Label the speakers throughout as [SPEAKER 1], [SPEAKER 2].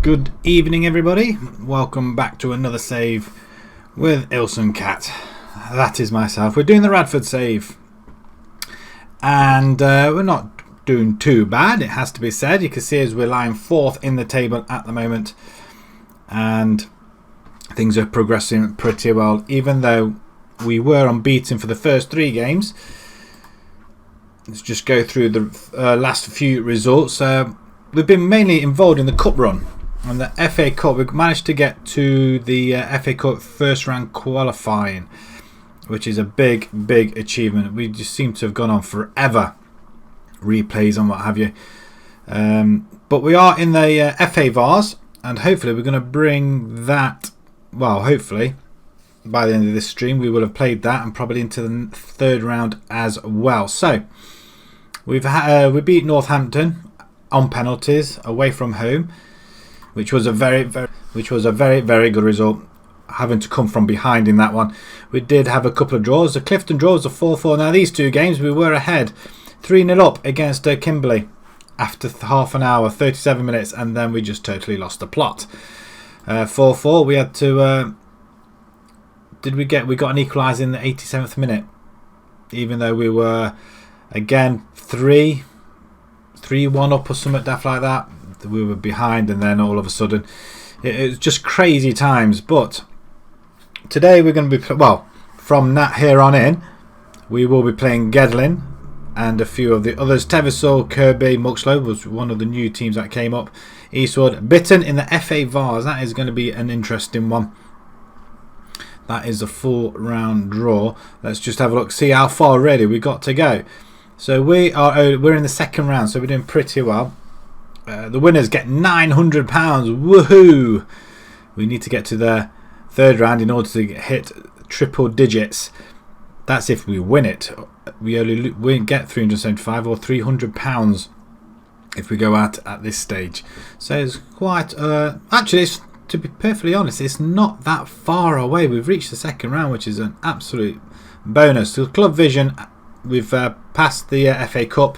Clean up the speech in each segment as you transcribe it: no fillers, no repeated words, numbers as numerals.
[SPEAKER 1] Good evening, everybody. Welcome back to another save with IlsonCat. That is myself. We're doing the Radford save, and we're not doing too bad, it has to be said. You can see as we're lying fourth in the table at the moment, and things are progressing pretty well, even though we were unbeaten for the first 3 games. Let's just go through the last few results. We've been mainly involved in the cup run. And the FA Cup, we managed to get to the FA Cup first round qualifying, which is a big achievement. We just seem to have gone on forever, replays and what have you. But we are in the FA Vars, and hopefully we're going to bring that, well, hopefully by the end of this stream we will have played that and probably into the 3rd round as well. So we beat Northampton on penalties away from home, which was a very good result, having to come from behind in that one. We did have a couple of draws. The Clifton draw was a 4-4. Now these 2 games we were ahead 3-0 up against Kimberley after half an hour, 37 minutes, and then we just totally lost the plot. 4-4. We had to we got an equaliser in the 87th minute, even though we were again 3-1 up or something daft like that. We were behind, and then all of a sudden it was just crazy times. But today we're going to be from that here on in we will be playing Gedlin and a few of the others. Teversall, Kirby, Muxlow was one of the new teams that came up. Eastwood, Bitton in the FA Vars. That is going to be an interesting one. That is a full round draw. Let's just have a look, see how far really we got to go. So we're in the 2nd round, so we're doing pretty well. The winners get £900. Woohoo! We need to get to the 3rd round in order to hit triple digits. That's if we win it. We only get £375 or £300 if we go out at this stage. So it's quite actually, to be perfectly honest, it's not that far away. We've reached the 2nd round, which is an absolute bonus. So Club Vision, we've passed the FA Cup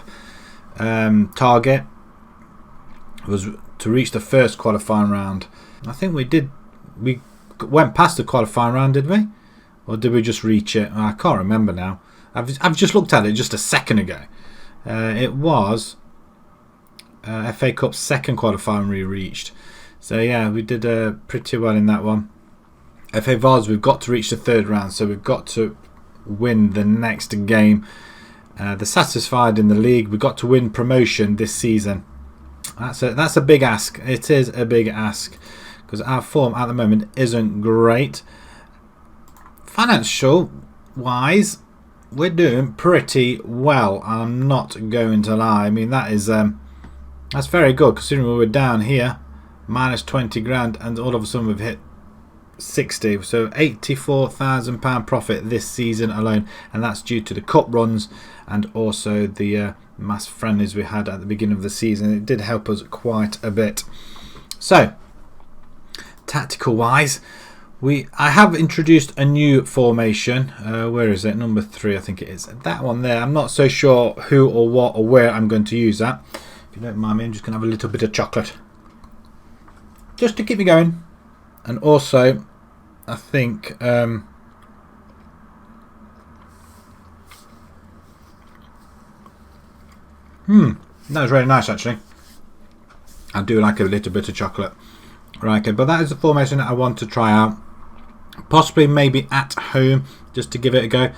[SPEAKER 1] target. Was to reach the 1st qualifying round. I think we did. We went past the qualifying round, did we? Or did we just reach it? I can't remember now. I've just looked at it just a second ago. It was FA Cup 2nd qualifying we reached. So yeah, we did pretty well in that one. FA Vars, we've got to reach the 3rd round, so we've got to win the next game. They're satisfied in the league. We've got to win promotion this season. That's a big ask. It is a big ask because our form at the moment isn't great. Financial wise, we're doing pretty well. I'm not going to lie. I mean, that's very good considering we were down here minus 20 grand, and all of a sudden we've hit 60. So £84,000 profit this season alone, and that's due to the cup runs and also the mass friendlies we had at the beginning of the season. It did help us quite a bit. So tactical wise, I have introduced a new formation. Where is it? Number 3, I think it is. That one there. I'm not so sure who or what or where I'm going to use that. If you don't mind me, I'm just going to have a little bit of chocolate just to keep me going. And also I think that was really nice actually. I do like a little bit of chocolate. Right, okay, but that is the formation that I want to try out. Possibly maybe at home just to give it a go.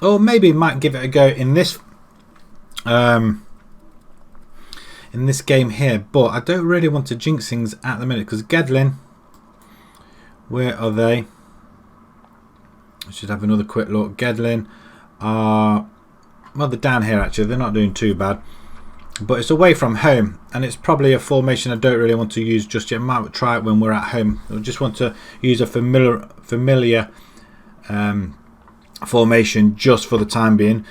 [SPEAKER 1] Or maybe might give it a go in this game here. But I don't really want to jinx things at the minute because Gedlin, where are they? I should have another quick look. Gedlin are, well, they're down here actually. They're not doing too bad. But it's away from home, and it's probably a formation I don't really want to use just yet. I might try it when we're at home. I just want to use a familiar formation just for the time being.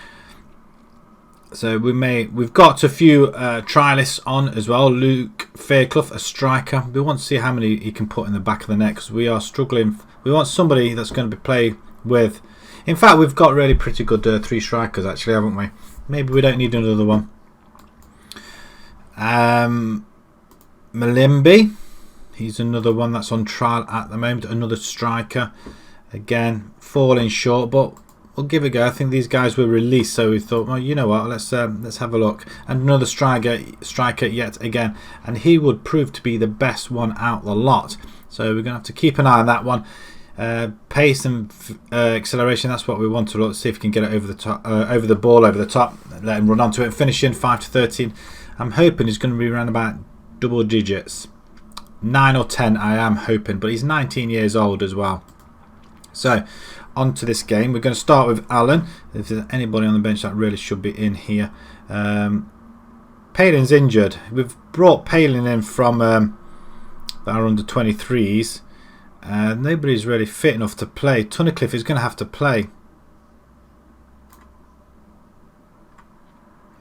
[SPEAKER 1] So we've got a few trialists on as well. Luke Fairclough, a striker. We want to see how many he can put in the back of the net because we are struggling. We want somebody that's going to be play with. In fact, we've got really pretty good 3 strikers actually, haven't we? Maybe we don't need another one. Malimbi, He's another one that's on trial at the moment. Another striker. Again, falling short, but we'll give it a go. I think these guys were released, so we thought, well, you know what, let's have a look. And another striker yet again, and he would prove to be the best one out the lot. So we're going to have to keep an eye on that one. Pace and acceleration, that's what we want to look. See if we can get it over the top, over the ball, over the top. Let him run onto it. Finishing 5 to 13. I'm hoping he's going to be around about double digits. 9 or 10 I am hoping, but he's 19 years old as well. So on to this game. We're going to start with Alan. If there's anybody on the bench that really should be in here. Palin's injured. We've brought Palin in from our under 23s. Nobody's really fit enough to play. Tunnicliffe is going to have to play.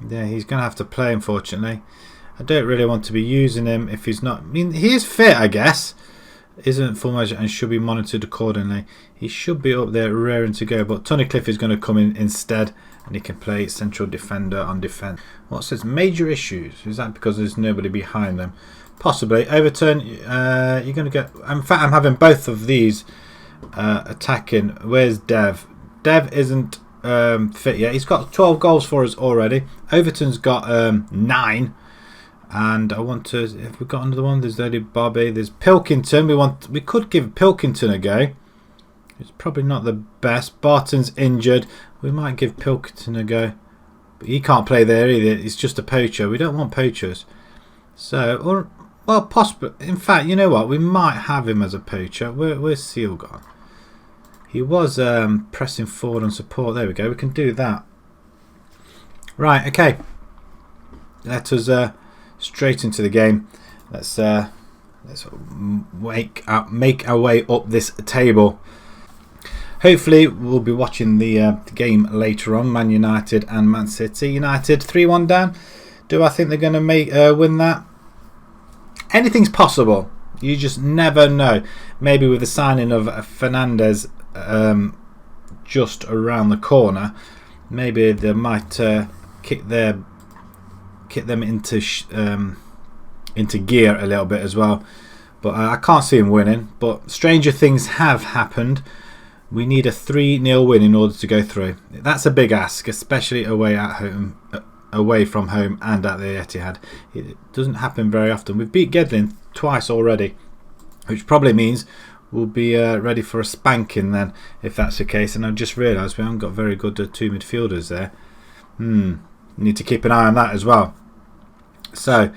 [SPEAKER 1] Yeah, he's going to have to play, unfortunately. I don't really want to be using him if he's not. I mean, he is fit, I guess. Isn't full measure and should be monitored accordingly. He should be up there raring to go, but Tunnicliffe is going to come in instead, and he can play central defender on defence. What says major issues? Is that because there's nobody behind them? Possibly. Overturn, you're going to get... In fact, I'm having both of these attacking. Where's Dev? Dev isn't fit yet. He's got 12 goals for us already. Overton's got 9. And I want to... If we've got another one, there's Eddie Bobby. There's Pilkington. We could give Pilkington a go. It's probably not the best. Barton's injured. We might give Pilkington a go. But he can't play there either. He's just a poacher. We don't want poachers. So... Or, well, possibly. In fact, you know what? We might have him as a poacher. Where's Seal gone? He was pressing forward on support. There we go. We can do that. Right. Okay. Let us straight into the game. Let's make our way up this table. Hopefully, we'll be watching the game later on. Man United and Man City. United 3-1 down. Do I think they're going to win that? Anything's possible. You just never know. Maybe with the signing of Fernandez just around the corner, maybe they might kick them into gear a little bit as well. But I can't see him winning. But stranger things have happened. We need a 3-0 win in order to go through. That's a big ask, especially away at home. Away from home and at the Etihad. It doesn't happen very often. We've beat Gedlin twice already, which probably means we'll be ready for a spanking then, if that's the case. And I've just realised we haven't got very good two midfielders there. Need to keep an eye on that as well. So,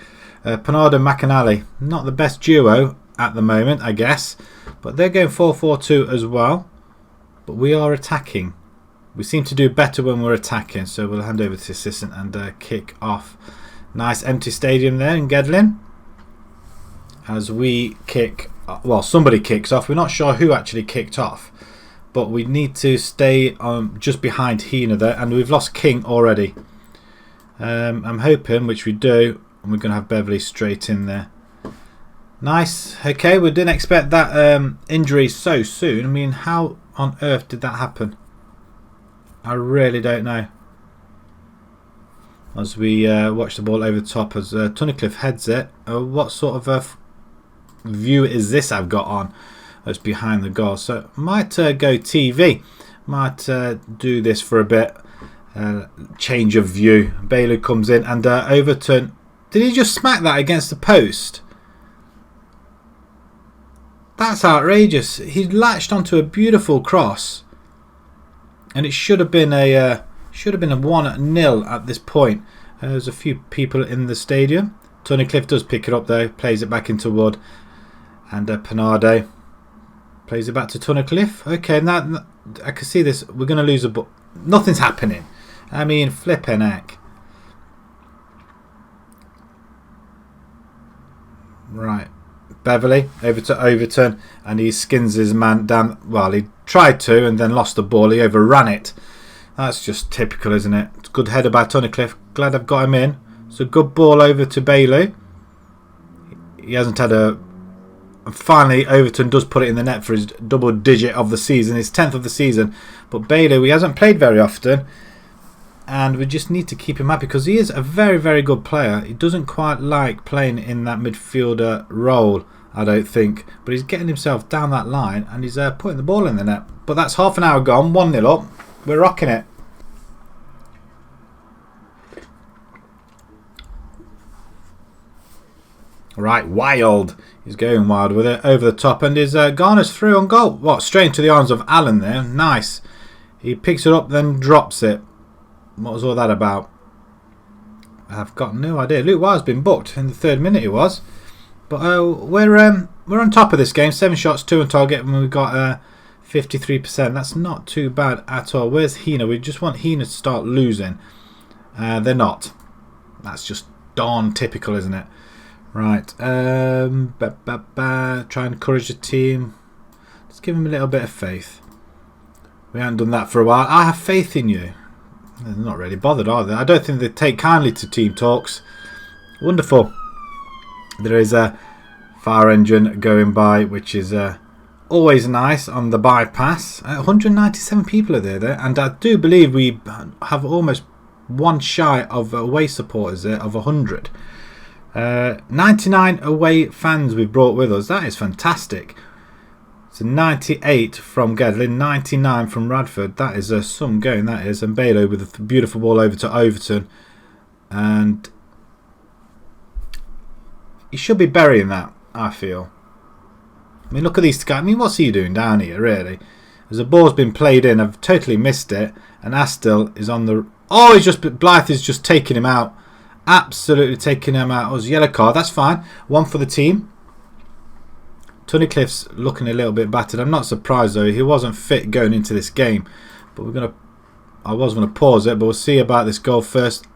[SPEAKER 1] Panard and McAnally, not the best duo at the moment, I guess, but they're going 4-4-2 as well. But we are attacking. We seem to do better when we're attacking, so we'll hand over to the assistant and kick off. Nice empty stadium there in Gedlin. As we kick, well, somebody kicks off. We're not sure who actually kicked off, but we need to stay just behind Hina there, and we've lost King already. I'm hoping, which we do, and we're going to have Beverly straight in there. Nice. Okay, we didn't expect that injury so soon. I mean, how on earth did that happen? I really don't know. As we watch the ball over the top as Tunnicliffe heads it. What sort of view is this I've got on? That's behind the goal. So might go TV. Might do this for a bit. Change of view. Bailey comes in and Overton. Did he just smack that against the post? That's outrageous. He latched onto a beautiful cross. And it should have been a 1-0 at this point. There's a few people in the stadium. Tunnicliffe does pick it up though, plays it back into Wood, and Panardo plays it back to Tunnicliffe. Okay, now I can see this. We're going to lose a ball. Nothing's happening. I mean, flipping heck. Right. Beverly over to Overton, and he skins his man down. Well, he tried to and then lost the ball. He overran it. That's just typical, isn't it? It's a good header by Tunnicliffe. Glad I've got him in. It's a good ball over to Bailey. He hasn't had a... And finally, Overton does put it in the net for his double digit of the season, his 10th of the season. But Bailey, he hasn't played very often. and we just need to keep him happy because he is a very, very good player. He doesn't quite like playing in that midfielder role, I don't think, but he's getting himself down that line and he's putting the ball in the net. But that's half an hour gone, 1-0 up. We're rocking it. Right, wild. He's going wild with it over the top and is garners through on goal. What? Straight into the arms of Alan there. Nice. He picks it up, then drops it. What was all that about? I've got no idea. Luke Wild's been booked in the 3rd minute. He was, but we're on top of this game. 7 shots, 2 on target, and we've got 53%. That's not too bad at all. Where's Hina? We just want Hina to start losing. They're not. That's just darn typical, isn't it? Right. Try and encourage the team. Let's give him a little bit of faith. We haven't done that for a while. I have faith in you. They're not really bothered, are they? I don't think they take kindly to team talks. Wonderful. There is a fire engine going by, which is always nice on the bypass. 197 people are there, and I do believe we have almost one shy of away supporters there of 100. 99 away fans we've brought with us. That is fantastic. So 98 from Gedlin, 99 from Radford. That is some going, that is. And Balo with a beautiful ball over to Overton. And he should be burying that, I feel. I mean, look at these guys. I mean, what's he doing down here, really? As the ball's been played in, I've totally missed it. And Astle is on the... Oh, Blythe is just taking him out. Absolutely taking him out. It was a yellow card. That's fine. 1 for the team. Tunnicliffe's looking a little bit battered. I'm not surprised though. He wasn't fit going into this game. But I was gonna pause it, but we'll see about this goal first.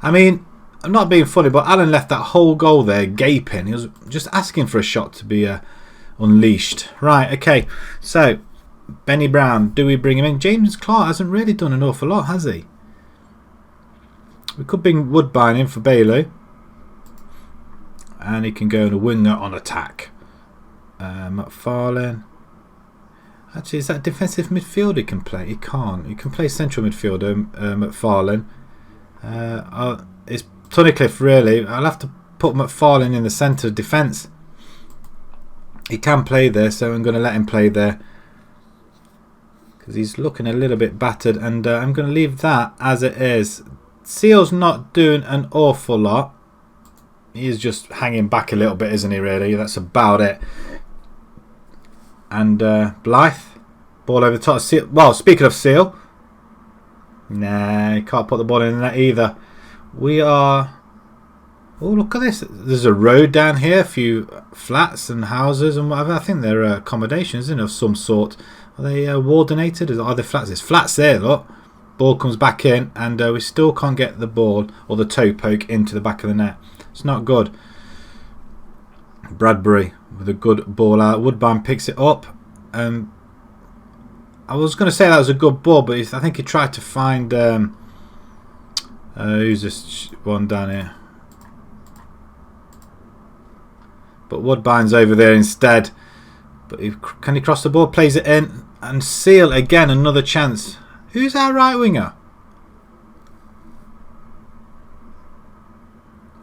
[SPEAKER 1] I mean, I'm not being funny, but Alan left that whole goal there gaping. He was just asking for a shot to be unleashed. Right, okay. So, Benny Brown, do we bring him in? James Clark hasn't really done an awful lot, has he? We could bring Woodbine in for Bailey. And he can go in a winger on attack. McFarlane. Actually, is that defensive midfielder he can play? He can't. He can play central midfielder, McFarlane. It's Tunnicliffe, really. I'll have to put McFarlane in the centre of defence. He can play there, so I'm going to let him play there. Because he's looking a little bit battered. And I'm going to leave that as it is. Seal's not doing an awful lot. He's just hanging back a little bit, isn't he, really? That's about it. And Blythe, ball over the top of Seal. Well, speaking of Seal, nah, he can't put the ball in the net either. We are... Oh, look at this. There's a road down here, a few flats and houses and whatever. I think they're accommodations, isn't it, of some sort. Are they wardinated? Are they flats? There's flats there, look. Ball comes back in and we still can't get the ball or the toe poke into the back of the net. It's not good. Bradbury with a good ball out. Woodbine picks it up. I was going to say that was a good ball, but I think he tried to find... who's this one down here? But Woodbine's over there instead. But can he cross the ball? Plays it in. And Seal again, another chance. Who's our right winger?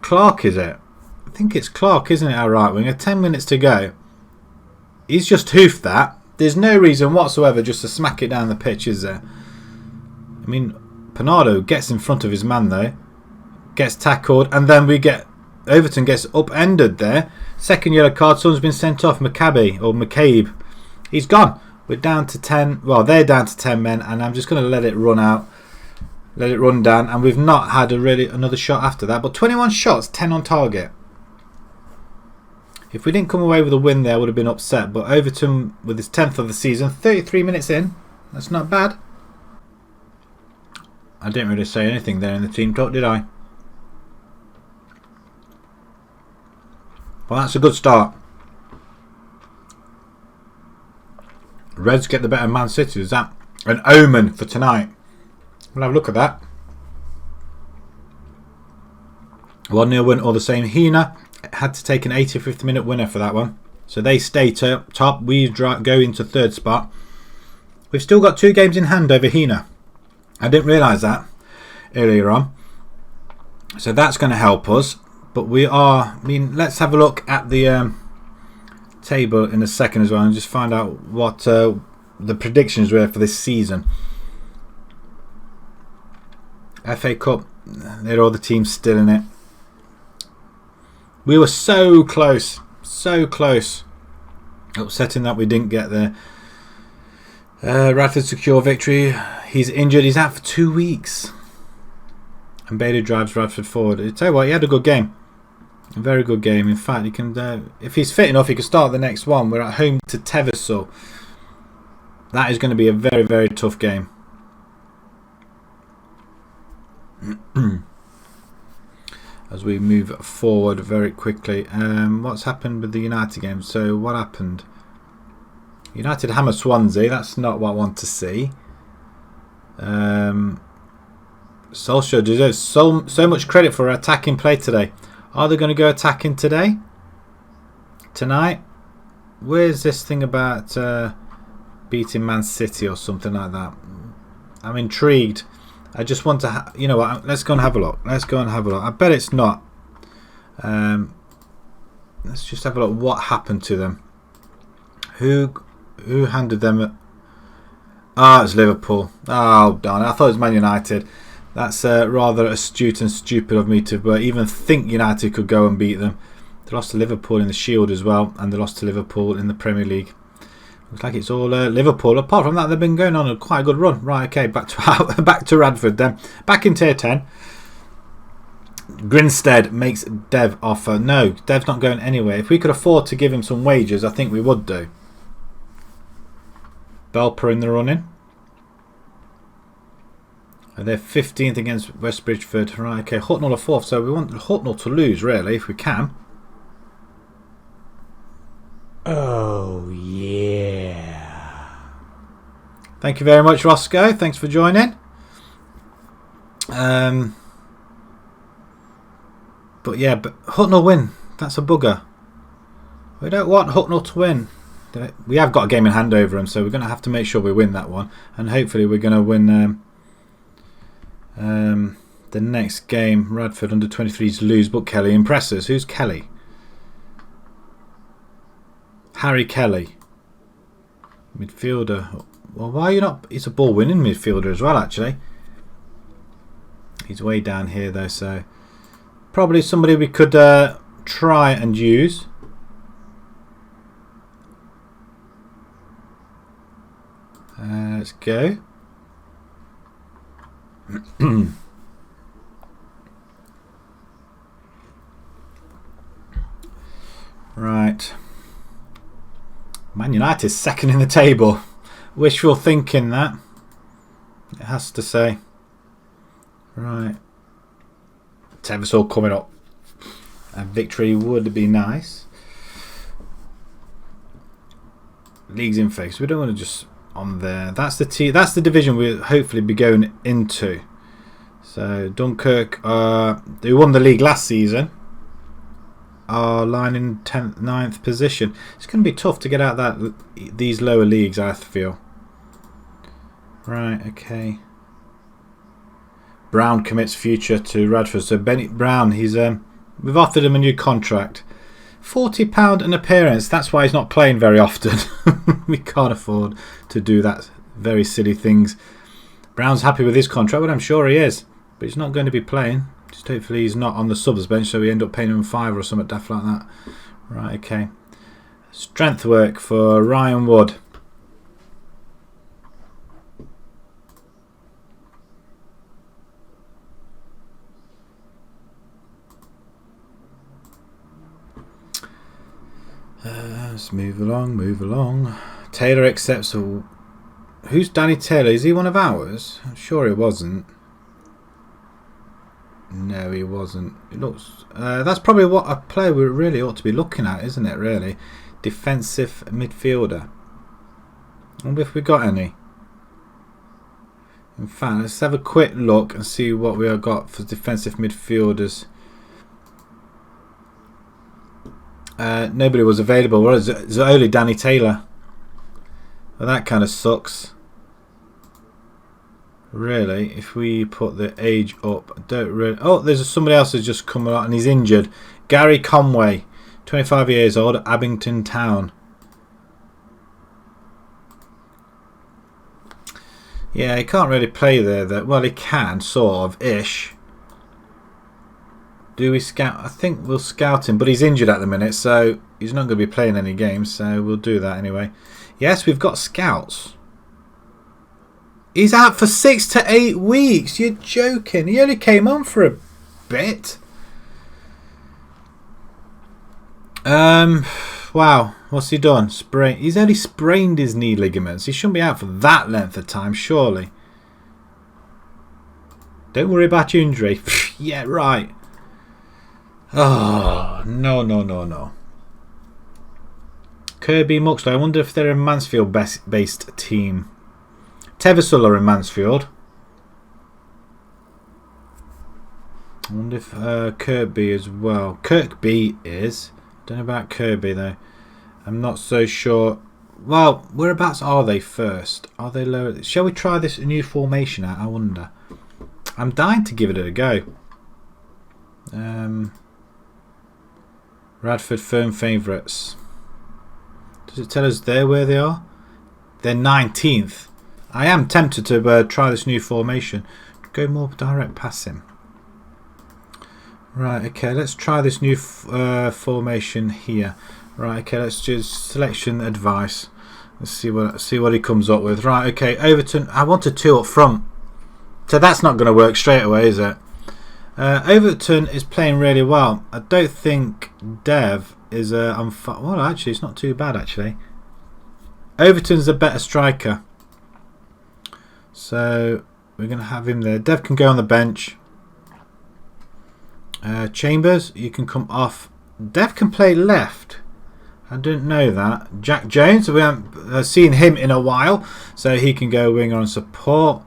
[SPEAKER 1] Clark, is it? I think it's Clark, isn't it, our right winger? 10 minutes to go. He's just hoofed that. There's no reason whatsoever just to smack it down the pitch, is there? I mean, Panardo gets in front of his man, though. Gets tackled, and then we get... Overton gets upended there. Second yellow card. Someone's been sent off. McCabe. He's gone. We're down to 10. Well, they're down to 10 men, and I'm just going to let it run out. Let it run down, and we've not had another shot after that. But 21 shots, 10 on target. If we didn't come away with a win there, I would have been upset. But Overton, with his 10th of the season, 33 minutes in. That's not bad. I didn't really say anything there in the team talk, did I? Well, that's a good start. Reds get the better of Man City. Is that an omen for tonight? We'll have a look at that. 1-0 win all the same. Hina had to take an 85th minute winner for that one. So they stay top. We go into third spot. We've still got 2 games in hand over Hina. I didn't realise that. earlier on. So that's going to help us. But we are, I mean, let's have a look at the table in a second as well and just find out what the predictions were for this season. FA Cup, there are all the teams still in it. We were so close, upsetting that we didn't get there. Radford secure victory. He's injured, he's out for 2 weeks. And Bailey drives Radford forward. I tell you what, he had a good game. A very good game. In fact, he can, if he's fit enough, he can start the next one. We're at home to Teversal. That is going to be a very, very tough game. As we move forward very quickly. What's happened with the United game? So what happened? United hammer Swansea. That's not what I want to see. Solskjaer deserves so much credit for attacking play today. Are they going to go attacking today? Tonight? Where's this thing about beating Man City or something like that? I'm intrigued. I just want to, you know what? Let's go and have a look. I bet it's not. Let's just have a look. What happened to them? Who handed them? It's Liverpool. Oh darn it! I thought it was Man United. That's rather astute and stupid of me to even think United could go and beat them. They lost to Liverpool in the Shield as well, and they lost to Liverpool in the Premier League. Looks like it's all Liverpool. Apart from that, they've been going on quite a good run. Right, okay, back to Radford then. Back in Tier 10. Grinstead makes Dev offer. No, Dev's not going anywhere. If we could afford to give him some wages, I think we would do. Belper in the running. They're 15th against West Bridgeford. Right, okay, Hucknall are 4th, so we want Hucknall to lose, really, if we can. Oh, yeah. Thank you very much, Roscoe. Thanks for joining. But yeah, but Hucknall win. That's a bugger. We don't want Hucknall to win. We have got a game in hand over them, so we're going to have to make sure we win that one. And hopefully we're going to win the next game. Radford under 23s lose, but Kelly impresses. Who's Kelly? Harry Kelly, midfielder. Well, why are you not? He's a ball winning midfielder as well, actually. He's way down here though, so probably somebody we could try and use. Let's go. Right. Man United second in the table. Wishful thinking that. It has to say. Right. Teversal coming up. A victory would be nice. Leagues in face. We don't want to just on there. That's the division we'll hopefully be going into. So Dunkirk, they won the league last season. Are lying in 10th, 9th position. It's going to be tough to get out that these lower leagues, I feel. Right, okay. Brown commits future to Radford. So Bennett Brown, we've offered him a new contract. £40 an appearance. That's why he's not playing very often. We can't afford to do that very silly things. Brown's happy with his contract, but I'm sure he is. But he's not going to be playing. Just hopefully he's not on the subs bench, so we end up paying him £5 or something daft like that. Right, okay. Strength work for Ryan Wood. Let's move along. Taylor accepts a... Who's Danny Taylor? Is he one of ours? I'm sure he wasn't. No, he wasn't. It looks. That's probably what a player we really ought to be looking at, isn't it? Really, defensive midfielder. I wonder if we got any. In fact, let's have a quick look and see what we have got for defensive midfielders. Nobody was available. Was it? It's only Danny Taylor. Well, that kind of sucks. really, if we put the age up, don't really. Oh, there's somebody else who's just come out and he's injured. Gary Conway, 25 years old, Abington Town. Yeah, he can't really play there. Well, he can, sort of, ish. Do we scout? I think we'll scout him, but he's injured at the minute, so he's not going to be playing any games, so we'll do that anyway. Yes, we've got scouts. He's out for 6 to 8 weeks. You're joking. He only came on for a bit. Wow. What's he done? He's only sprained his knee ligaments. He shouldn't be out for that length of time, surely. Don't worry about your injury. Yeah, right. Oh, no. Kirby Muxley. I wonder if they're a Mansfield-based team. Teversall are in Mansfield. I wonder if Kirkby as well. Kirkby is. Don't know about Kirby though. I'm not so sure. Well, whereabouts are they first? Are they lower? Shall we try this new formation out? I wonder. I'm dying to give it a go. Radford firm favourites. Does it tell us there where they are? They're 19th. I am tempted to try this new formation. Go more direct passing. Right, okay, let's try this new formation here. Right, okay, let's just selection advice. Let's see what he comes up with. Right, okay, Overton. I wanted 2 up front, so that's not going to work straight away, is it? Overton is playing really well. I don't think Dev is well, actually, it's not too bad actually. Overton's a better striker. So we're going to have him there. Dev can go on the bench. Chambers, you can come off. Dev can play left. I didn't know that. Jack Jones, we haven't seen him in a while, so he can go winger on support.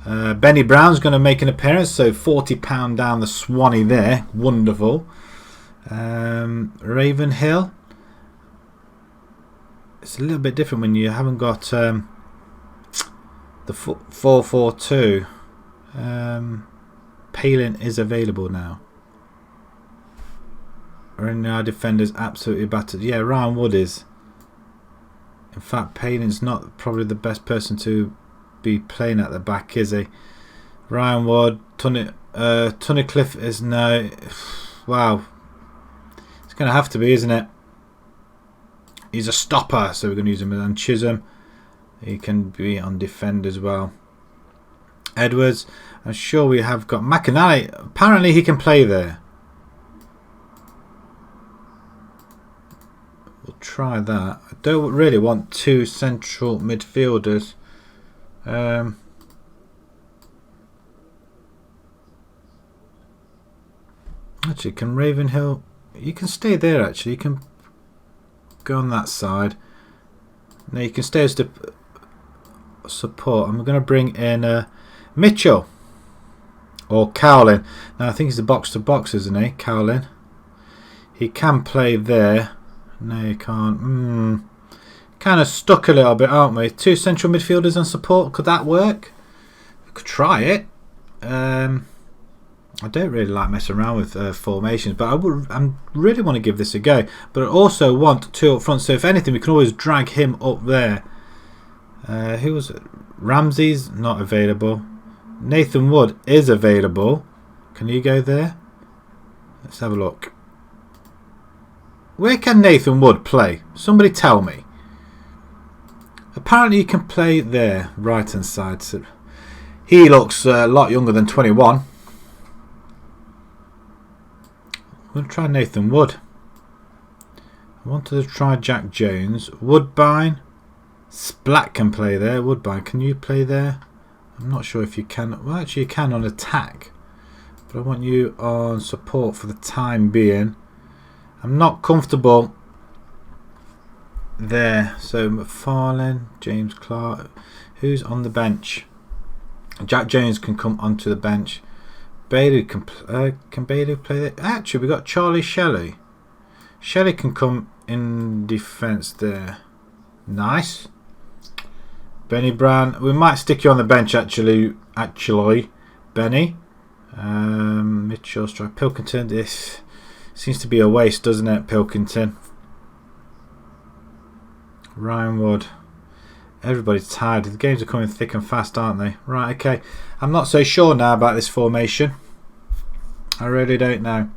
[SPEAKER 1] Benny Brown's going to make an appearance, so £40 down the Swanee there. Wonderful. Ravenhill. It's a little bit different when you haven't got the 4-4-2. Palin is available now. Our defenders absolutely battered. Yeah, Ryan Wood is. In fact, Palin's not probably the best person to be playing at the back, is he? Ryan Wood, Tunnicliffe is no. Wow. It's going to have to be, isn't it? He's a stopper, so we're going to use him. And Chisholm, he can be on defend as well. Edwards, I'm sure we have got McAnally. Apparently he can play there. We'll try that. I don't really want 2 central midfielders. Actually, can Ravenhill? You can stay there. Actually, you can go on that side. No, you can stay as the support. I'm going to bring in Mitchell or Cowlin. Now I think he's a box to box, isn't he? Cowlin. He can play there. No, you can't. Kind of stuck a little bit, aren't we? 2 central midfielders on support. Could that work? We could try it. I don't really like messing around with formations, but I really want to give this a go. But I also want 2 up front, so if anything, we can always drag him up there. Who was it? Ramsey's not available. Nathan Wood is available. Can you go there? Let's have a look. Where can Nathan Wood play? Somebody tell me. Apparently he can play there, right hand side. So he looks a lot younger than 21. We'll try Nathan Wood. I wanted to try Jack Jones. Woodbine. Splat can play there. Woodbine, can you play there? I'm not sure if you can. Well, actually you can on attack. But I want you on support for the time being. I'm not comfortable there. So McFarlane, James Clark. Who's on the bench? Jack Jones can come onto the bench. Bailey can Bailey play there? Actually, we got Charlie Shelley. Shelley can come in defence there. Nice. Benny Brown. We might stick you on the bench actually, Benny. Mitchell, strike. Pilkington. This seems to be a waste, doesn't it, Pilkington? Ryan Wood. Everybody's tired. The games are coming thick and fast, aren't they? Right, okay. I'm not so sure now about this formation. I really don't know.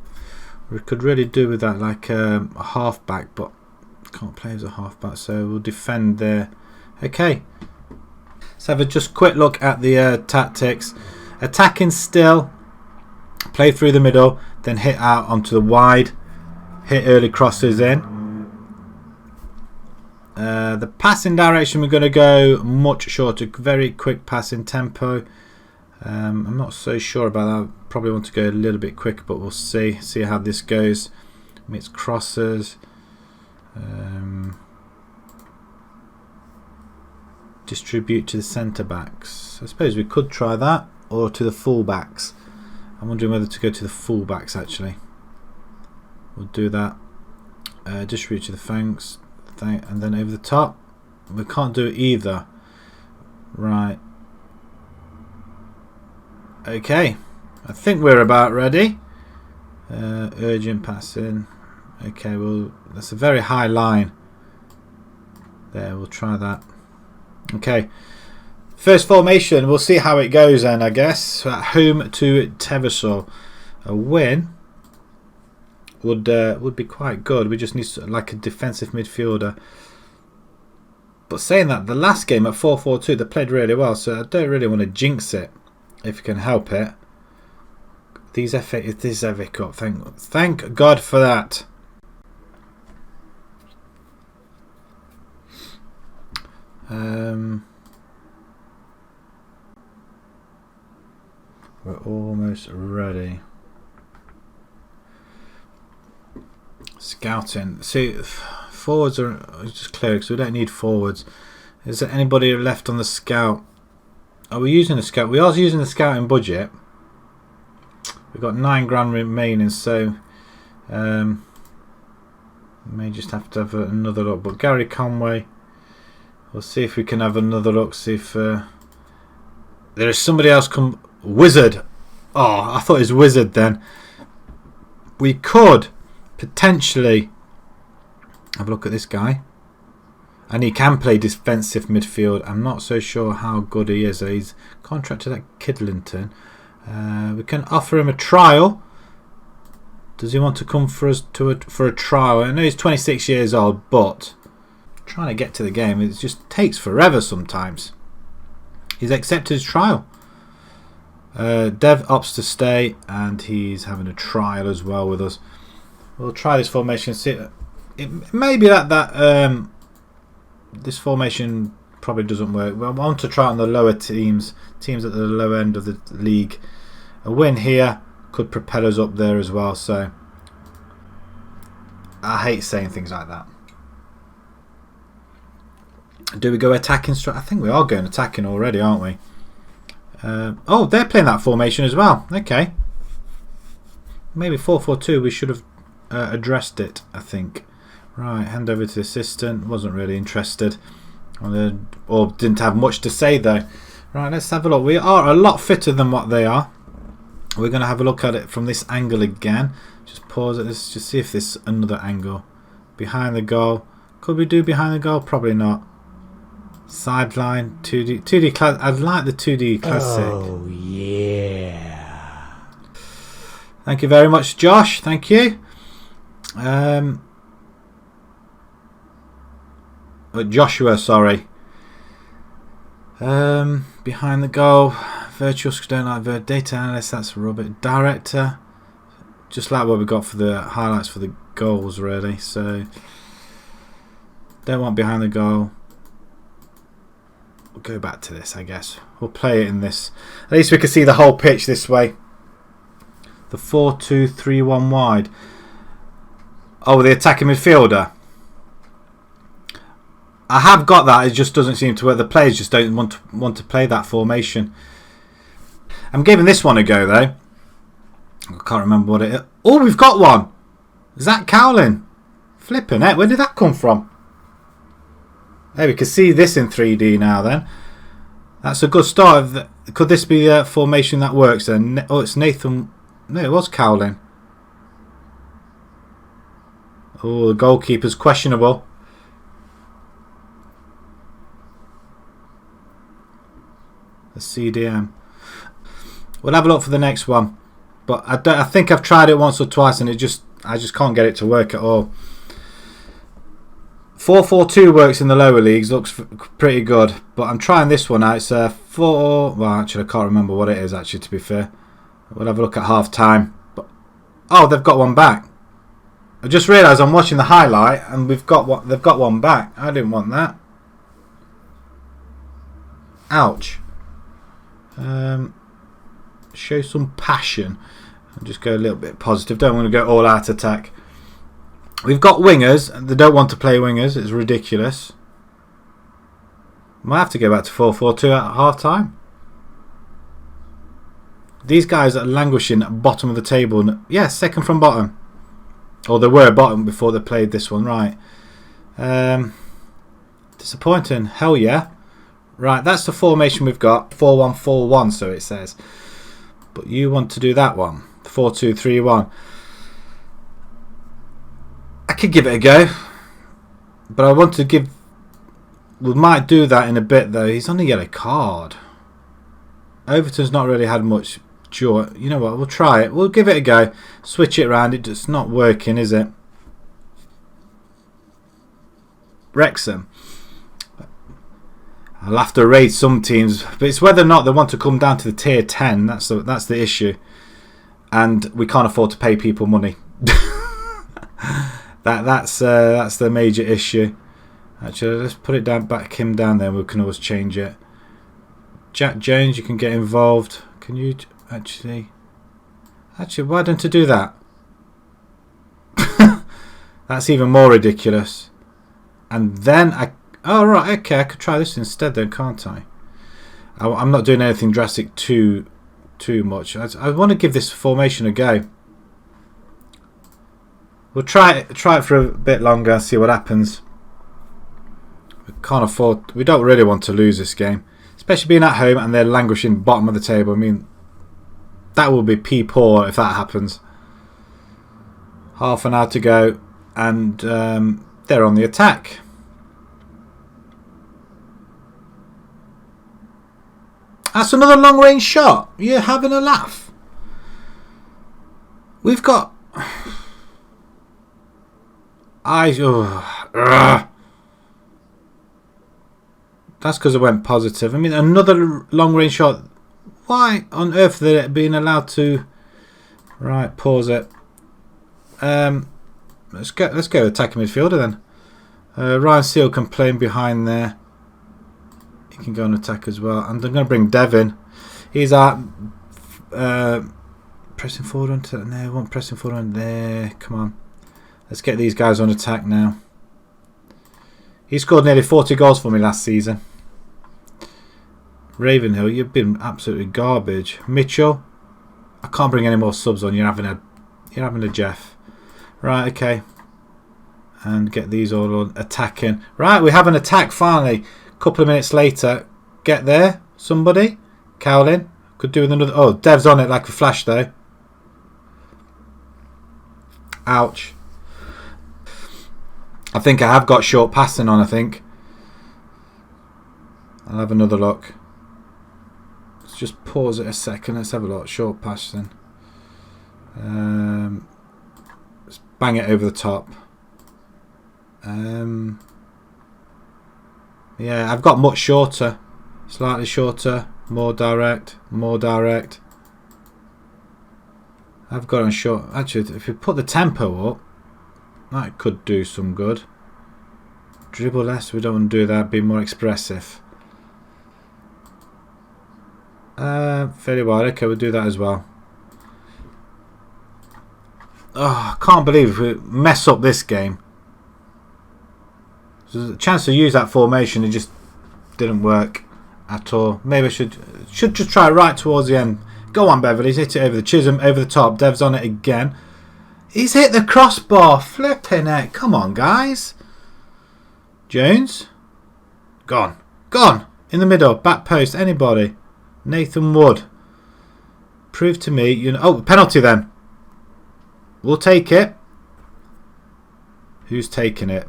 [SPEAKER 1] We could really do with that like a half-back, but can't play as a half-back, so we'll defend there. Okay. Let's have a just quick look at the tactics. Attacking still. Play through the middle, then hit out onto the wide. Hit early crosses in. The passing direction, we're going to go much shorter, very quick passing tempo. I'm not so sure about that. Probably want to go a little bit quicker, but we'll see how this goes. Mixed crosses. Distribute to the centre backs. I suppose we could try that, or to the full backs. I'm wondering whether to go to the full backs actually. We'll do that. Distribute to the flanks. And then over the top. We can't do it either. Right. Okay. I think we're about ready. Urgent passing. Okay, well, that's a very high line. There, we'll try that. Okay. First formation, we'll see how it goes then, I guess. At home to Teversol. A win would be quite good. We just need like a defensive midfielder. But saying that, the last game at 4-4-2 they played really well, so I don't really want to jinx it if you can help it. This FA Cup, thank God for that. We're almost ready. Scouting. See, forwards are just clear because we don't need forwards. Is there anybody left on the scout? Are we using the scout? We are using the scouting budget. We've got £9 remaining, so may just have to have another look. But Gary Conway, we'll see if we can have another look. See if there is somebody else come. Wizard. Oh, I thought it was Wizard then. We could potentially have a look at this guy, and he can play defensive midfield. I'm not so sure how good he is. He's contracted at Kidlington. We can offer him a trial. Does he want to come for us for a trial? I know he's 26 years old, but trying to get to the game, it just takes forever sometimes. He's accepted his trial. Dev opts to stay, and he's having a trial as well with us. We'll try this formation. See, it may be that this formation probably doesn't work. We want to try on the lower teams at the lower end of the league. A win here could propel us up there as well. So I hate saying things like that. Do we go attacking? I think we are going attacking already, aren't we? Oh, they're playing that formation as well. Okay. Maybe 4-4-2. We should have addressed it, I think. Right, hand over to the assistant. Wasn't really interested. Or didn't have much to say though. Right, let's have a look. We are a lot fitter than what they are. We're going to have a look at it from this angle again. Just pause it. Let's just see if there's another angle. Behind the goal. Could we do behind the goal? Probably not. Sideline, 2D class. I'd like the 2D classic.
[SPEAKER 2] Oh yeah.
[SPEAKER 1] Thank you very much, Josh. Thank you. Joshua, sorry. Behind the goal, virtual don't like data analyst. That's rubbish. Director, just like what we got for the highlights for the goals, really. So don't want behind the goal. We'll go back to this, I guess. We'll play it in this. At least we can see the whole pitch this way. The 4-2-3-1 wide. Oh, the attacking midfielder. I have got that. It just doesn't seem to work. The players just don't want to play that formation. I'm giving this one a go though. I can't remember what it is. Oh, we've got one. Zach Cowlin. Flipping it. Where did that come from? There, we can see this in 3D now then. That's a good start. Could this be a formation that works then? Oh, it's Nathan. No, it was Cowling. Oh, the goalkeeper's questionable. The CDM. We'll have a look for the next one. But I think I've tried it once or twice and I just can't get it to work at all. 4-4-2 works in the lower leagues, looks pretty good. But I'm trying this one out. It's a 4. Well, actually, I can't remember what it is. Actually, to be fair, we'll have a look at half time. But oh, they've got one back. I just realised I'm watching the highlight and they've got one back. I didn't want that. Ouch. Show some passion and just go a little bit positive. Don't want to go all out attack. We've got wingers. They don't want to play wingers. It's ridiculous. Might have to go back to 4-4-2 at half time. These guys are languishing at the bottom of the table. Yeah, second from bottom. Or they were bottom before they played this one. Right. Disappointing. Hell yeah. Right, that's the formation we've got. 4-1-4-1, so it says. But you want to do that one. 4-2-3-1. I could give it a go. But I want to give... We might do that in a bit, though. He's on a yellow card. Overton's not really had much joy. You know what? We'll try it. We'll give it a go. Switch it around. It's not working, is it? Wrexham. I'll have to rate some teams, but it's whether or not they want to come down to the tier 10. That's the issue, and we can't afford to pay people money. that's the major issue. Actually, let's put it down, back him down there. We can always change it. Jack Jones, you can get involved. Can you actually? Why don't you do that? That's even more ridiculous. And then oh right, okay, I could try this instead then, can't I? I'm not doing anything drastic too much. I want to give this formation a go. We'll try it for a bit longer and see what happens. We can't afford. We don't really want to lose this game, especially being at home and they're languishing bottom of the table. I mean, that will be pea poor if that happens. Half an hour to go, and they're on the attack. That's another long range shot. You're having a laugh. We've got... That's because I went positive. I mean, another long range shot. Why on earth are they being allowed to... Right, pause it. Let's go attacking midfielder then. Ryan Seal can play in behind there. He can go and attack as well. And I'm going to bring Devin. He's at pressing forward onto there. One pressing forward on there. Come on. Let's get these guys on attack now. He scored nearly 40 goals for me last season. Ravenhill, you've been absolutely garbage. Mitchell, I can't bring any more subs on. You're having a Jeff. Right, okay. And get these all on attacking. Right, we have an attack finally. Couple of minutes later, get there, somebody. Cowling could do with another. Oh, Dev's on it like a flash though. Ouch. I think I have got short passing on. I think I'll have another look. Let's just pause it a second. Let's have a look. Short passing. Let's bang it over the top. Yeah, I've got much shorter, slightly shorter, more direct. I've got on short. Actually, if we put the tempo up, that could do some good. Dribble less, we don't want to do that. Be more expressive. Very well. Okay, we'll do that as well. Oh, I can't believe we mess up this game. So there's a chance to use that formation, it just didn't work at all. Maybe I should just try right towards the end. Go on, Beverly. He's hit it over the Chisholm, over the top. Dev's on it again. He's hit the crossbar. Flipping it. Come on, guys. Jones. Gone. In the middle, back post, anybody. Nathan Wood. Prove to me, you know. Oh, penalty then. We'll take it. Who's taking it?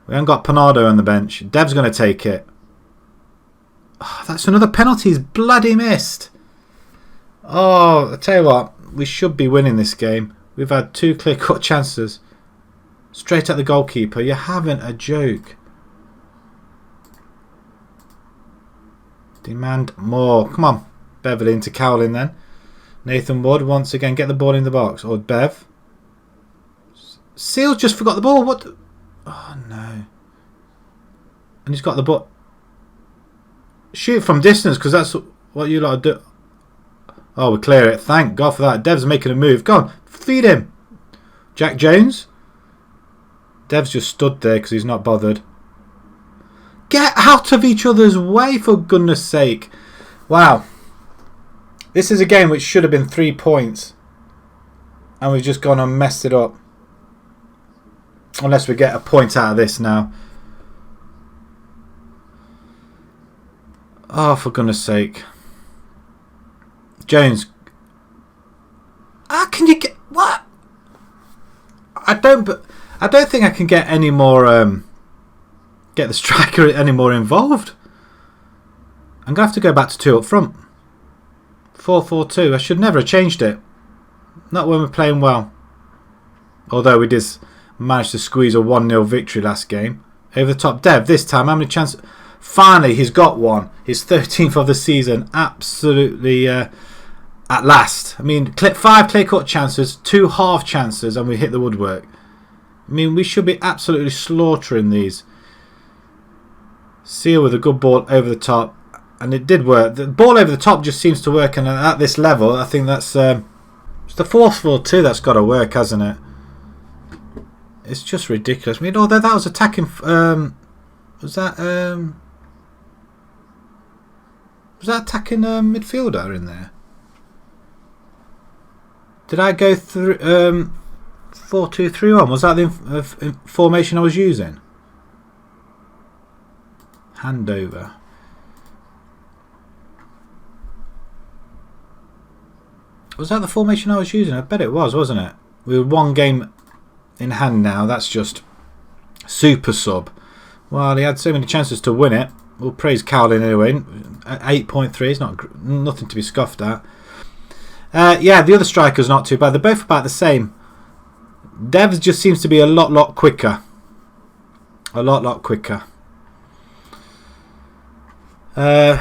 [SPEAKER 1] We haven't got Panardo on the bench. Dev's going to take it. Oh, that's another penalty. He's bloody missed. Oh, I tell you what. We should be winning this game. We've had 2 clear-cut chances. Straight at the goalkeeper. You're having a joke. Demand more. Come on. Beverly into Cowling then. Nathan Wood once again. Get the ball in the box. Or Bev. Seals just forgot the ball. What? Oh no. And he's got the ball. Shoot from distance because that's what you lot do. Oh, we clear it. Thank God for that. Dev's making a move. Go on. Feed him. Jack Jones. Dev's just stood there because he's not bothered. Get out of each other's way for goodness sake. Wow. This is a game which should have been 3 points. And we've just gone and messed it up. Unless we get a point out of this now. Oh, for goodness sake. Jones. How can you get... What? I don't think I can get any more... get the striker any more involved. I'm going to have to go back to 2 up front. 4-4-2. I should never have changed it. Not when we're playing well. Although we did... managed to squeeze a 1-0 victory last game. Over the top. Dev, this time, how many chances? Finally, he's got one. His 13th of the season. Absolutely at last. I mean, 5 clear-cut chances, 2 half chances, and we hit the woodwork. I mean, we should be absolutely slaughtering these. Seal with a good ball over the top. And it did work. The ball over the top just seems to work. And at this level, I think that's... it's the 4-4-2 that's got to work, hasn't it? It's just ridiculous. I mean, although that was attacking... was that attacking midfielder in there? Did I go through 4-2-3-1? Was that the formation I was using? Handover. Was that the formation I was using? I bet it was, wasn't it? We were 1 game... in hand now. That's just super sub. Well, he had so many chances to win it. We'll praise Cowling anyway. 8.3 is nothing to be scoffed at. Yeah, the other striker's not too bad. They're both about the same. Devs just seems to be a lot quicker. A lot quicker. But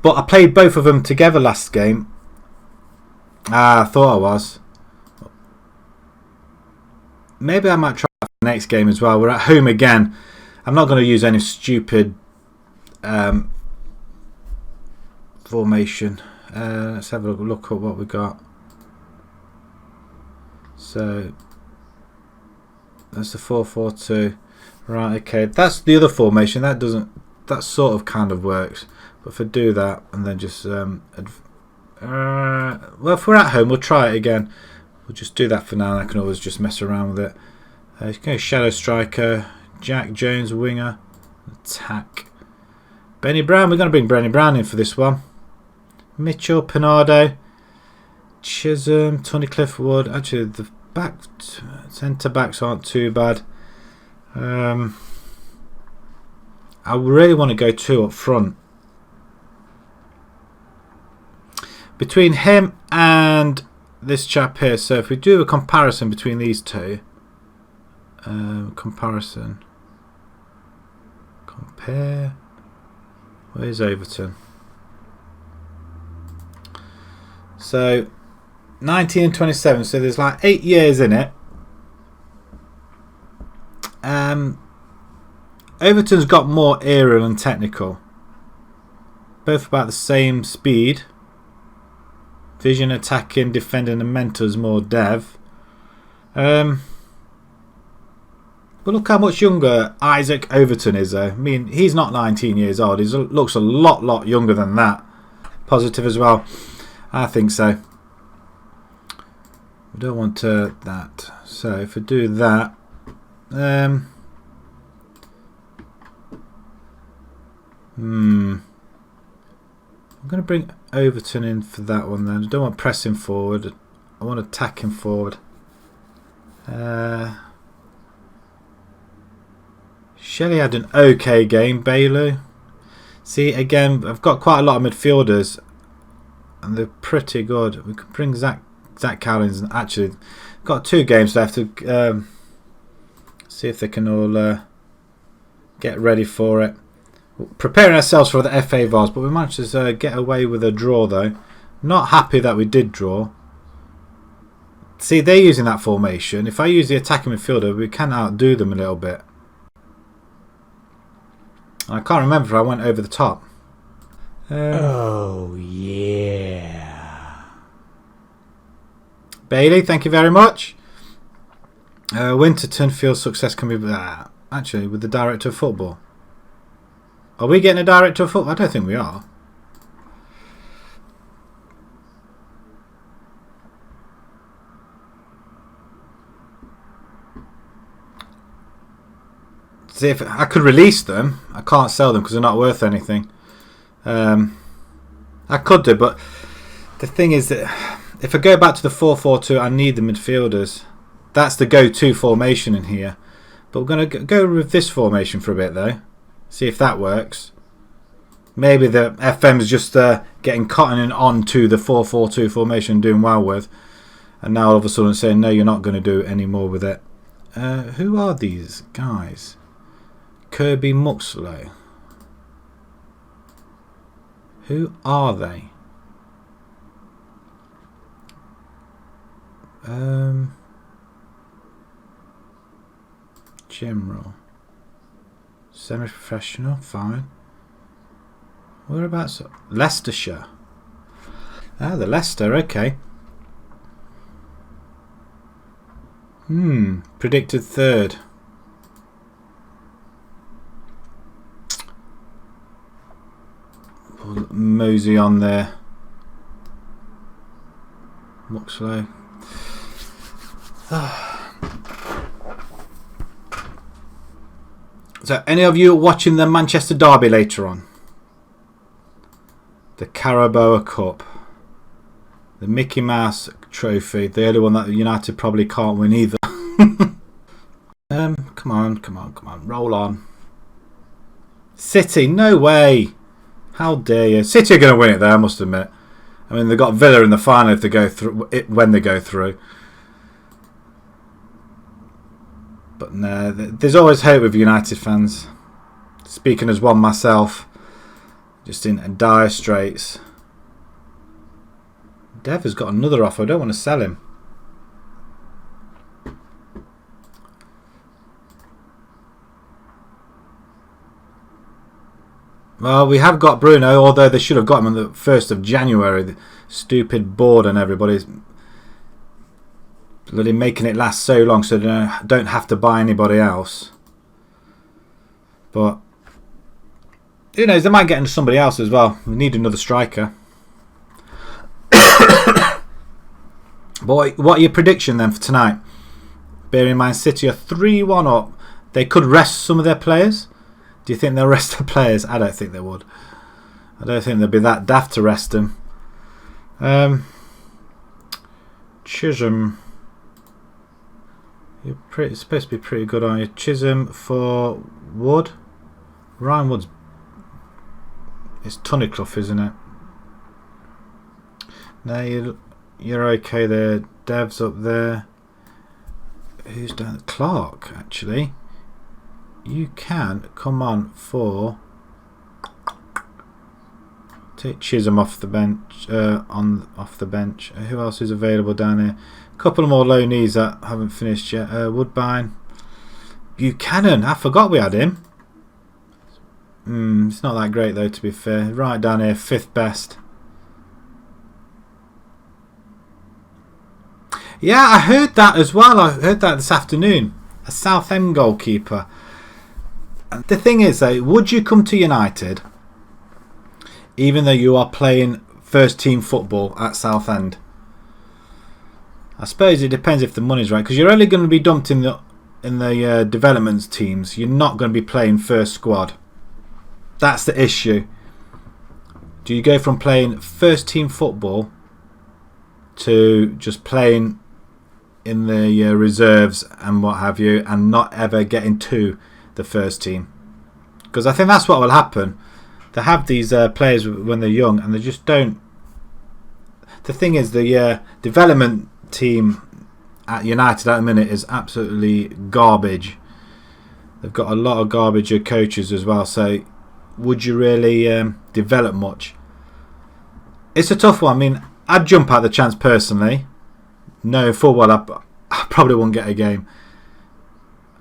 [SPEAKER 1] I played both of them together last game. I thought I was. Maybe I might try for the next game as well. We're at home again. I'm not going to use any stupid formation. Let's have a look at what we got. So that's the 4-4-2. Right, okay. That's the other formation. That sort of kind of works. But if I do that and then just well, if we're at home, we'll try it again. We'll just do that for now. I can always just mess around with it. Okay, shadow striker, Jack Jones, winger, attack. Benny Brown. We're going to bring Benny Brown in for this one. Mitchell, Panardo, Chisholm, Tunnicliffe Wood. Actually, the back centre backs aren't too bad. I really want to go 2 up front. Between him and this chap here, so if we do a comparison between these two, compare, where's Overton? So 19 and 27, so there's like 8 years in it. Overton's got more aerial and technical, both about the same speed. Vision, attacking, defending, and mentors more Dev. But look how much younger Isaac Overton is though. I mean, he's not 19 years old. He looks a lot younger than that. Positive as well. I think so. We don't want that. So if we do that, I'm going to bring Overton in for that one then. I don't want pressing forward. I want attacking forward. Shelley had an okay game. Bailey. See, again, I've got quite a lot of midfielders, and they're pretty good. We could bring Zach Cowlings, and actually, got 2 games left to see if they can all get ready for it. Preparing ourselves for the FA Vars, but we managed to get away with a draw though. Not happy that we did draw. See, they're using that formation. If I use the attacking midfielder, we can outdo them a little bit. I can't remember if I went over the top.
[SPEAKER 2] Oh, yeah.
[SPEAKER 1] Bailey, thank you very much. Winterton feels success can be... actually, with the director of football. Are we getting a director of football? I don't think we are. See, if I could release them, I can't sell them because they're not worth anything. I could do, but the thing is that if I go back to the 4-4-2, I need the midfielders. That's the go-to formation in here. But we're going to go with this formation for a bit though. See if that works. Maybe the FM's just getting cotton on to the 4-4-2 formation, doing well with, and now all of a sudden saying no, you're not going to do any more with it. Who are these guys? Kirby Muxlow. Who are they? General. Semi-professional, fine. Whereabouts? Leicestershire. Ah, the Leicester, okay. Predicted 3rd. Mosey on there. Muxlow. So, any of you watching the Manchester Derby later on? The Carabao Cup. The Mickey Mouse Trophy. The only one that United probably can't win either. Come on. Roll on. City, no way. How dare you. City are going to win it there, I must admit. I mean, they've got Villa in the final if they go through, when they go through. But no, there's always hope with United fans. Speaking as one myself, just in dire straits. Dev has got another offer. I don't want to sell him. Well, we have got Bruno, although they should have got him on the 1st of January. The stupid board and everybody's bloody making it last so long so they don't have to buy anybody else. But who knows, they might get into somebody else as well. We need another striker. But what are your prediction then for tonight? Bearing in mind City are 3-1 up. They could rest some of their players. Do you think they'll rest the players? I don't think they would. I don't think they'd be that daft to rest them. Chisholm. You're supposed to be pretty good, aren't you? Chisholm for Wood. Ryan Wood's... It's Tunnicliff, isn't it? No, you're okay there. Dev's up there. Who's down? Clark, actually. You can come on for... Take Chisholm off the bench. Off the bench. Who else is available down here? A couple more low knees that haven't finished yet. Woodbine. Buchanan. I forgot we had him. It's not that great though, to be fair. Right down here, 5th best. Yeah, I heard that as well. I heard that this afternoon. A Southend goalkeeper. And the thing is though, would you come to United even though you are playing first team football at Southend? I suppose it depends if the money's right, because you're only going to be dumped in the development teams. You're not going to be playing first squad. That's the issue. Do you go from playing first team football to just playing in the reserves and what have you, and not ever getting to the first team? Because I think that's what will happen. They have these players when they're young and they just don't. The thing is, the development team at United at the minute is absolutely garbage. They've got a lot of garbage coaches as well, so would you really develop much? It's a tough one. I mean, I'd jump at the chance personally. No, full well I probably won't get a game.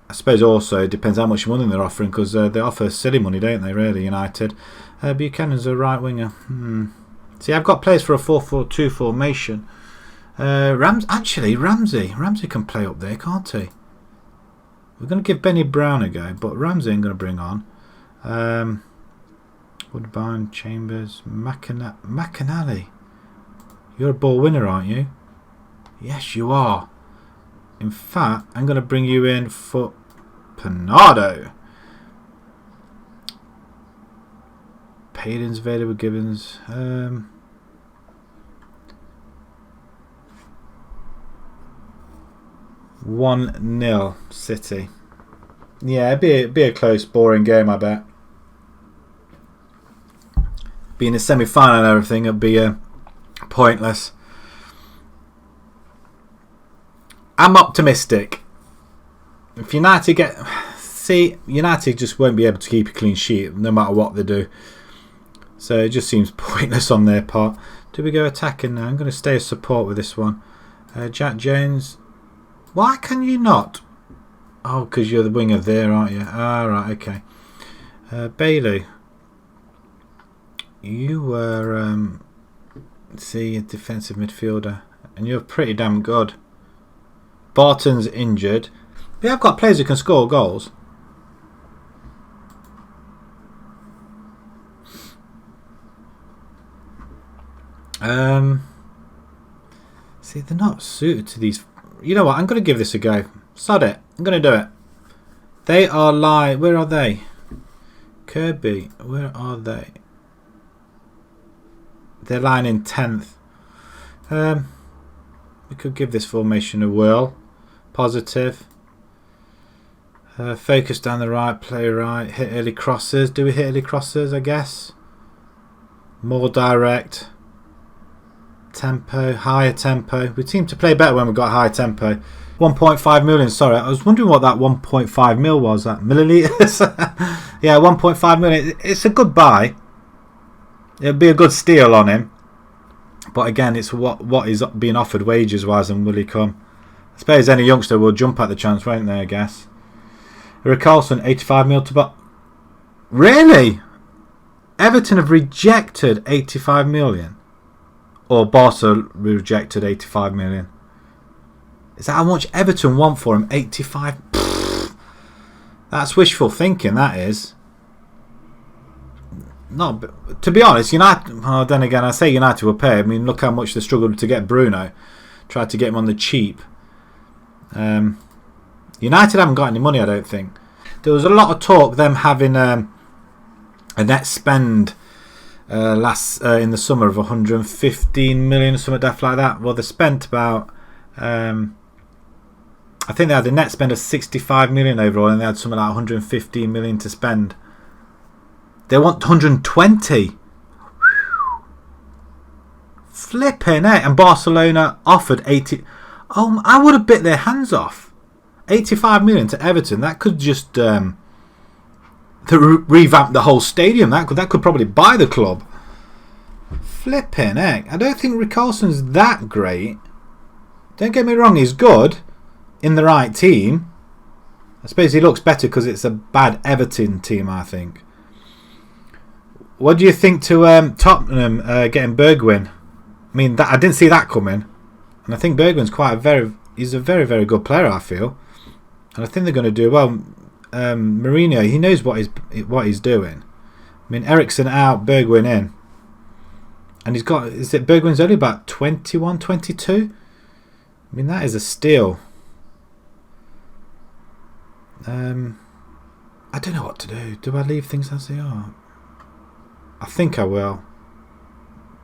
[SPEAKER 1] I suppose also it depends how much money they're offering, because they offer silly money, don't they, really, United? Buchanan's a right winger. See, I've got players for a 4-4-2 formation. Ramsey can play up there, can't he? We're going to give Benny Brown a go, but Ramsey ain't going to bring on. Woodbine, Chambers, McAnally. You're a ball winner, aren't you? Yes, you are. In fact, I'm going to bring you in for Panado. Payden's available, Gibbons. 1-0 City. Yeah, it'd be a close, boring game, I bet. Being a semi-final and everything, it'd be pointless. I'm optimistic. If United United just won't be able to keep a clean sheet no matter what they do. So it just seems pointless on their part. Do we go attacking now? I'm going to stay as support with this one. Jack Jones. Why can you not? Oh, because you're the winger there, aren't you? Ah, right, okay. Bailey. You were, a defensive midfielder. And you're pretty damn good. Barton's injured. But I've got players who can score goals. See, they're not suited to these. You know what? I'm going to give this a go. Sod it. I'm going to do it. They are live. Where are they? Kirby. Where are they? They're lying in 10th. We could give this formation a whirl. Positive. Focus down the right. Play right. Hit early crosses. Do we hit early crosses, I guess? More direct. Tempo. Higher tempo. We seem to play better when we've got high tempo. 1.5 million. Sorry, I was wondering what that 1.5 mil was. That millilitres. Yeah, 1.5 million. It's a good buy. It'll be a good steal on him. But again, it's what is being offered wages wise, and will he come? I suppose any youngster will jump at the chance, won't they? I guess. Rick Carlson, 85 mil to buy. Really? Everton have rejected 85 million. Or Barca rejected 85 million. Is that how much Everton want for him? 85? Pfft. That's wishful thinking, that is. Not, to be honest, United. Oh, then again, I say United will pay. I mean, look how much they struggled to get Bruno. Tried to get him on the cheap. United haven't got any money, I don't think. There was a lot of talk them having a net spend in the summer of 115 million or something daft like that. Well, they spent about. I think they had a net spend of 65 million overall, and they had something like 115 million to spend. They want 120. Flipping it. And Barcelona offered 80. Oh, I would have bit their hands off. 85 million to Everton. That could just revamp the whole stadium. That could probably buy the club. Flipping heck. I don't think Richarlison's that great. Don't get me wrong, he's good in the right team. I suppose he looks better because it's a bad Everton team, I think. What do you think to Tottenham getting Bergwijn? I mean, I didn't see that coming. And I think Bergwijn's he's a very, very good player, I feel. And I think they're going to do well. Mourinho, he knows what he's doing. I mean, Eriksen out, Bergwijn in. And he's got, Bergwijn's only about 21, 22? I mean, that is a steal. I don't know what to do. Do I leave things as they are? I think I will.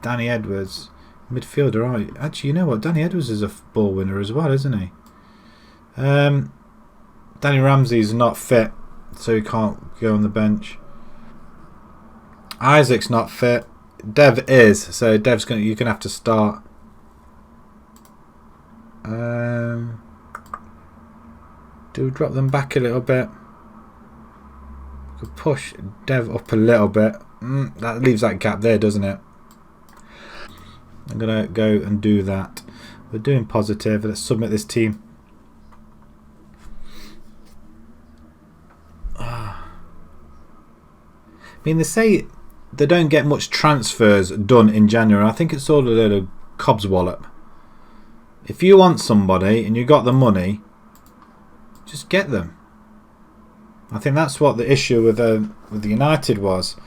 [SPEAKER 1] Danny Edwards, midfielder. Right? Actually, you know what? Danny Edwards is a ball winner as well, isn't he? Danny Ramsey's not fit, so he can't go on the bench. Isaac's not fit. Dev is, so Dev's you're gonna have to start. Do we drop them back a little bit? We could push Dev up a little bit. That leaves that gap there, doesn't it? I'm gonna go and do that. We're doing positive. Let's submit this team. I mean, they say they don't get much transfers done in January. I think it's all a load of cobs wallop. If you want somebody and you got the money, just get them. I think that's what the issue with the United was.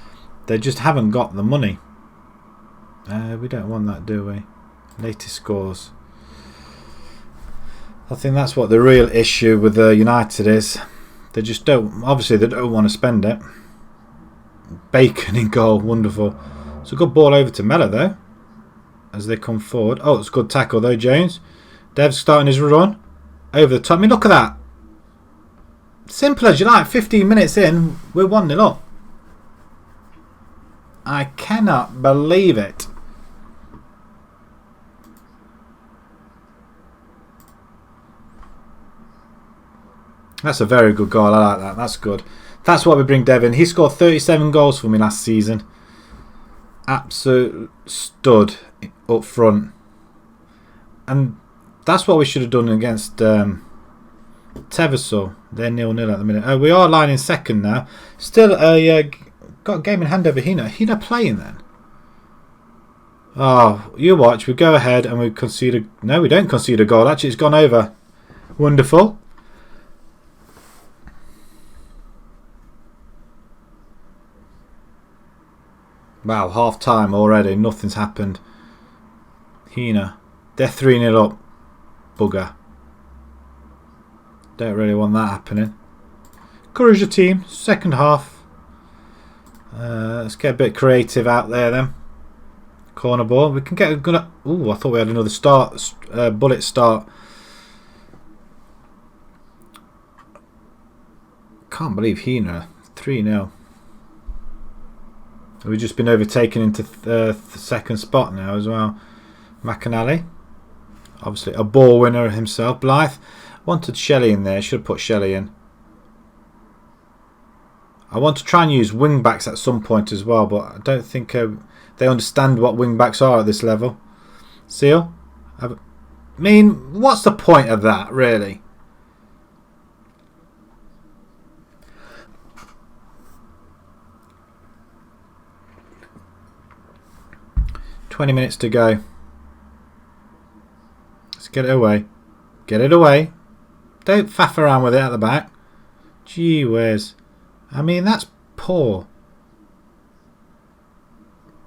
[SPEAKER 1] They just haven't got the money. We don't want that, do we? Latest scores. I think that's what the real issue with the United is. They just don't. Obviously, they don't want to spend it. Bacon in goal, wonderful. It's a good ball over to Mella though, as they come forward. Oh, it's a good tackle though, Jones. Dev's starting his run over the top. I mean, look at that. Simple as you like. 15 minutes in, we're 1-0 up. I cannot believe it. That's a very good goal. I like that. That's good. That's what we bring Dev in. He scored 37 goals for me last season. Absolute stud up front. And that's what we should have done against Teversol. They're 0-0 at the minute. We are lying in second now. Still got a game in hand over Hina. Hina playing then? Oh, you watch. We go ahead and we concede a... No, we don't concede a goal. Actually, it's gone over. Wonderful. Wow, half time already. Nothing's happened. Hina. They're 3-0 up. Bugger. Don't really want that happening. Encourage the team. Second half. Let's get a bit creative out there then. Corner ball. We can get a good... Ooh, I thought we had another start. Bullet start. Can't believe Hina. 3-0. We've just been overtaken into the second spot now as well. McAnally. Obviously a ball winner himself. Blythe. Wanted Shelley in there. Should have put Shelley in. I want to try and use wing backs at some point as well, but I don't think they understand what wing backs are at this level. Seal? I mean, what's the point of that, really? $20 to go. Let's get it away. Get it away. Don't faff around with it at the back. Gee whiz. I mean, that's poor.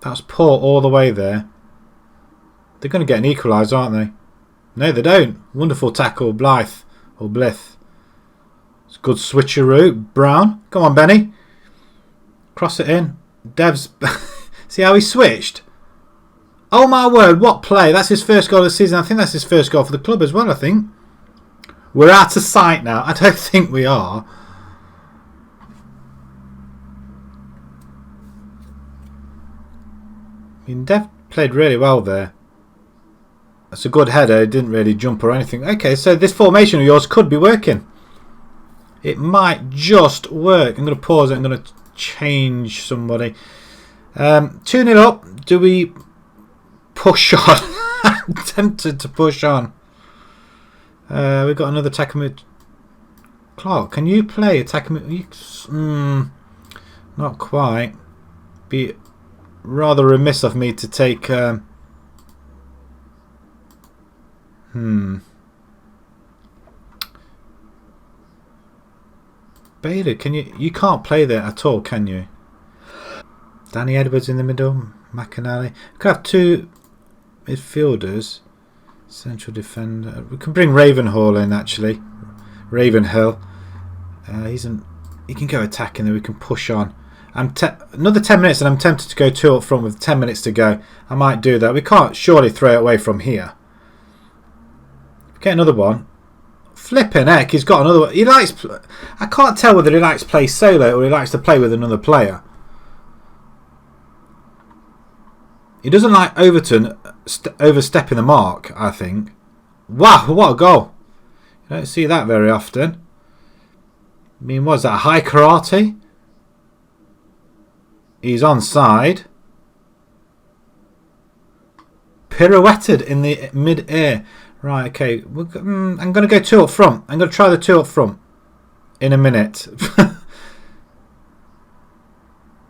[SPEAKER 1] That's poor all the way there. They're going to get an equaliser, aren't they? No, they don't. Wonderful tackle, Blythe. Or Blith. It's a good switcheroo. Brown. Come on, Benny. Cross it in. Dev's... See how he switched? Oh my word, what play. That's his first goal of the season. I think that's his first goal for the club as well, I think. We're out of sight now. I don't think we are. I mean, Dev played really well there. That's a good header. It didn't really jump or anything. Okay, so this formation of yours could be working. It might just work. I'm going to pause it. I'm going to change somebody. 2-0 up. Do we push on? I'm tempted to push on. We've got another attacker. Clark, can you play attacker? Not quite. Be rather remiss of me to take... Bader, can you can't play there at all, can you? Danny Edwards in the middle, McAnally. We could have two midfielders, central defender. We can bring Ravenhall in actually. Ravenhill. He can go attacking, then we can push on. Another 10 minutes and I'm tempted to go 2 up front with 10 minutes to go. I might do that. We can't surely throw it away from here. Get another one. Flipping heck, he's got another one. He likes. I can't tell whether he likes to play solo or he likes to play with another player. He doesn't like Overton overstepping the mark, I think. Wow, what a goal. You don't see that very often. I mean, was that high karate? He's onside. Pirouetted in the mid-air. Right, okay. I'm going to go 2 up front. I'm going to try the 2 up front in a minute.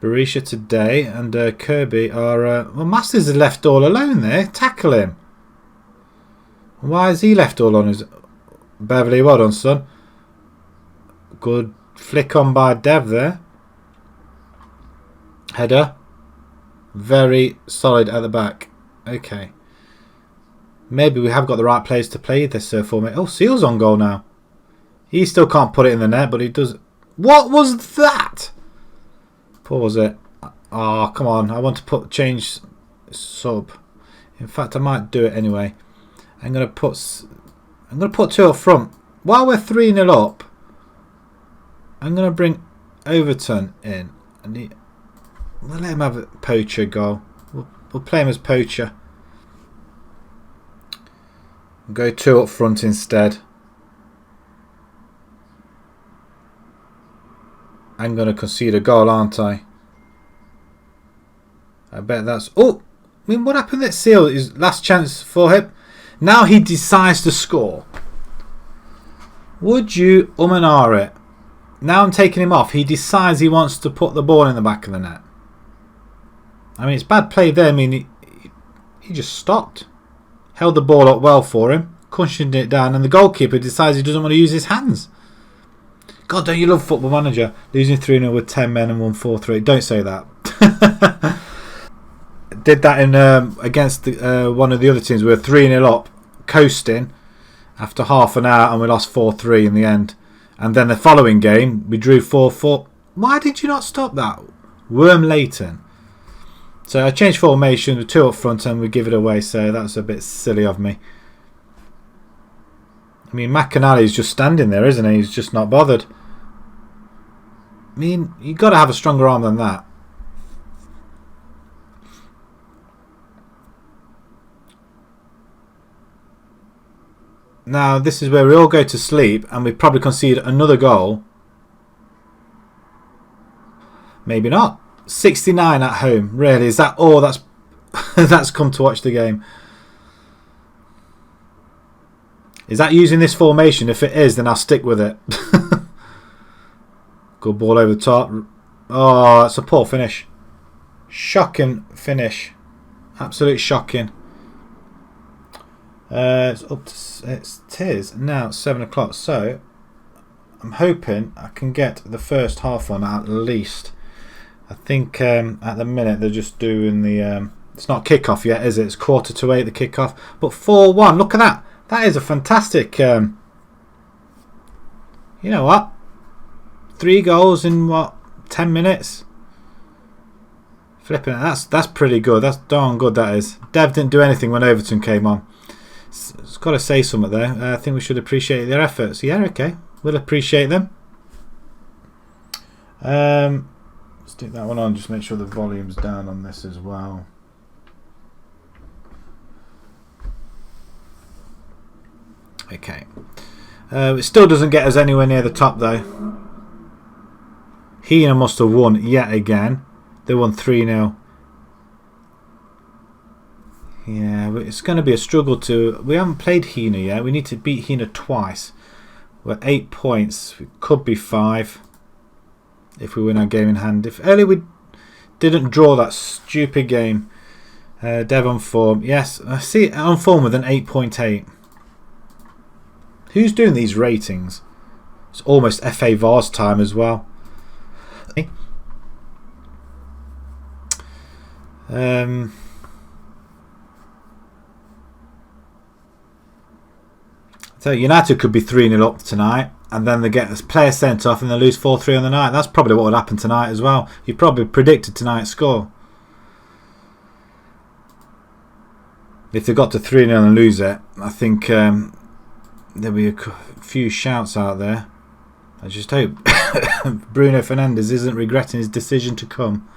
[SPEAKER 1] Berisha today and Kirby are... well, Masters is left all alone there. Tackle him. Why is he left all on his... Beverly, well done, son. Good flick on by Dev there. Header. Very solid at the back. Okay. Maybe we have got the right players to play this format. Oh, Seal's on goal now. He still can't put it in the net, but he does... What was that? Pause it. Oh, come on. I want to change sub. In fact, I might do it anyway. I'm gonna put 2 up front. While we're 3-0 up, I'm gonna bring Overton in. We'll let him have a poacher goal. We'll play him as poacher. Go 2 up front instead. I'm going to concede a goal, aren't I? I bet that's... Oh! I mean, what happened at Seal? Is last chance for him. Now he decides to score. Would you and ah it? Now I'm taking him off. He decides he wants to put the ball in the back of the net. I mean, it's bad play there. I mean, he just stopped. Held the ball up well for him. Cushioned it down. And the goalkeeper decides he doesn't want to use his hands. God, don't you love Football Manager? Losing 3-0 with 10 men and won 4-3. Don't say that. Did that in against one of the other teams. We were 3-0 up, coasting after half an hour, and we lost 4-3 in the end. And then the following game, we drew 4-4. Why did you not stop that? Worm Leighton. So I changed formation with 2 up front and we give it away. So that's a bit silly of me. I mean, McAnally's just standing there, isn't he? He's just not bothered. I mean, you've got to have a stronger arm than that. Now, this is where we all go to sleep and we probably concede another goal. Maybe not. 69 at home. Really? Is that all that's that's come to watch the game? Is that using this formation? If it is, then I'll stick with it. Good ball over the top. Oh, that's a poor finish. Shocking finish. Absolute shocking. It's up to it is now 7 o'clock. So I'm hoping I can get the first half on at least. I think at the minute they're just doing the. It's not kickoff yet, is it? It's 7:45 the kickoff. But 4-1. Look at that. That is a fantastic. You know what? 3 goals in what 10 minutes. Flipping. That's pretty good. That's darn good. That is. Dev didn't do anything when Overton came on. It's got to say something there. I think we should appreciate their efforts. Yeah, okay. We'll appreciate them. Stick that one on. Just make sure the volume's down on this as well. Okay. It still doesn't get us anywhere near the top though. Hina must have won yet again. They won 3-0. Yeah, it's going to be a struggle to... We haven't played Hina yet. We need to beat Hina twice. We're at 8 points. It could be 5 if we win our game in hand. If early we didn't draw that stupid game. Dev on form. Yes, I see it on form with an 8.8. Who's doing these ratings? It's almost FA Vars time as well. So United could be 3-0 up tonight and then they get this player sent off and they lose 4-3 on the night. That's probably what would happen tonight as well. You probably predicted tonight's score. If they got to 3-0 and lose it, I think there'll be a few shouts out there. I just hope Bruno Fernandes isn't regretting his decision to come.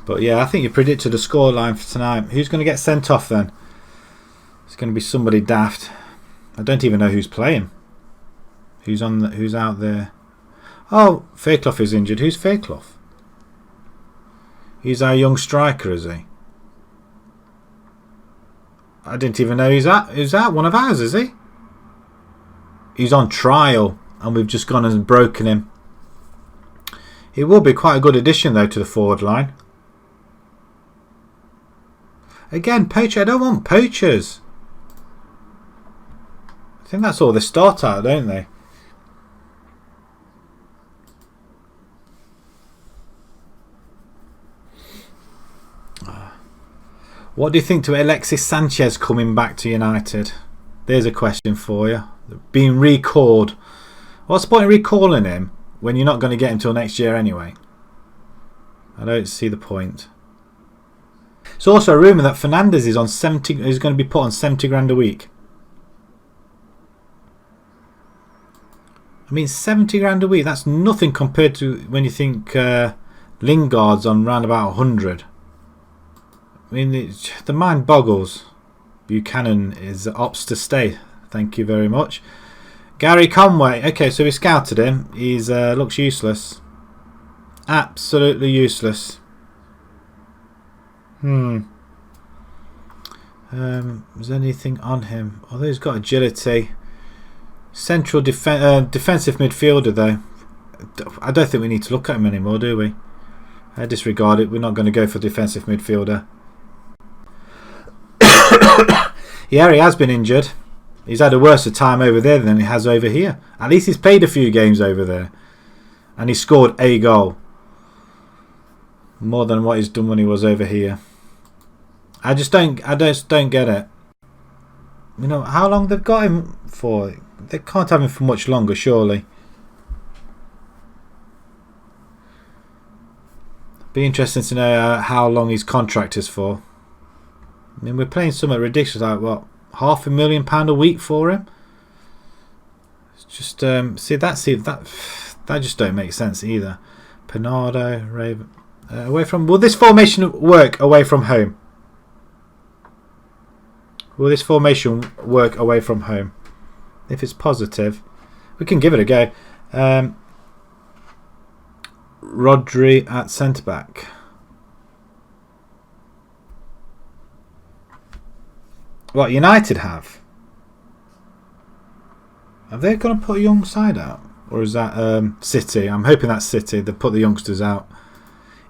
[SPEAKER 1] But yeah, I think you predicted a scoreline for tonight. Who's going to get sent off then? It's going to be somebody daft. I don't even know who's playing. Who's out there? Oh, Fairclough is injured. Who's Fairclough? He's our young striker, is he? I didn't even know he's out. One of ours, is he? He's on trial, and we've just gone and broken him. He will be quite a good addition, though, to the forward line. Again, poacher. I don't want poachers. I think that's all they start out, don't they? What do you think to Alexis Sanchez coming back to United? There's a question for you. Being recalled. What's the point of recalling him when you're not going to get him till next year anyway? I don't see the point. It's also a rumour that Fernandes is going to be put on 70 grand a week. I mean, 70 grand a week, that's nothing compared to when you think Lingard's on round about 100. I mean, the mind boggles. Buchanan is opts to stay. Thank you very much. Gary Conway. Okay, so we scouted him. He's looks useless. Absolutely useless. Is there anything on him? Although he's got agility. Central defensive midfielder, though. I don't think we need to look at him anymore, do we? I disregard it. We're not going to go for defensive midfielder. Yeah, he has been injured. He's had a worse time over there than he has over here. At least he's played a few games over there, and he scored a goal, more than what he's done when he was over here. I just don't get it. You know how long they've got him for? They can't have him for much longer, surely. Be interesting to know how long his contract is for. I mean, we're playing something ridiculous, like what, £500,000 a week for him? It's just that just don't make sense either. Bernardo, Raven, away from. Will this formation work away from home? Will this formation work away from home? If it's positive, we can give it a go. Rodri at centre back. What United have? Are they going to put a young side out? Or is that City? I'm hoping that's City. They put the youngsters out.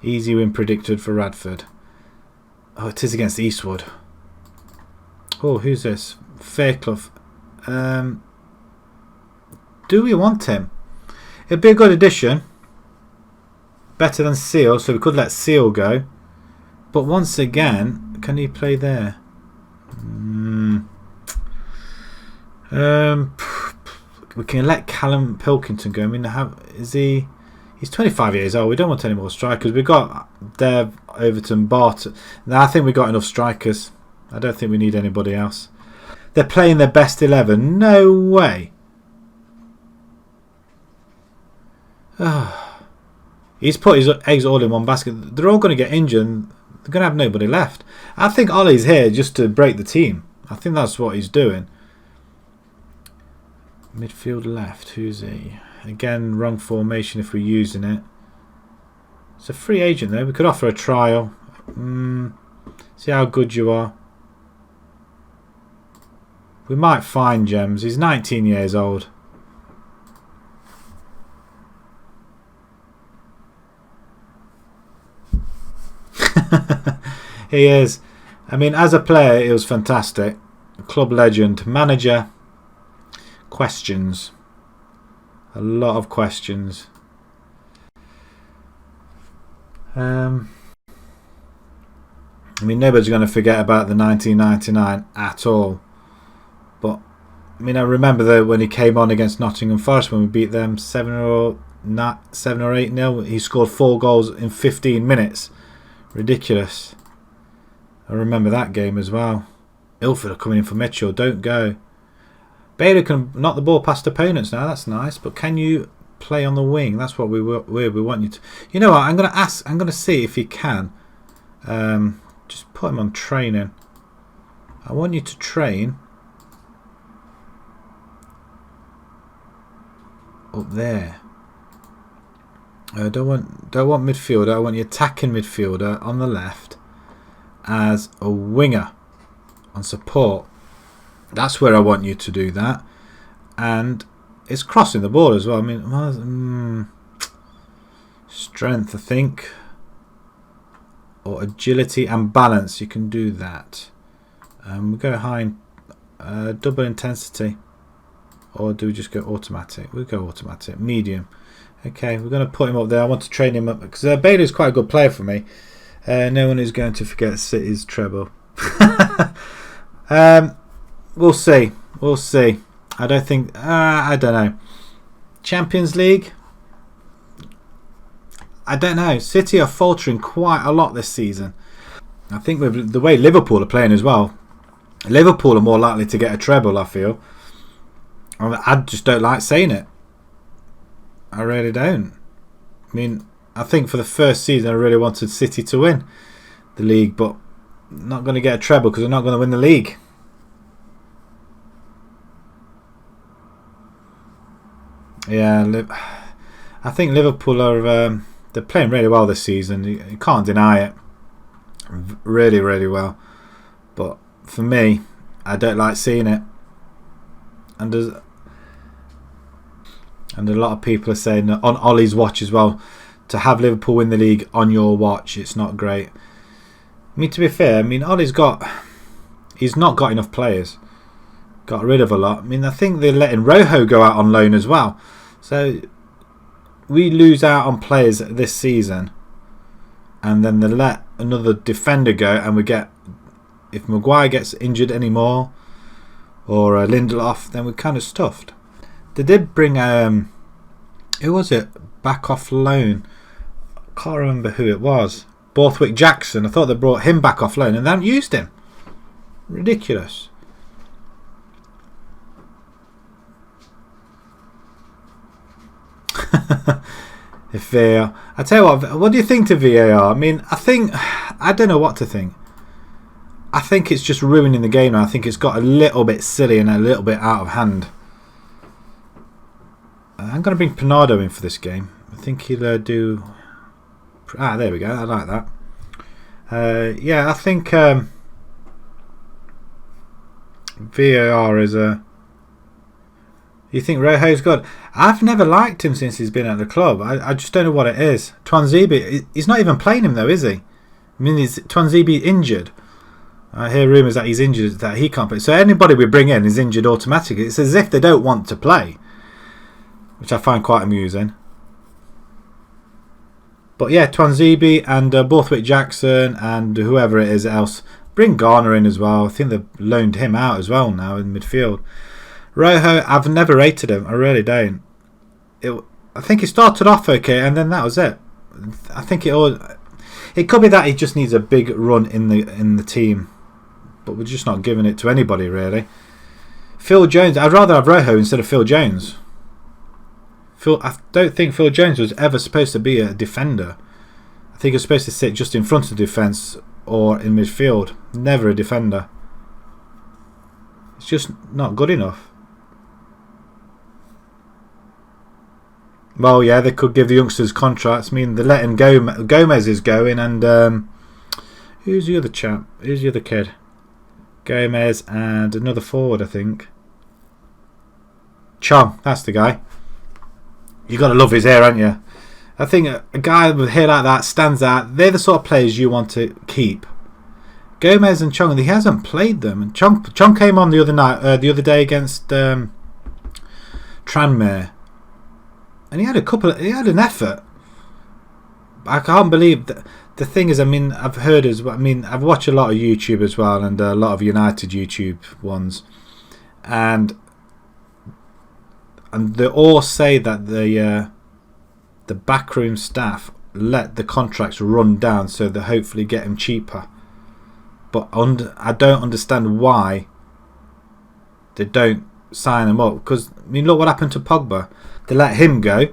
[SPEAKER 1] Easy win predicted for Radford. Oh, it is against Eastwood. Oh, who's this? Fairclough. Do we want him? It'd be a good addition. Better than Seal, so we could let Seal go. But once again, can he play there? We can let Callum Pilkington go. I mean, he's 25 years old. We don't want any more strikers. We've got Dev, Overton, Bart. Now, I think we've got enough strikers. I don't think we need anybody else. They're playing their best 11. No way. He's put his eggs all in one basket. They're all going to get injured and they're going to have nobody left. I think Ollie's here just to break the team. I think that's what he's doing. Midfield left. Who's he? Again, wrong formation if we're using it. It's a free agent though. We could offer a trial. See how good you are. We might find Gems. He's 19 years old. He is. I mean, as a player, he was fantastic. Club legend. Manager. Questions. A lot of questions. I mean, nobody's going to forget about the 1999 at all. But I mean, I remember when he came on against Nottingham Forest when we beat them 7 or 8-0. He scored 4 goals in 15 minutes. Ridiculous. I remember that game as well. Ilford are coming in for Mitchell. Don't go. Bailey can knock the ball past opponents now. That's nice. But can you play on the wing? That's what we want you to. You know what? I'm going to ask. I'm going to see if you can. Just put him on training. I want you to train up there. I don't want midfielder. I want the attacking midfielder on the left as a winger on support. That's where I want you to do that. And it's crossing the ball as well. I mean, strength, I think, or agility and balance. You can do that. We go high, double intensity, or do we just go automatic? We go automatic, medium. Okay, we're going to put him up there. I want to train him up because Bailey's quite a good player for me. No one is going to forget City's treble. We'll see. We'll see. I don't think. I don't know. Champions League. I don't know. City are faltering quite a lot this season. I think with the way Liverpool are playing as well, Liverpool are more likely to get a treble, I feel. I just don't like saying it. I really don't. I mean, I think for the first season I really wanted City to win the league, but not going to get a treble because they're not going to win the league. Yeah, I think Liverpool are they're playing really well this season. You can't deny it. Really, really well. But for me, I don't like seeing it. And a lot of people are saying on Ollie's watch as well, to have Liverpool win the league on your watch, it's not great. I mean, to be fair, I mean, he's not got enough players. Got rid of a lot. I mean, I think they're letting Rojo go out on loan as well. So we lose out on players this season, and then they let another defender go, and we get, if Maguire gets injured anymore, or Lindelof, then we're kind of stuffed. They did bring who was it back off loan? I can't remember who it was. Borthwick Jackson. I thought they brought him back off loan and they haven't used him. Ridiculous. If VAR, I tell you what do you think to VAR? I mean, I don't know what to think. I think it's just ruining the game now. I think it's got a little bit silly and a little bit out of hand. I'm going to bring Pinardo in for this game. I think he'll do. There we go. I like that. Yeah, I think VAR is a. You think Rojo's good? I've never liked him since he's been at the club. I just don't know what it is. Twanzebe, he's not even playing him though, is he? I mean, is Twanzebe injured? I hear rumours that he's injured, that he can't play. So anybody we bring in is injured automatically. It's as if they don't want to play, which I find quite amusing. But yeah, Twanzebe and Borthwick Jackson and whoever it is else. Bring Garner in as well. I think they've loaned him out as well now in midfield. Rojo, I've never rated him. I really don't. I think he started off okay, and then that was it. I think it could be that he just needs a big run in the team, but we're just not giving it to anybody really. Phil Jones, I'd rather have Rojo instead of Phil Jones. I don't think Phil Jones was ever supposed to be a defender. I think he was supposed to sit just in front of the defence or in midfield. Never a defender. It's just not good enough. Well, yeah, they could give the youngsters contracts. I mean, they're letting Gomez is going, and who's the other chap? Who's the other kid? Gomez and another forward, I think. Chong, that's the guy. You got to love his hair, haven't you? I think a guy with hair like that stands out. They're the sort of players you want to keep. Gomez and Chong, he hasn't played them. And Chong came on the other day against Tranmere. And he had an effort. I can't believe that. The thing is, I mean, I've watched a lot of YouTube as well, and a lot of United YouTube ones, and and they all say that the backroom staff let the contracts run down so they hopefully get him cheaper. But I don't understand why they don't sign him up. Because, I mean, look what happened to Pogba. They let him go,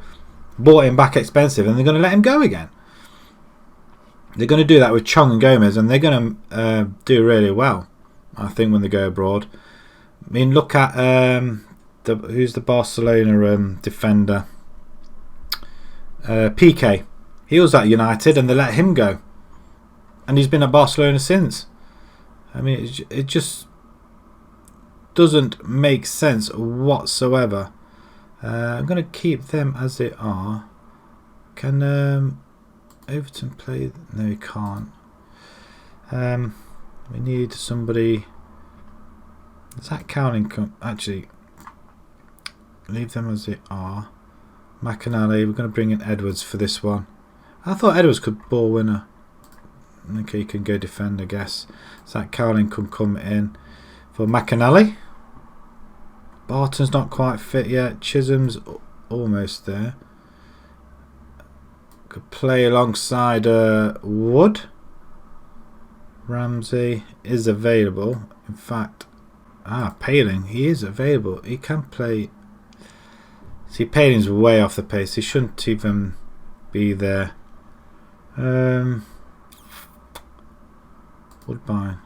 [SPEAKER 1] bought him back expensive, and they're going to let him go again. They're going to do that with Chong and Gomez, and they're going to do really well, I think, when they go abroad. I mean, look at who's the Barcelona defender? PK. He was at United, and they let him go, and he's been at Barcelona since. I mean, it just doesn't make sense whatsoever. I'm going to keep them as they are. Can Overton play? No, he can't. We need somebody. Is that Cowling? Actually, leave them as they are. McAnally, we're going to bring in Edwards for this one. I thought Edwards could ball winner. Okay, you can go defend, I guess. Zach Cowling can come in for McAnally. Barton's not quite fit yet. Chisholm's almost there. Could play alongside Wood. Ramsey is available. In fact, Paling, he is available. He can play. See, Paling's way off the pace. He shouldn't even be there. Woodbine.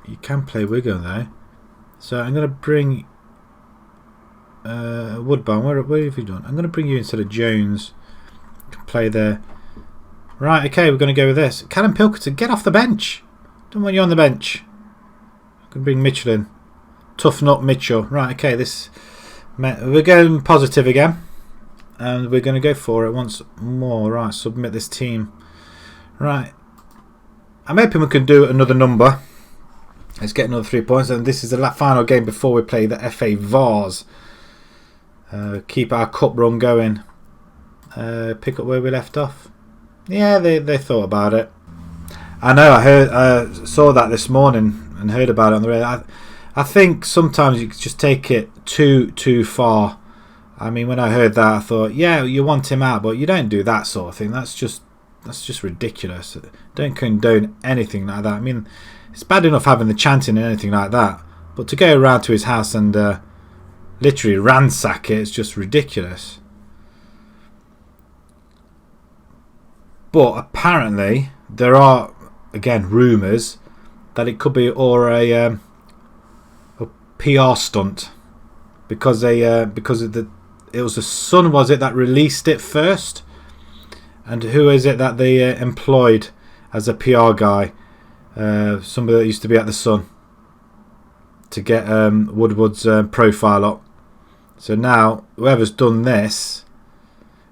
[SPEAKER 1] You can play Wigan though. So I'm going to bring Woodbine. Where have you done? I'm going to bring you instead of Jones. You can play there. Right, okay, we're going to go with this. Callum Pilkington, get off the bench. Don't want you on the bench. I'm going to bring Mitchell in. Tough nut Mitchell. Right, okay, we're going positive again. And we're going to go for it once more. Right, submit this team. Right. I'm hoping we can do another number. Let's get another 3 points. And this is the final game before we play the FA Vars. Keep our cup run going. Pick up where we left off. Yeah, they thought about it. I know, I saw that this morning and heard about it on the radio. I think sometimes you just take it too far. I mean, when I heard that, I thought, yeah, you want him out, but you don't do that sort of thing. That's just ridiculous. Don't condone anything like that. I mean, it's bad enough having the chanting and anything like that, but to go around to his house and literally ransack it, it's just ridiculous. But apparently, there are, again, rumours that it could be a PR stunt because it was the Sun, was it, that released it first? And who is it that they employed as a PR guy? Somebody that used to be at the Sun to get Woodward's profile up. So now, whoever's done this,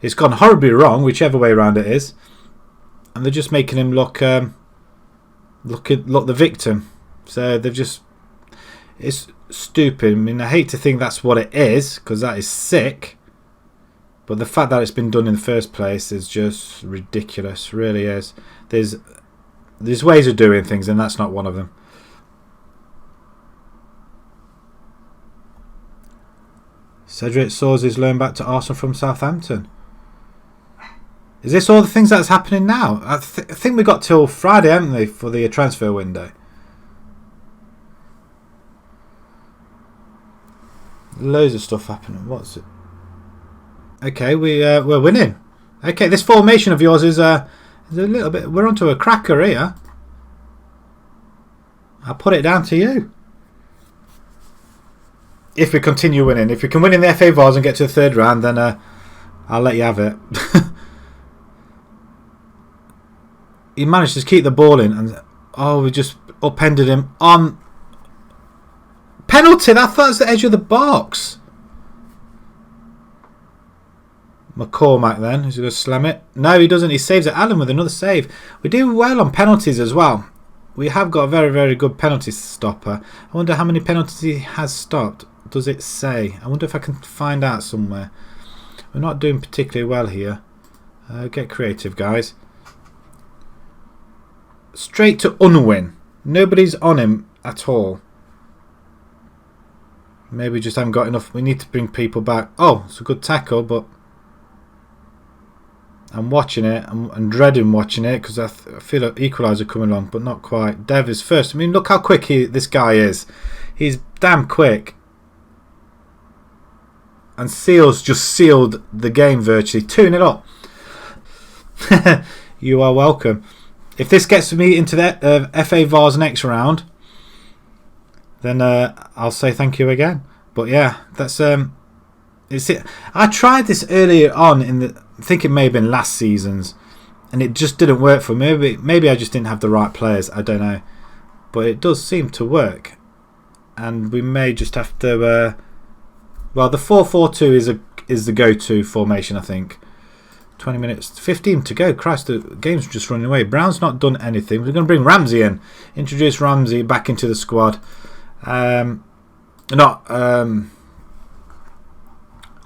[SPEAKER 1] it's gone horribly wrong, whichever way around it is, and they're just making him look the victim. So they've just, it's stupid. I mean, I hate to think that's what it is, because that is sick. But the fact that it's been done in the first place is just ridiculous. Really is. There's ways of doing things, and that's not one of them. Cedric Soares is loaned back to Arsenal from Southampton. Is this all the things that's happening now? I think we got till Friday, haven't we, for the transfer window? Loads of stuff happening. What's it? Okay, we're winning. Okay, this formation of yours is a little bit. We're onto a cracker here. I'll put it down to you. If we continue winning, if we can win in the FA Vars and get to the third round, then I'll let you have it. He managed to keep the ball in, and we just upended him on penalty. That was the edge of the box. McCormack then, is he going to slam it? No, he doesn't. He saves it. Allen with another save. We do well on penalties as well. We have got a very, very good penalty stopper. I wonder how many penalties he has stopped. Does it say? I wonder if I can find out somewhere. We're not doing particularly well here. Get creative, guys. Straight to Unwin. Nobody's on him at all. Maybe we just haven't got enough. We need to bring people back. Oh, it's a good tackle, but I'm watching it. I'm dreading watching it because I feel an equaliser coming along, but not quite. Dev is first. I mean, look how quick this guy is. He's damn quick. And Seals just sealed the game virtually. 2-0 up. You are welcome. If this gets me into the FA Vars next round, then I'll say thank you again. But yeah, that's it's it. I tried this earlier on I think it may have been last season's, and it just didn't work for me. Maybe I just didn't have the right players. I don't know, but it does seem to work, and we may just have to. Well, the 4-4-2 is the go-to formation, I think. 20 minutes, 15 to go. Christ, the game's just running away. Brown's not done anything. We're going to bring Ramsey in. Introduce Ramsey back into the squad. Aaron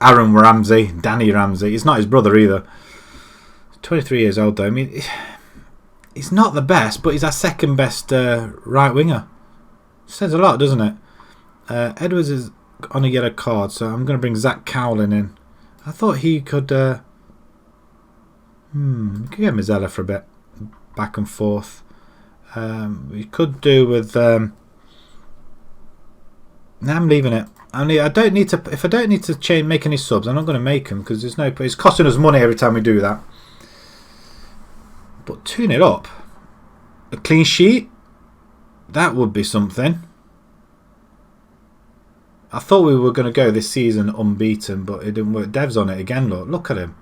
[SPEAKER 1] Ramsey, Danny Ramsey. He's not his brother either. 23 years old though. I mean, he's not the best, but he's our second best right winger. Says a lot, doesn't it? Edwards is on a yellow card, so I'm going to bring Zach Cowlin in. I thought he could. We could get Mazzella for a bit, back and forth. We could do with. I'm leaving it. I don't need to. If I don't need to make any subs, I'm not going to make them because there's no. It's costing us money every time we do that. But 2-0 up, a clean sheet. That would be something. I thought we were going to go this season unbeaten, but it didn't work. Dev's on it again. Look at him.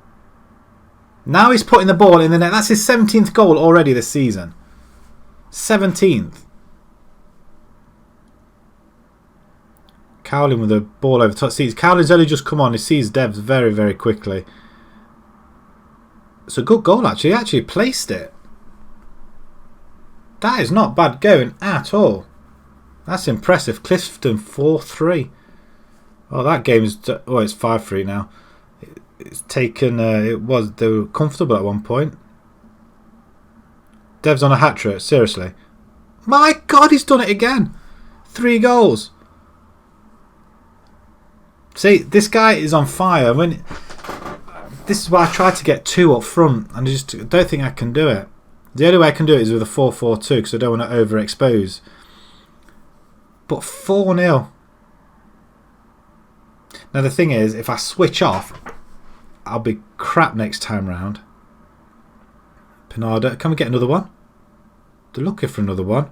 [SPEAKER 1] Now he's putting the ball in the net. That's his 17th goal already this season. 17th. Cowlin with the ball over top. See, Cowlin's only just come on. He sees Devs very, very quickly. It's a good goal, actually. He actually placed it. That is not bad going at all. That's impressive. Clifton 4-3. Oh, that game is... Oh, it's 5-3 now. It's taken... They were comfortable at one point. Dev's on a hat-trick. Seriously. My God, he's done it again. 3 goals. See, this guy is on fire. This is why I tried to get 2 up front, and I just don't think I can do it. The only way I can do it is with a 4-4-2 because I don't want to overexpose. But 4-0. Now the thing is, if I switch off, I'll be crap next time round. Pinardo, can we get another one? They're looking for another one.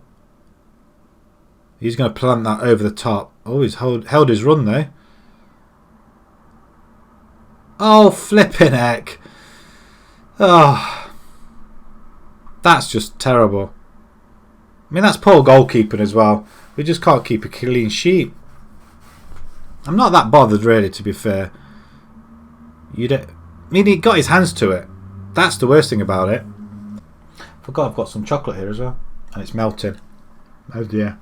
[SPEAKER 1] He's going to plant that over the top. Oh, he's held his run though. Oh, flipping heck. Oh, that's just terrible. I mean, that's poor goalkeeping as well. We just can't keep a clean sheet. I'm not that bothered, really, to be fair. I mean, he got his hands to it. That's the worst thing about it. Forgot I've got some chocolate here as well. And it's melting. Oh dear.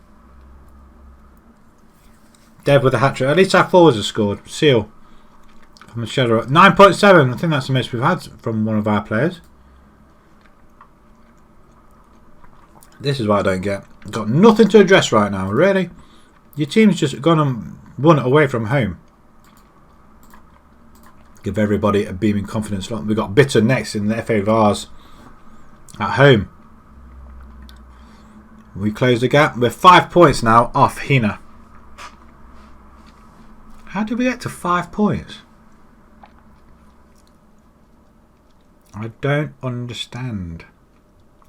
[SPEAKER 1] Dev with a hat-trick. At least our forwards have scored. Seal. From the shadow. 9.7. I think that's the most we've had from one of our players. This is what I don't get. Got nothing to address right now, really. Your team's just gone and won away from home. Give everybody a beaming confidence. We've got Bitter next in the FA Vars at home. We close the gap. We're 5 points now off Hina. How did we get to 5 points? I don't understand.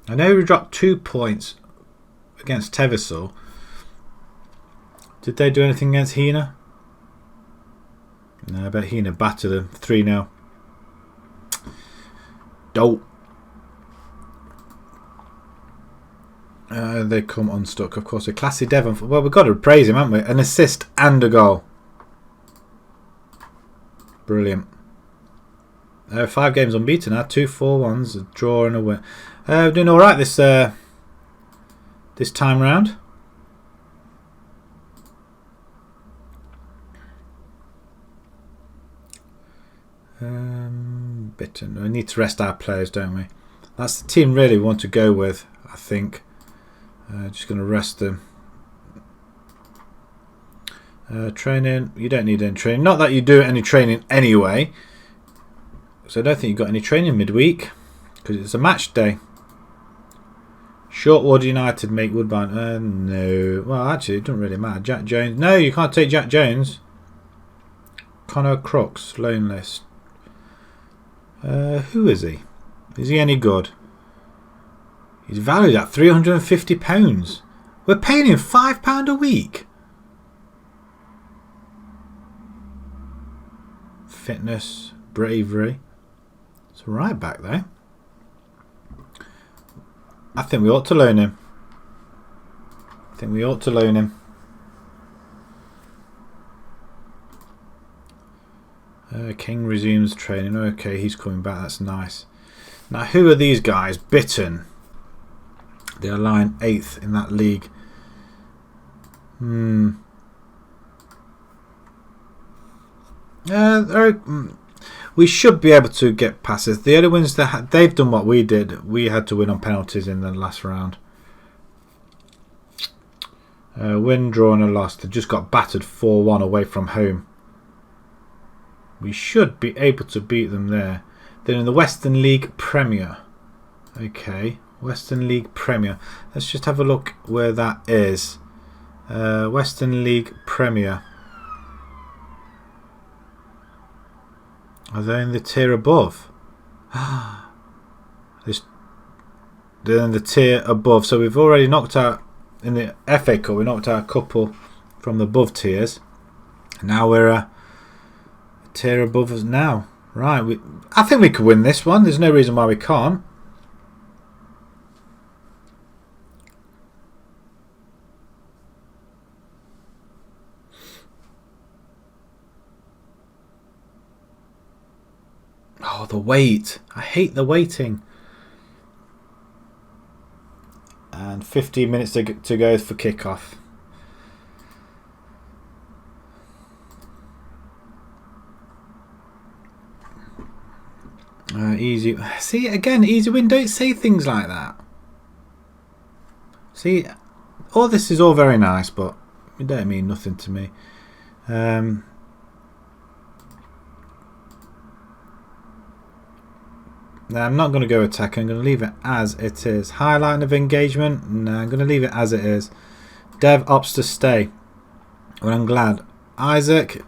[SPEAKER 1] I know we dropped 2 points against Tevisol. Did they do anything against Hina? No, I bet Hina battered them 3-0. Dope. They come unstuck, of course. A classy Devon. Well, we've got to praise him, haven't we? An assist and a goal. Brilliant. 5 games unbeaten now. 2 4-1s, a draw and a win. We're doing all right this time round. Bitten. We need to rest our players, don't we? That's the team really we want to go with, I think. Just going to rest them. Training. You don't need any training. Not that you do any training anyway. So I don't think you've got any training midweek because it's a match day. Shortwood United make Woodbine. No. Well, actually, it doesn't really matter. Jack Jones. No, you can't take Jack Jones. Connor Crooks, loan list. Who is he? Is he any good? He's valued at £350. We're paying him £5 a week. Fitness, bravery. It's right back there. I think we ought to loan him. King resumes training. Okay, he's coming back. That's nice. Now, who are these guys? Bitton. They are lying 8th in that league. We should be able to get passes. The other ones that they've done what we did. We had to win on penalties in the last round. Win, draw, and a loss. They just got battered 4-1 away from home. We should be able to beat them there. They're in the Western League Premier. Okay, Western League Premier. Let's just have a look where that is. Western League Premier. Are they in the tier above? They're in the tier above. So we've already knocked out, in the FA Cup, we knocked out a couple from the above tiers. Now we're a tier above us now. Right, I think we could win this one. There's no reason why we can't. Oh, the wait. I hate the waiting. And 15 minutes to go for kickoff. Easy. See, again, easy win. Don't say things like that. See, all this is all very nice, but it don't mean nothing to me. No, I'm not going to go attack. I'm going to leave it as it is. Highlight of engagement. No, I'm going to leave it as it is. Dev opts to stay. Well, I'm glad. Isaac.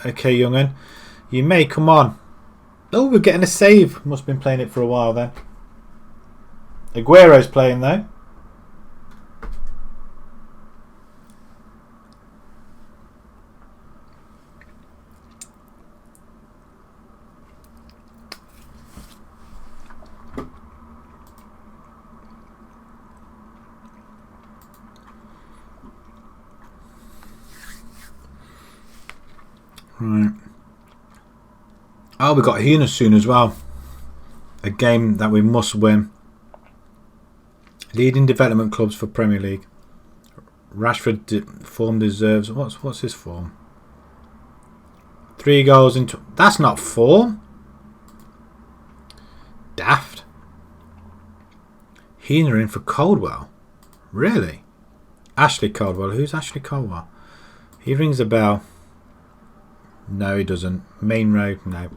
[SPEAKER 1] Okay, young'un. You may come on. Oh, we're getting a save. Must have been playing it for a while then. Aguero's playing though. Right. Oh, we've got Hina soon as well. A game that we must win. Leading development clubs for Premier League. Rashford form deserves. What's his form? 3 goals into. That's not form. Daft. Hina in for Caldwell. Really? Ashley Caldwell. Who's Ashley Caldwell? He rings a bell. No, he doesn't. Main road. No.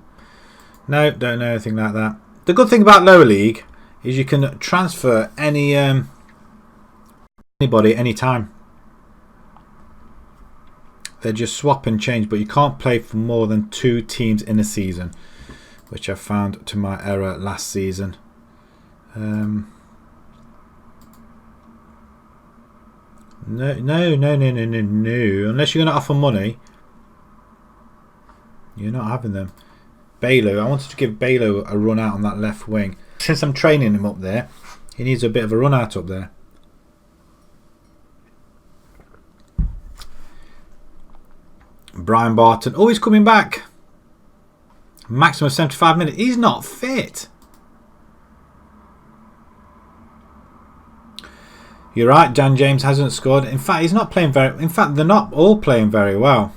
[SPEAKER 1] No, don't know anything like that. The good thing about lower league is you can transfer anybody anytime. They just swap and change, but you can't play for more than 2 teams in a season, which I found to my error last season. No. Unless you're going to offer money, you're not having them. Balo, I wanted to give Balo a run out on that left wing. Since I'm training him up there, he needs a bit of a run out up there. Brian Barton. Oh, he's coming back. Maximum 75 minutes. He's not fit. You're right, Dan James hasn't scored. In fact, he's not playing very. In fact, they're not all playing very well.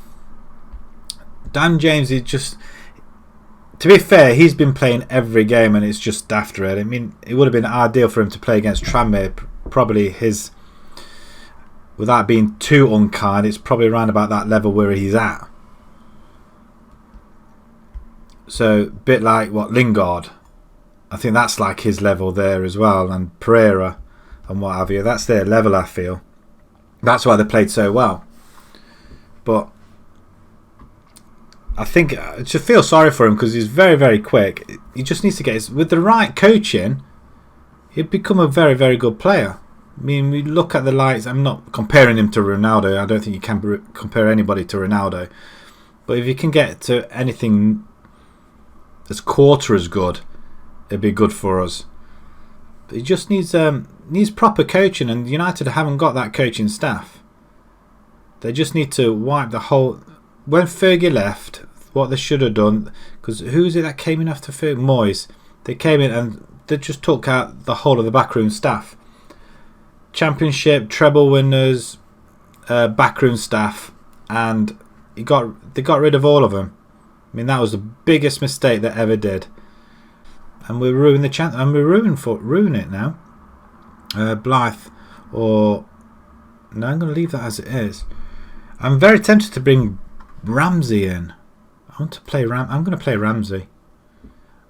[SPEAKER 1] Dan James is just. To be fair, he's been playing every game and it's just daft really. I mean, it would have been ideal for him to play against Tranmere. Probably his without being too unkind, it's probably around about that level where he's at. So a bit like what Lingard, I think that's like his level there as well, and Pereira and what have you. That's their level, I feel. That's why they played so well. But I think I just feel sorry for him because he's very, very quick. He just needs to get with the right coaching, he'd become a very, very good player. I mean, we look at the lights. I'm not comparing him to Ronaldo. I don't think you can compare anybody to Ronaldo. But if you can get to anything that's quarter as good, it'd be good for us. But he just needs proper coaching, and United haven't got that coaching staff. They just need to wipe the whole. When Fergie left, what they should have done, because who's it that came in after Fergie? Moyes. They came in and they just took out the whole of the backroom staff. Championship, treble winners, backroom staff, and they got rid of all of them. I mean, that was the biggest mistake they ever did. And we ruined the chance, and we ruin it now. Blythe, or no, I'm going to leave that as it is. I'm very tempted to bring Ramsey in. I want to play I'm going to play Ramsey,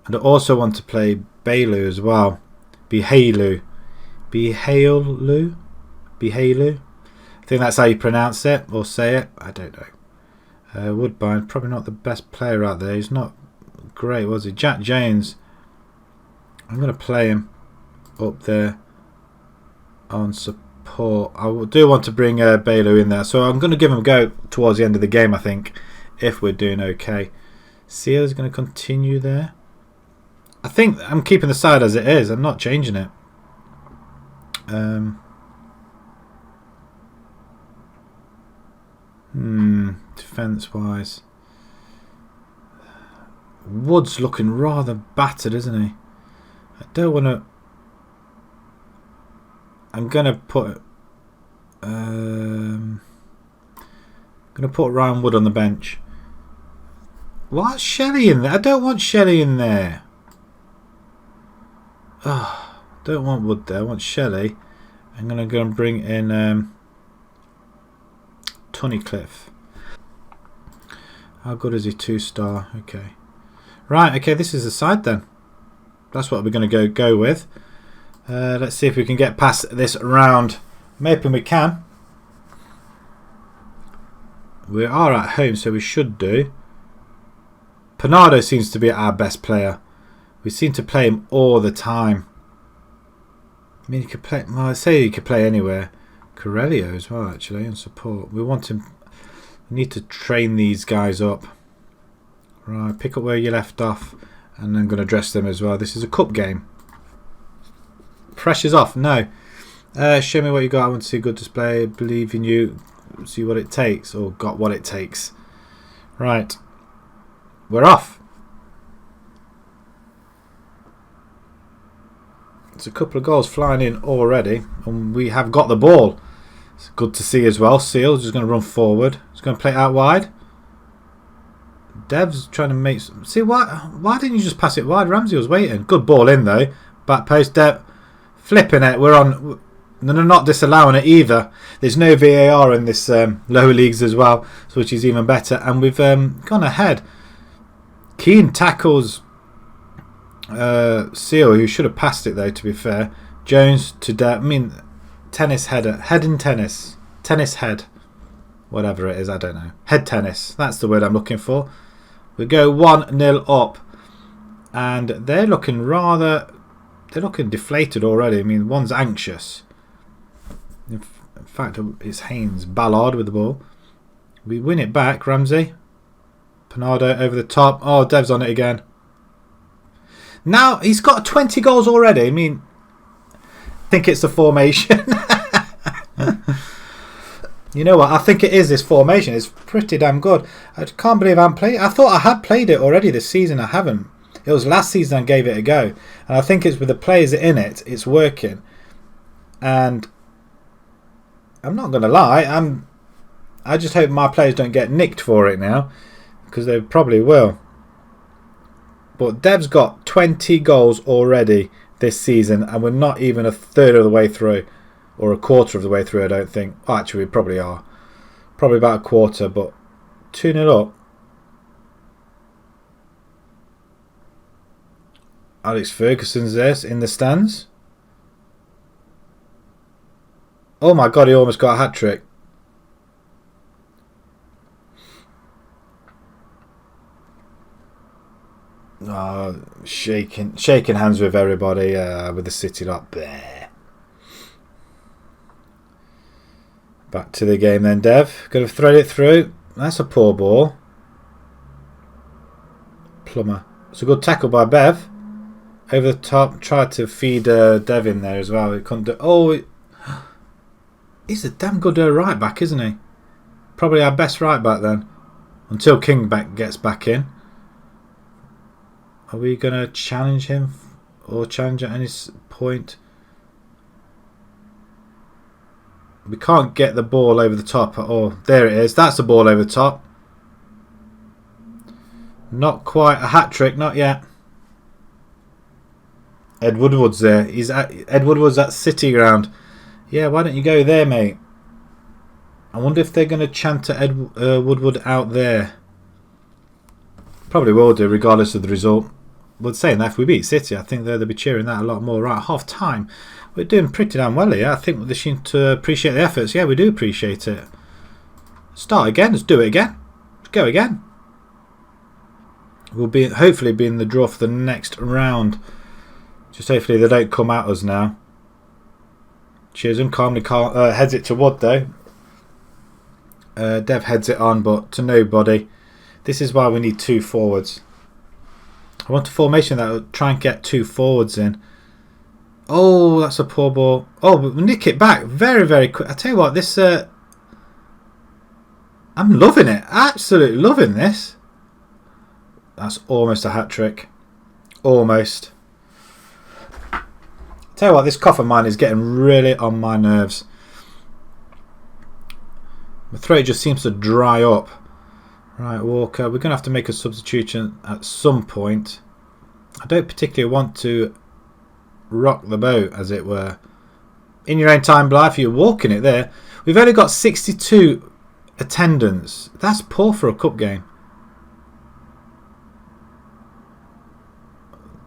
[SPEAKER 1] and I also want to play Bailu as well. Bihalu. I think that's how you pronounce it or say it. I don't know. Woodbine, probably not the best player out there. He's not great, was he? Jack Jones. I'm going to play him up there on support. I do want to bring Bailu in there, so I'm going to give him a go towards the end of the game, I think, if we're doing okay. Seal is going to continue there. I think I'm keeping the side as it is. I'm not changing it. Defence wise, Wood's looking rather battered, isn't he? I don't want to. I'm gonna put Ryan Wood on the bench. What's Shelley in there? I don't want Shelley in there. Oh, don't want Wood there. I want Shelley. I'm gonna go and bring in Tunnicliffe. How good is he? 2-star. Okay. Right. Okay. This is the side then. That's what we're going to go with. Let's see if we can get past this round. I'm hoping we can. We are at home, so we should do. Bernardo seems to be our best player. We seem to play him all the time. I mean, he could play. Well, I say he could play anywhere. Corelio as well, actually, and support. We want him. We need to train these guys up. Right, pick up where you left off, and I'm going to dress them as well. This is a cup game. Pressure's off. No. Show me what you got. I want to see a good display. Believe in you. See what it takes, or got what it takes. Right. We're off. There's a couple of goals flying in already, and we have got the ball. It's good to see as well. Seal's just going to run forward. He's going to play it out wide. Dev's trying to make. See, why didn't you just pass it wide? Ramsey was waiting. Good ball in though. Back post. Dev flipping it. We're on. They're not disallowing it either. There's no VAR in this lower leagues as well, so which is even better. And we've gone ahead. Keane tackles Seal, who should have passed it though. To be fair, Jones to Dev. I mean, tennis header, head in tennis, tennis head, whatever it is. I don't know. Head tennis. That's the word I'm looking for. We go 1-0 up, and they're looking rather. They're looking deflated already. I mean, one's anxious. In fact, it's Haynes Ballard with the ball. We win it back. Ramsey, Bernardo over the top. Oh, Dev's on it again. Now he's got 20 goals already. I mean, I think it's the formation. You know what? I think it is this formation. It's pretty damn good. I can't believe I haven't played it. I thought I had played it already this season. I haven't. It was last season I gave it a go. And I think it's with the players in it, it's working. And I'm not going to lie. I just hope my players don't get nicked for it now, because they probably will. But Dev's got 20 goals already this season, and we're not even a third of the way through. or a quarter of the way through, I don't think. Oh, actually, we probably are. Probably about a quarter, but 2-0 up. Alex Ferguson's there in the stands. Oh my God, he almost got a hat-trick. Oh, shaking hands with everybody with the City lot. Bleh. Back to the game then, Dev. Got to thread it through. That's a poor ball. Plummer. It's a good tackle by Bev. Over the top. Tried to feed Dev in there as well. It couldn't do. Oh, he's a damn good right back, isn't he? Probably our best right back then. Until King gets back in. Are we going to challenge him? Or challenge at any point? We can't get the ball over the top at all. There it is. That's the ball over the top. Not quite a hat-trick. Not yet. Ed Woodward's there. Ed Woodward's at City Ground. Yeah, why don't you go there, mate? I wonder if they're going to chant to Ed Woodward out there. Probably will do, regardless of the result. But saying that, if we beat City, I think they'll be cheering that a lot more. Right, half time. We're doing pretty damn well here. I think they seem to appreciate the efforts. Yeah, we do appreciate it. Start again. Let's do it again. Let's go again. We'll hopefully be in the draw for the next round. Just hopefully they don't come at us now. Chisholm calmly heads it to Wood though. Dev heads it on, but to nobody. This is why we need 2 forwards. I want a formation that will try and get 2 forwards in. Oh, that's a poor ball. Oh, but we nick it back very, very quick. I tell you what, this... I'm loving it. Absolutely loving this. That's almost a hat-trick. Almost. Tell you what, this cough of mine is getting really on my nerves. My throat just seems to dry up. Right, Walker, we're going to have to make a substitution at some point. I don't particularly want to rock the boat, as it were. In your own time, Blythe, you're walking it there. We've only got 62 attendance. That's poor for a cup game.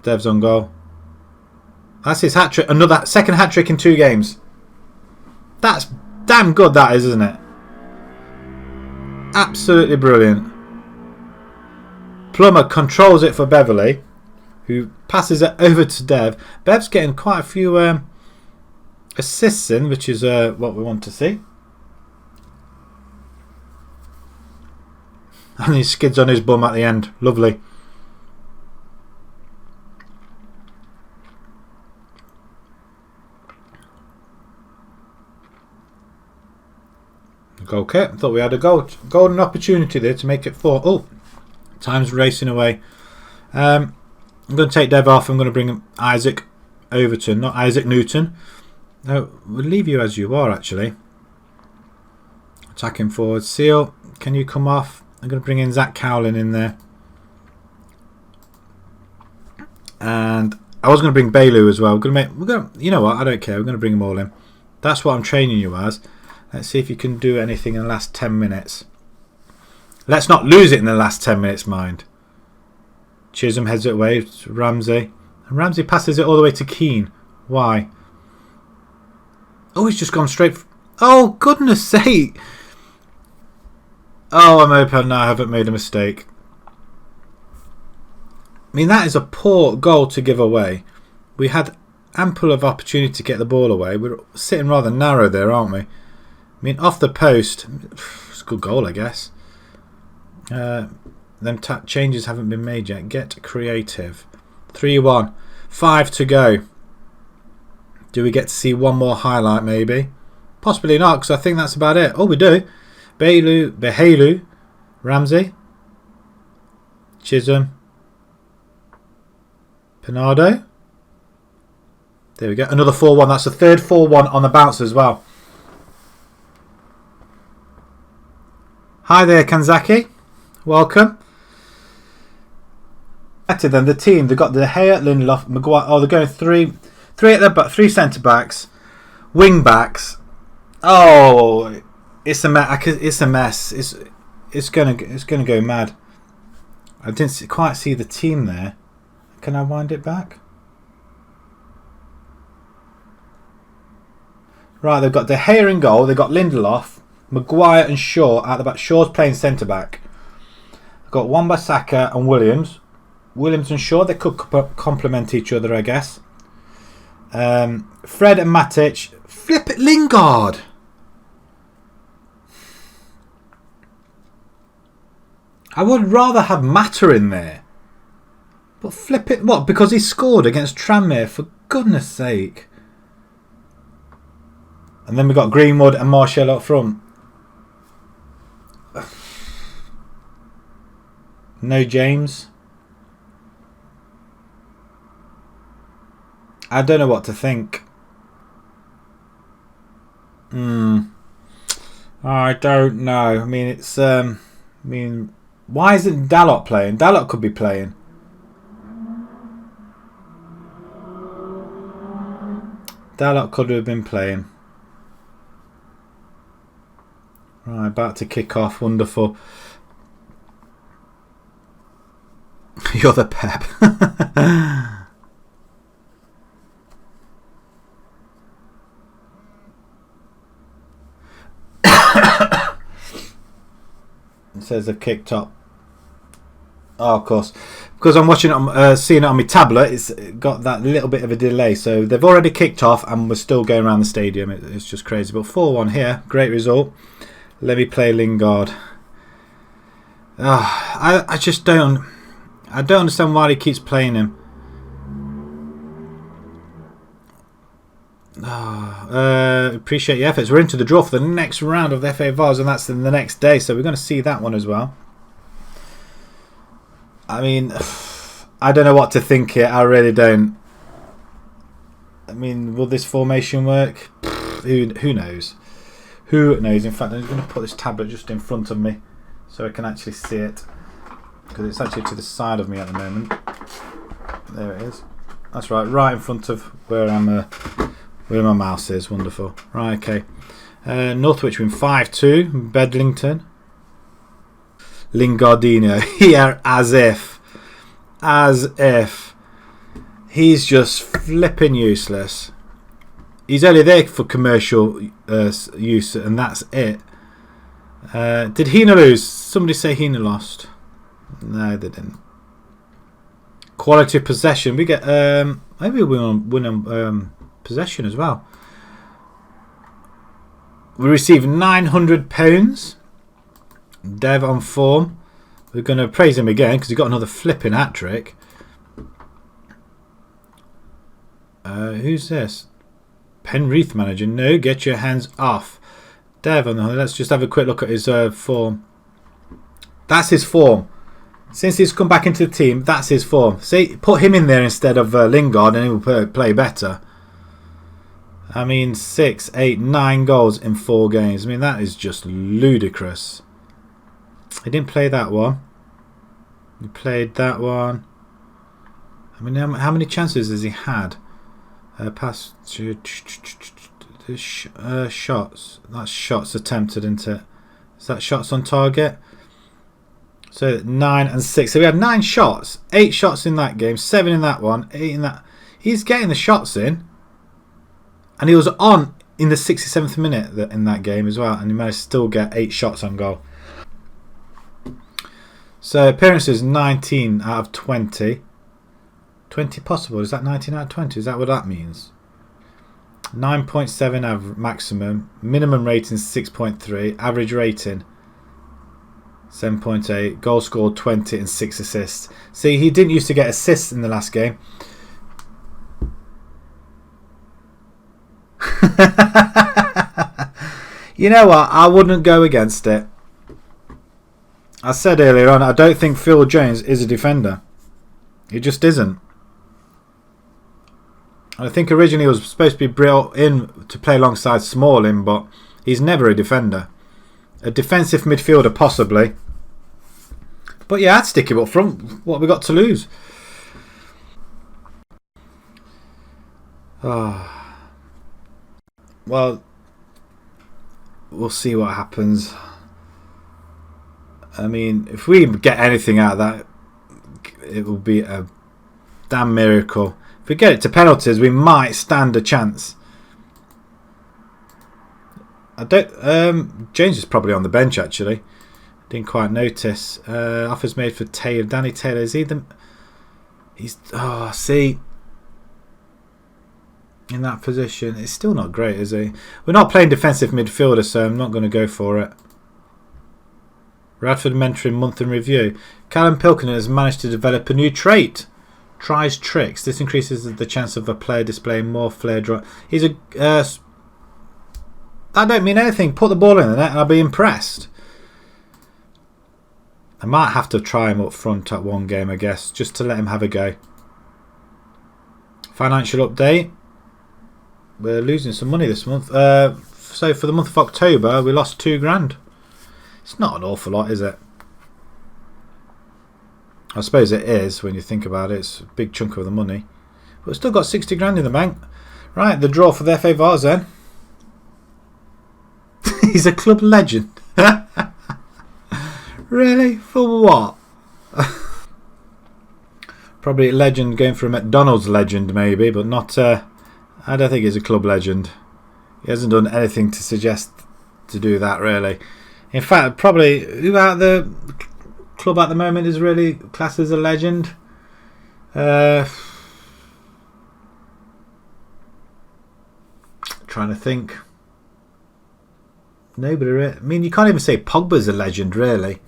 [SPEAKER 1] Dev's on goal. That's his hat-trick. Another second hat-trick in 2 games. That's damn good, that is, isn't it? Absolutely brilliant. Plummer controls it for Beverly, who passes it over to Dev. Bev's getting quite a few assists in, which is what we want to see. And he skids on his bum at the end. Lovely. Okay, thought we had a golden opportunity there to make it 4. Oh, time's racing away. I'm going to take Dev off. I'm going to bring Isaac Overton, not Isaac Newton. No, we'll leave you as you are, actually. Attacking forward. Seal, can you come off? I'm going to bring in Zach Cowlin in there. And I was going to bring Bailu as well. You know what? I don't care. We're going to bring them all in. That's what I'm training you as. Let's see if you can do anything in the last 10 minutes. Let's not lose it in the last 10 minutes, mind. Chisholm heads it away to Ramsey. And Ramsey passes it all the way to Keane. Why? Oh, he's just gone straight... Oh, goodness sake. Oh, I'm hoping now I haven't made a mistake. I mean, that is a poor goal to give away. We had ample of opportunity to get the ball away. We're sitting rather narrow there, aren't we? I mean, off the post, it's a good goal, I guess. Them changes haven't been made yet. Get creative. 3-1. 5 to go. Do we get to see one more highlight, maybe? Possibly not, because I think that's about it. Oh, we do. Behelu, Ramsey, Chisholm, Pinardo. There we go. Another 4-1. That's the third 4-1 on the bounce as well. Hi there, Kanzaki. Welcome. Better than the team. They've got De Gea, Lindelof, Maguire. Oh, they're going three at the back, 3 centre backs, Wing backs. Oh, it's a mess. It's a mess. It's gonna go mad. I didn't quite see the team there. Can I wind it back? Right, they've got De Gea in goal. They've got Lindelof, Maguire and Shaw at the back. Shaw's playing centre back. They've got Wan-Bissaka and Williams. Williams and Shaw, they could complement each other, I guess. Fred and Matic. Flip it, Lingard. I would rather have Mata in there. But flip it, what? Because he scored against Tranmere, for goodness sake. And then we've got Greenwood and Martial up front. No James. I don't know what to think. I don't know. I mean, it's why isn't Dalot playing? Dalot could be playing. Dalot could have been playing. Right, about to kick off. Wonderful. You're the Pep. It says they've kicked up. Oh, of course. Because I'm watching it, seeing it on my tablet, it's got that little bit of a delay. So they've already kicked off and we're still going around the stadium. It's just crazy. But 4-1 here. Great result. Let me play Lingard. I just don't... I don't understand why he keeps playing him. Appreciate your efforts. We're into the draw for the next round of the FA Vars, and that's the next day, so we're going to see that one as well. I mean, I don't know what to think here. I really don't. I mean, will this formation work? Who knows? Who knows? In fact, I'm going to put this tablet just in front of me so I can actually see it, because it's actually to the side of me at the moment. There it is. That's right in front of where where my mouse is. Wonderful. Right, okay. Northwich win 5-2. Bedlington. Lingardino. Here, as if. He's just flipping useless. He's only there for commercial use, and that's it. Did Hina lose? Somebody say Hina lost. No, they didn't. Quality of possession. We get maybe we win on possession as well. We receive £900. Dev on form. We're going to praise him again because he got another flipping hat trick. Who's this? Penrith manager. No, get your hands off. Dev on the. Let's just have a quick look at his form. That's his form. Since he's come back into the team, that's his form. See, put him in there instead of Lingard and he will play better. I mean, 6, 8, 9 goals in 4 games. I mean, that is just ludicrous. He didn't play that one. He played that one. I mean, how many chances has he had? Pass shots. That's shots attempted, isn't it? Is that shots on target? So 9 and 6. So we had 9 shots. 8 shots in that game. 7 in that one. 8 in that. He's getting the shots in. And he was on in the 67th minute in that game as well. And he managed to still get 8 shots on goal. So appearances 19 out of 20. 20 possible. Is that 19 out of 20? Is that what that means? 9.7 average maximum. Minimum rating 6.3. Average rating 7.8. Goal scored 20 and 6 assists. See, he didn't used to get assists in the last game. You know what? I wouldn't go against it. I said earlier on, I don't think Phil Jones is a defender. He just isn't. I think originally he was supposed to be brought in to play alongside Smalling, but he's never a defender. A defensive midfielder, possibly. But yeah, I'd stick him up front. What have we got to lose? well, we'll see what happens. I mean, if we get anything out of that, it will be a damn miracle. If we get it to penalties, we might stand a chance. I don't. James is probably on the bench actually. Didn't quite notice. Offers made for Taylor. Danny Taylor. Is he the? He's. Oh, see. In that position, it's still not great, is he? We're not playing defensive midfielder, so I'm not going to go for it. Radford mentoring month in review. Callum Pilkington has managed to develop a new trait. Tries tricks. This increases the chance of a player displaying more flair draw. He's a. That don't mean anything. Put the ball in the net and I'll be impressed. I might have to try him up front at one game, I guess, just to let him have a go. Financial update. We're losing some money this month. So for the month of October, we lost $2,000. It's not an awful lot, is it? I suppose it is when you think about it. It's a big chunk of the money. But we've still got $60,000 in the bank. Right, the draw for the FA Vars then. He's a club legend. Really? For what? Probably a legend going for a McDonald's legend maybe, but not... I don't think he's a club legend. He hasn't done anything to suggest to do that really. In fact, probably who out the club at the moment is really classed as a legend? Trying to think. Nobody really. I mean, you can't even say Pogba's a legend really.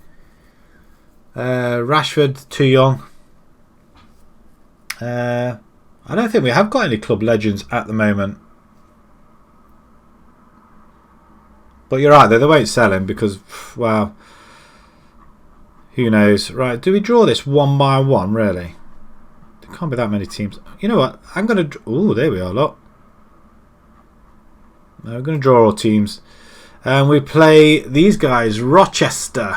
[SPEAKER 1] Rashford, too young. I don't think we have got any club legends at the moment. But you're right, though, they won't sell him because, well, who knows. Right, do we draw this one by one, really? There can't be that many teams. You know what? I'm going to... Oh, there we are, look. We're going to draw all teams. And we play these guys, Rochester.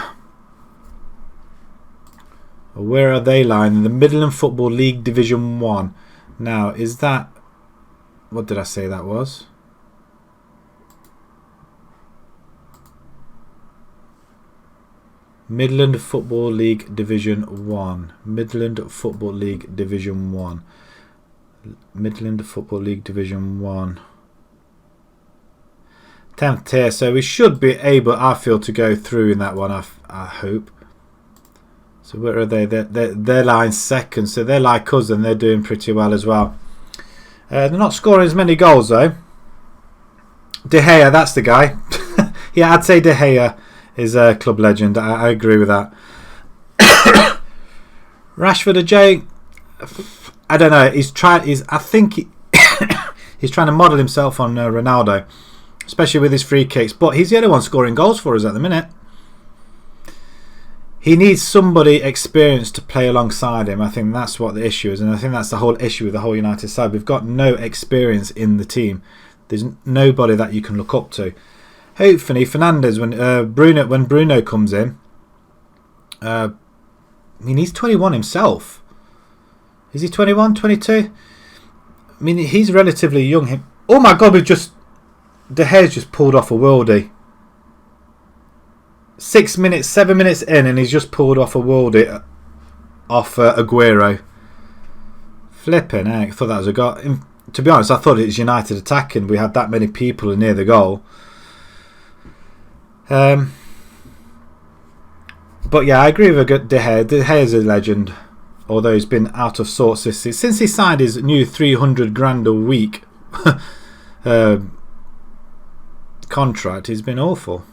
[SPEAKER 1] Where are they lying? In the Midlands Football League Division 1. Now, is that... What did I say that was? Midland Football League Division 1. Midland Football League Division 1. Midland Football League Division 1. 10th tier, so we should be able, I feel, to go through in that one, I hope. So where are they? They're lying second, so they're like us and they're doing pretty well as well. They're not scoring as many goals though. De Gea, that's the guy. Yeah, I'd say De Gea is a club legend. I agree with that. Rashford, Ajay, I don't know. I think he's trying to model himself on Ronaldo, especially with his free kicks. But he's the only one scoring goals for us at the minute. He needs somebody experienced to play alongside him. I think that's what the issue is, and I think that's the whole issue with the whole United side. We've got no experience in the team. There's nobody that you can look up to. Hopefully, Fernandes, when Bruno comes in, I mean, he's 21 himself. Is he 21, 22? I mean, he's relatively young. Oh my God, De Gea's just pulled off a worldie. 7 minutes in, and he's just pulled off a worldie off Aguero. Flipping heck, I thought that was a goal. To be honest, I thought it was United attacking. We had that many people near the goal. But yeah, I agree with De Gea. De Gea is a legend, although he's been out of sorts since he signed his new $300,000 a week contract. He's been awful,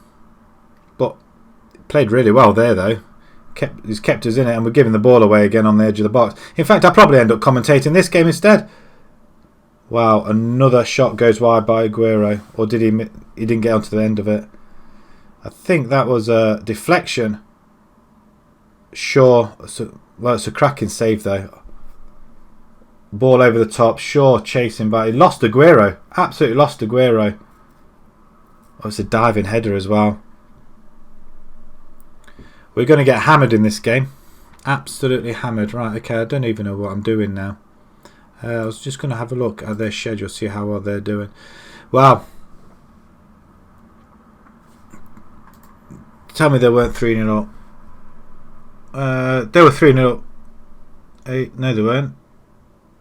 [SPEAKER 1] but played really well there though. He's kept us in it, and we're giving the ball away again on the edge of the box. In fact, I'll probably end up commentating this game instead. Wow, another shot goes wide by Aguero, or did he? He didn't get onto the end of it. I think that was a deflection. Shaw, well, it's a cracking save though. Ball over the top. Shaw chasing by. He lost Aguero. Absolutely lost Aguero. Oh, it's a diving header as well. We're going to get hammered in this game. Absolutely hammered. Right, okay, I don't even know what I'm doing now. I was just going to have a look at their schedule, see how well they're doing. Wow, Tell me they weren't 3-0 up. They were 3-0 up. No, they weren't.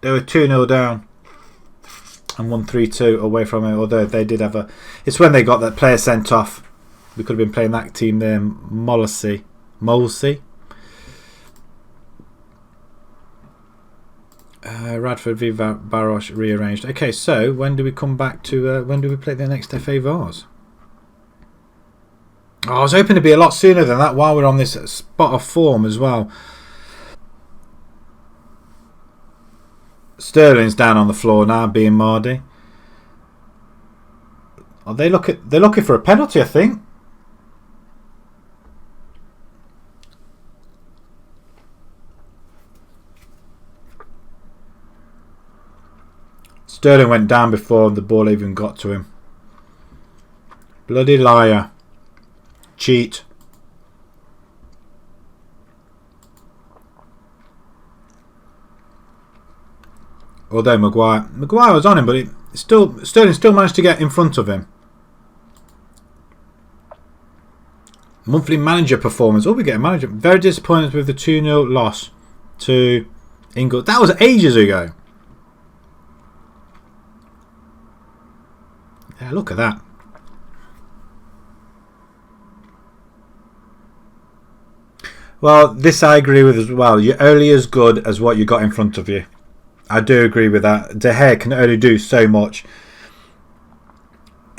[SPEAKER 1] They were 2-0 down and won 3-2 away from it. Although they did have a... It's when they got that player sent off. We could have been playing that team there. Molsey. Radford v Barosh rearranged. Okay, so when do we come back to... when do we play the next FA Vars? Oh, I was hoping to be a lot sooner than that while we're on this spot of form as well. Sterling's down on the floor now, being Mardy. Oh, they're looking for a penalty, I think. Sterling went down before the ball even got to him. Bloody liar. Cheat. Although Maguire was on him, but Sterling still managed to get in front of him. Monthly manager performance. Oh, we get a manager. Very disappointed with the 2-0 loss to England. That was ages ago. Yeah, look at that. Well, this I agree with as well. You're only as good as what you got in front of you. I do agree with that. De Gea can only do so much.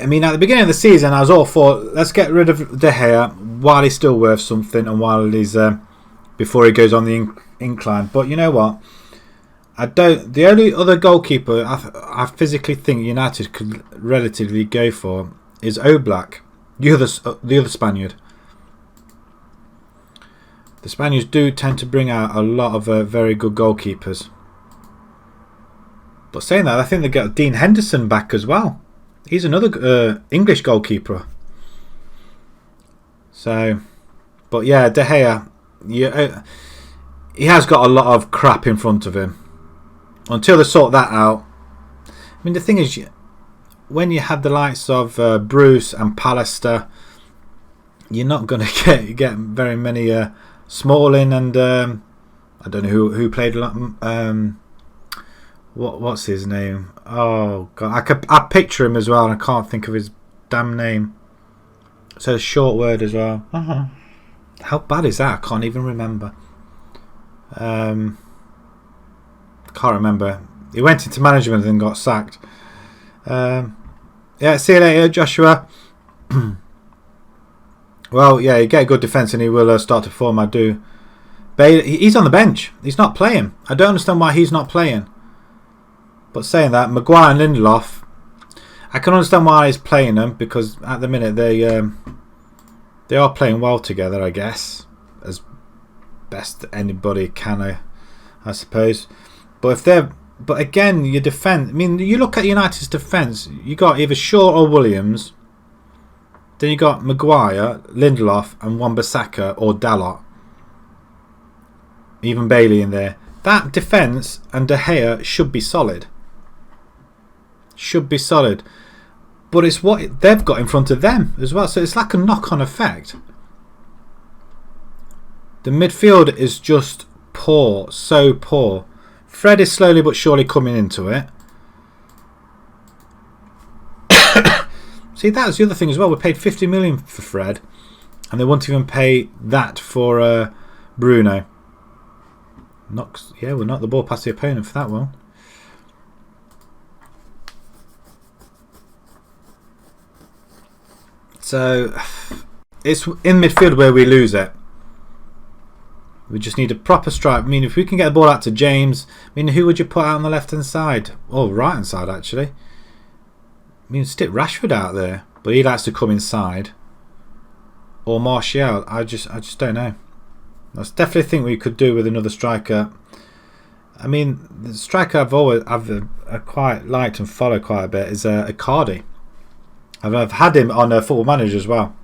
[SPEAKER 1] I mean, at the beginning of the season, I was all for let's get rid of De Gea while he's still worth something and while he's before he goes on the incline. But you know what? I don't. The only other goalkeeper I physically think United could relatively go for is Oblak, the other Spaniard. The Spaniards do tend to bring out a lot of very good goalkeepers. But saying that, I think they got Dean Henderson back as well. He's another English goalkeeper. So, but yeah, De Gea, he has got a lot of crap in front of him. Until they sort that out. I mean, the thing is, when you have the likes of Bruce and Pallister, you're not going to get very many... Smalling and I don't know who played. What's his name? Oh God, I picture him as well, and I can't think of his damn name. So a short word as well. How bad is that? I can't even remember. Can't remember. He went into management and got sacked. Yeah, see you later, Joshua. Well, yeah, you get a good defence and he will start to form, I do. But he's on the bench. He's not playing. I don't understand why he's not playing. But saying that, Maguire and Lindelof, I can understand why he's playing them because at the minute they are playing well together, I guess, as best anybody can, I suppose. But again, your defence. I mean, you look at United's defence. You got either Shaw or Williams. Then you got Maguire, Lindelof, and Wan-Bissaka or Dalot. Even Bailey in there. That defence and De Gea should be solid. Should be solid. But it's what they've got in front of them as well. So it's like a knock-on effect. The midfield is just poor. So poor. Fred is slowly but surely coming into it. See, that was the other thing as well. We paid 50 million for Fred, and they won't even pay that for Bruno. We'll knock the ball past the opponent for that one. So it's in midfield where we lose it. We just need a proper strike. I mean, if we can get the ball out to James, I mean, who would you put out on the left hand side? Or right hand side, actually. I mean, stick Rashford out there, but he likes to come inside. Or Martial. I just don't know. I definitely think we could do with another striker. I mean, the striker I've quite liked and followed quite a bit is Icardi. I've had him on Football Manager as well.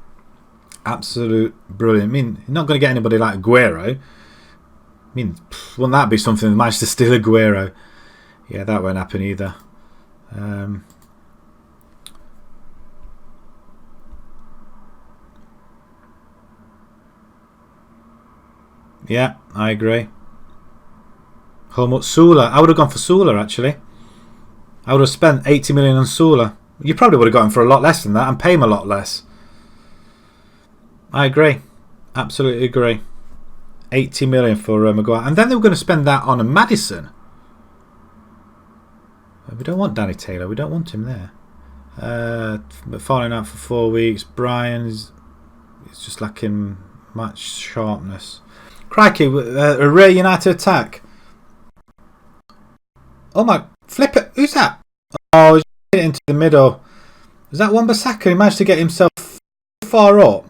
[SPEAKER 1] Absolute brilliant. I mean, you're not going to get anybody like Aguero. I mean, wouldn't that be something? Managed to steal Aguero. Yeah, that won't happen either. Yeah, I agree. Helmut Sula. I would have gone for Sula actually. I would have spent 80 million on Sula. You probably would have got him for a lot less than that and pay him a lot less. I agree. Absolutely agree. 80 million for Maguire. And then they were going to spend that on a Maddison. We don't want Danny Taylor. We don't want him there. But falling out for 4 weeks. Brian's just lacking much sharpness. Crikey, a rare United attack. Oh my, flip it. Who's that? Oh, he's hit it into the middle. Is that Wan-Bissaka? He managed to get himself far up.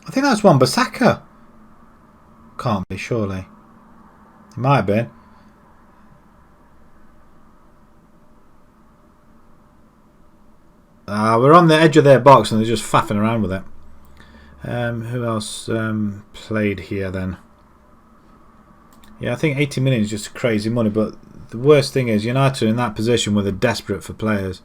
[SPEAKER 1] I think that's Wan-Bissaka. Can't be, surely. It might have been. We're on the edge of their box and they're just faffing around with it. Who else played here then? Yeah, I think 80 million is just crazy money, but the worst thing is United are in that position where they're desperate for players.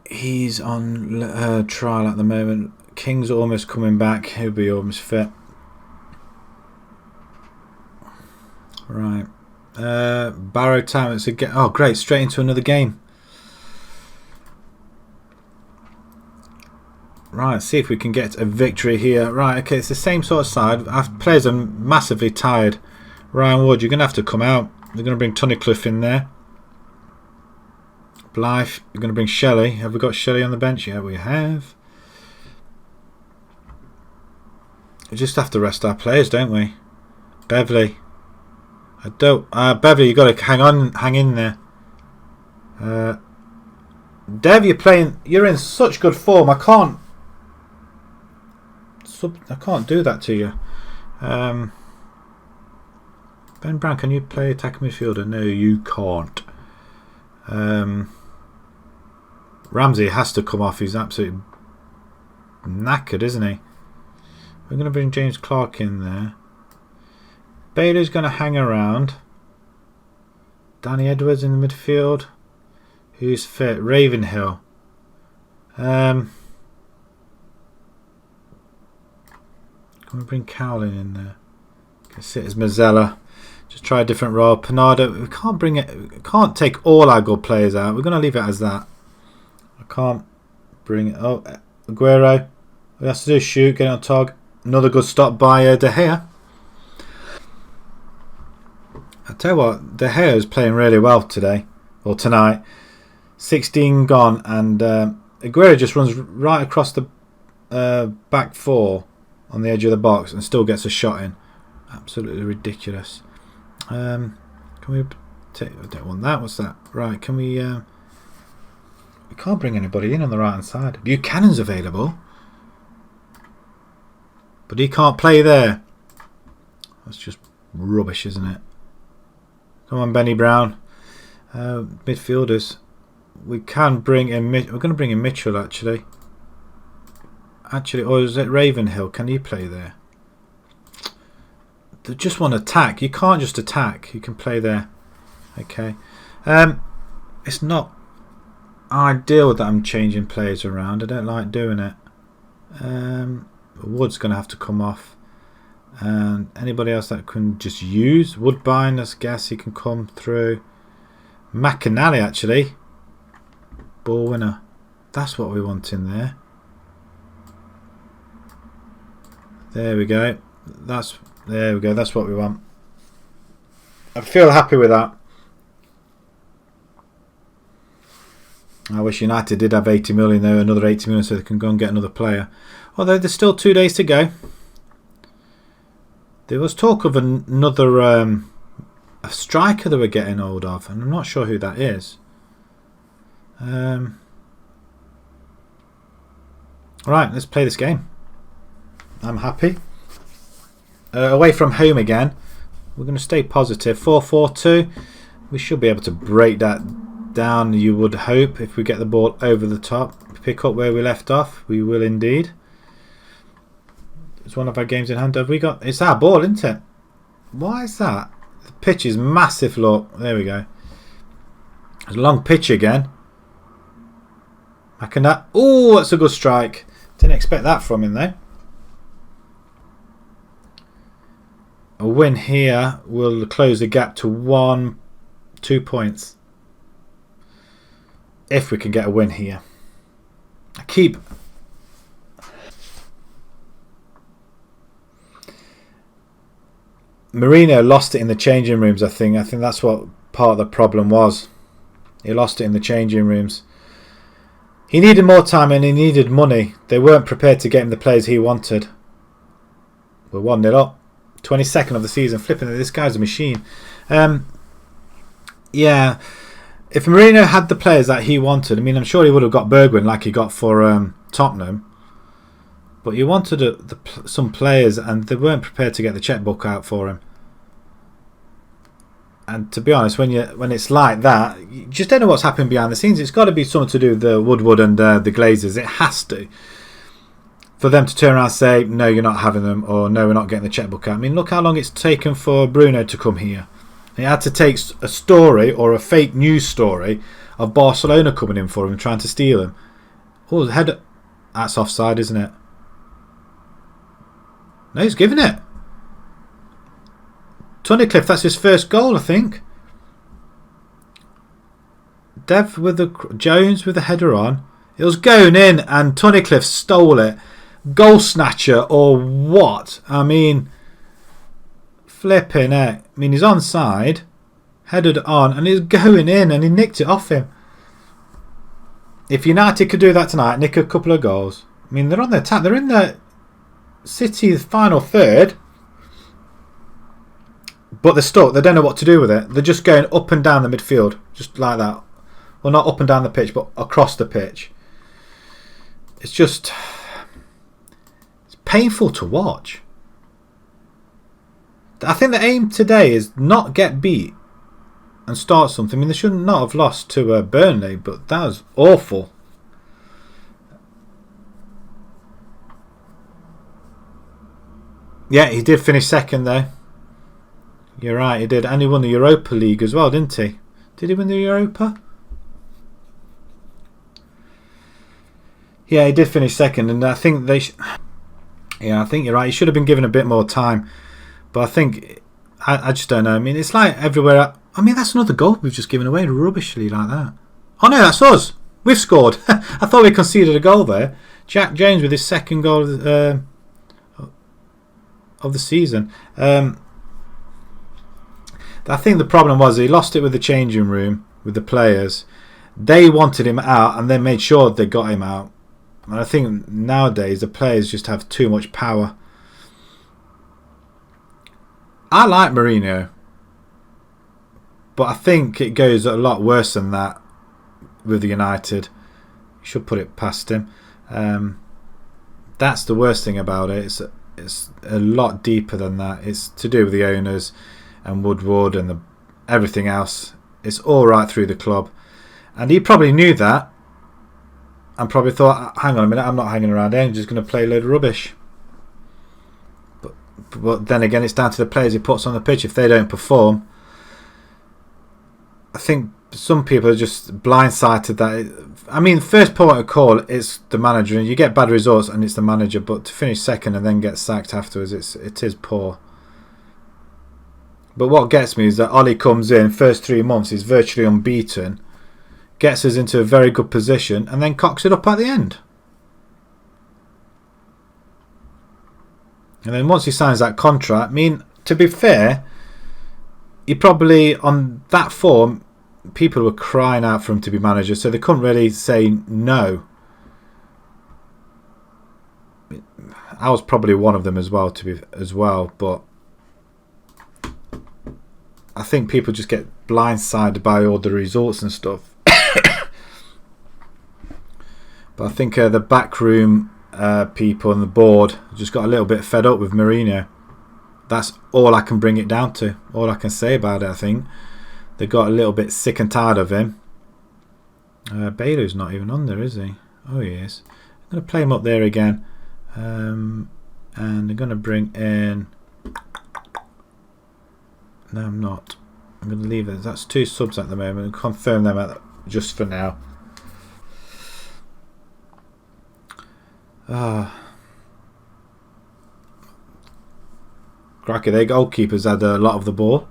[SPEAKER 1] He's on trial at the moment. King's almost coming back. He'll be almost fit. Right. Barrow time. It's again. Oh, great! Straight into another game. Right. See if we can get a victory here. Right. Okay. It's the same sort of side. Our players are massively tired. Ryan Wood, you're going to have to come out. They're going to bring Tunnicliffe in there. Blythe, you're going to bring Shelley. Have we got Shelley on the bench? Yeah, we have. We just have to rest our players, don't we? Beverley. I don't. Beverley, you've got to hang in there. Dev, you're in such good form. I can't do that to you. Ben Brown, can you play attacking midfielder? No, you can't. Ramsey has to come off. He's absolutely knackered, isn't he? We're going to bring James Clark in there. Bailey's going to hang around. Danny Edwards in the midfield. Who's fit? Ravenhill. Can we bring Cowlin in there? Can sit as Mazzella. Just try a different role. Panada. We can't bring it. We can't take all our good players out. We're going to leave it as that. I can't bring it. Oh, Aguero. All he has to do is shoot. Get on Tog. Another good stop by De Gea. I tell you what, De Gea is playing really well today or tonight. 16 gone, and Aguero just runs right across the back four on the edge of the box and still gets a shot in. Absolutely ridiculous. Can we take? I don't want that. What's that? Right? Can we? We can't bring anybody in on the right hand side. Buchanan's available, but he can't play there. That's just rubbish, isn't it? Come on, Benny Brown. Midfielders. We can bring in. We're going to bring in Mitchell actually. Or is it Ravenhill? Can he play there? They just want to attack. You can't just attack. You can play there. Okay. It's not ideal that I'm changing players around. I don't like doing it. Wood's going to have to come off. And anybody else that can just use Woodbine, I guess he can come through. McAnally actually. Ball winner. That's what we want in there. There we go. There we go. That's what we want. I feel happy with that. I wish United did have 80 million though, another 80 million, so they can go and get another player. Although there's still 2 days to go. There was talk of another a striker that we're getting hold of, and I'm not sure who that is. Right, let's play this game. I'm happy. Away from home again. We're going to stay positive. 4-4-2. We should be able to break that down, you would hope, if we get the ball over the top. Pick up where we left off. We will indeed. It's one of our games in hand. Have we got? It's our ball, isn't it? Why is that? The pitch is massive. Look, there we go. It's a long pitch again. Oh, that's a good strike. Didn't expect that from him though. A win here will close the gap to 2 points. If we can get a win here. Mourinho lost it in the changing rooms, I think. I think that's what part of the problem was. He lost it in the changing rooms. He needed more time and he needed money. They weren't prepared to get him the players he wanted. We're 1-0 up. 22nd of the season. Flipping it. This guy's a machine. Yeah. If Mourinho had the players that he wanted, I mean, I'm sure he would have got Bergwijn like he got for Tottenham. But he wanted some players and they weren't prepared to get the checkbook out for him. And to be honest, when it's like that, you just don't know what's happening behind the scenes. It's got to be something to do with the Woodward and the Glazers. It has to. For them to turn around and say, no, you're not having them, or no, we're not getting the checkbook out. I mean, look how long it's taken for Bruno to come here. He had to take a story or a fake news story of Barcelona coming in for him and trying to steal him. Oh, the header. That's offside, isn't it? No, he's giving it. Tunnicliffe, that's his first goal, I think. Jones with the header on. It was going in and Tunnicliffe stole it. Goal snatcher or what? I mean, flipping it. I mean, he's onside, headed on, and he's going in and he nicked it off him. If United could do that tonight, nick a couple of goals. I mean, they're on the attack. They're in the City's final third. But they're stuck. They don't know what to do with it. They're just going up and down the midfield. Just like that. Well, not up and down the pitch, but across the pitch. It's just... It's painful to watch. I think the aim today is not get beat and start something. I mean, they should not have lost to Burnley, but that was awful. Yeah, he did finish second though. You're right, he did. And he won the Europa League as well, didn't he? Did he win the Europa? Yeah, he did finish second, and I think yeah, I think you're right. He should have been given a bit more time. But I think... I just don't know. I mean, it's like everywhere... I mean, that's another goal we've just given away rubbishly like that. Oh no, that's us. We've scored. I thought we conceded a goal there. Jack Jones with his second goal of the season. I think the problem was he lost it with the changing room, with the players. They wanted him out and they made sure they got him out. And I think nowadays the players just have too much power. I like Mourinho, but I think it goes a lot worse than that with the United. You should put it past him. That's the worst thing about it. It's a lot deeper than that. It's to do with the owners and Woodward and everything else. It's all right through the club. And he probably knew that and probably thought, hang on a minute, I'm not hanging around here, I'm just going to play a load of rubbish. But then again, it's down to the players he puts on the pitch. If they don't perform, I think some people are just blindsided that. I mean, first point of call, it's the manager, and you get bad results and it's the manager, but to finish second and then get sacked afterwards, it is poor. But what gets me is that Ollie comes in, first 3 months, he's virtually unbeaten, gets us into a very good position, and then cocks it up at the end. And then once he signs that contract, I mean, to be fair, he probably, on that form, people were crying out for him to be manager, so they couldn't really say no. I was probably one of them as well, but I think people just get blindsided by all the results and stuff. But I think the backroom people and the board just got a little bit fed up with Mourinho. That's all I can bring it down to. All I can say about it, I think. They got a little bit sick and tired of him. Bailey's not even on there, is he? Oh, he is. I'm going to play him up there again. And I'm going to bring in... No, I'm not. I'm going to leave it. That's 2 subs at the moment. I'll confirm them just for now. Cracky, their goalkeepers had a lot of the ball.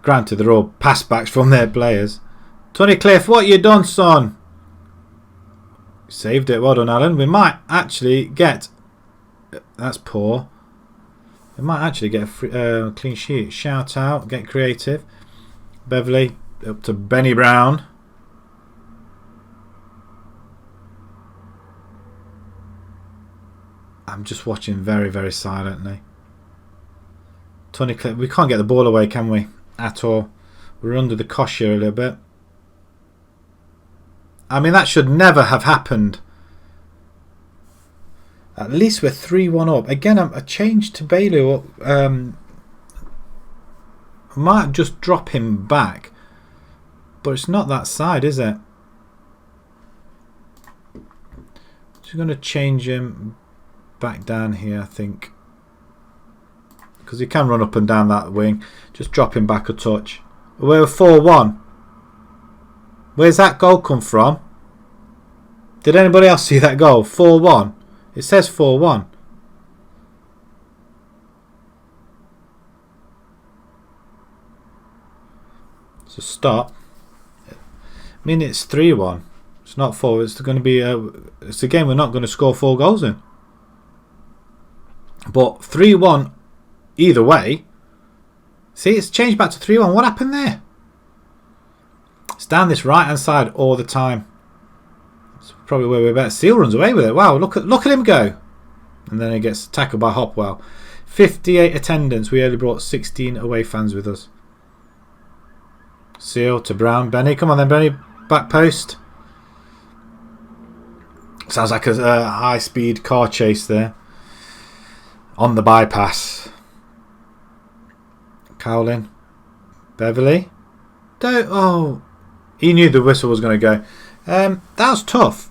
[SPEAKER 1] Granted, they're all pass backs from their players. Tony Cliff, what you done, son? Saved it. Well done, Alan. We might actually get... That's poor. We might actually get a clean sheet. Shout out. Get creative. Beverly up to Benny Brown. I'm just watching very, very silently. Tony Cliff. We can't get the ball away, can we? At all. We're under the cosh here a little bit. I mean, that should never have happened. At least we're 3-1 up. Again, a change to Bailey. I might just drop him back. But it's not that side, is it? Just going to change him back down here, I think. Because he can run up and down that wing. Just drop him back a touch. We're 4-1. Where's that goal come from? Did anybody else see that goal? 4-1. It says 4-1. So stop. I mean, it's 3-1. It's not 4. It's going to be it's a game we're not going to score 4 goals in. But 3-1 either way. See, it's changed back to 3-1. What happened there? It's down this right hand side all the time. It's probably where we're better. Seal runs away with it. Wow, look at him go. And then he gets tackled by Hopwell. 58 attendance. We only brought 16 away fans with us. Seal to Brown. Benny, come on then, Benny. Back post. Sounds like a high speed car chase there. On the bypass. Cowlin. Beverly. Don't. Oh. He knew the whistle was going to go. That was tough.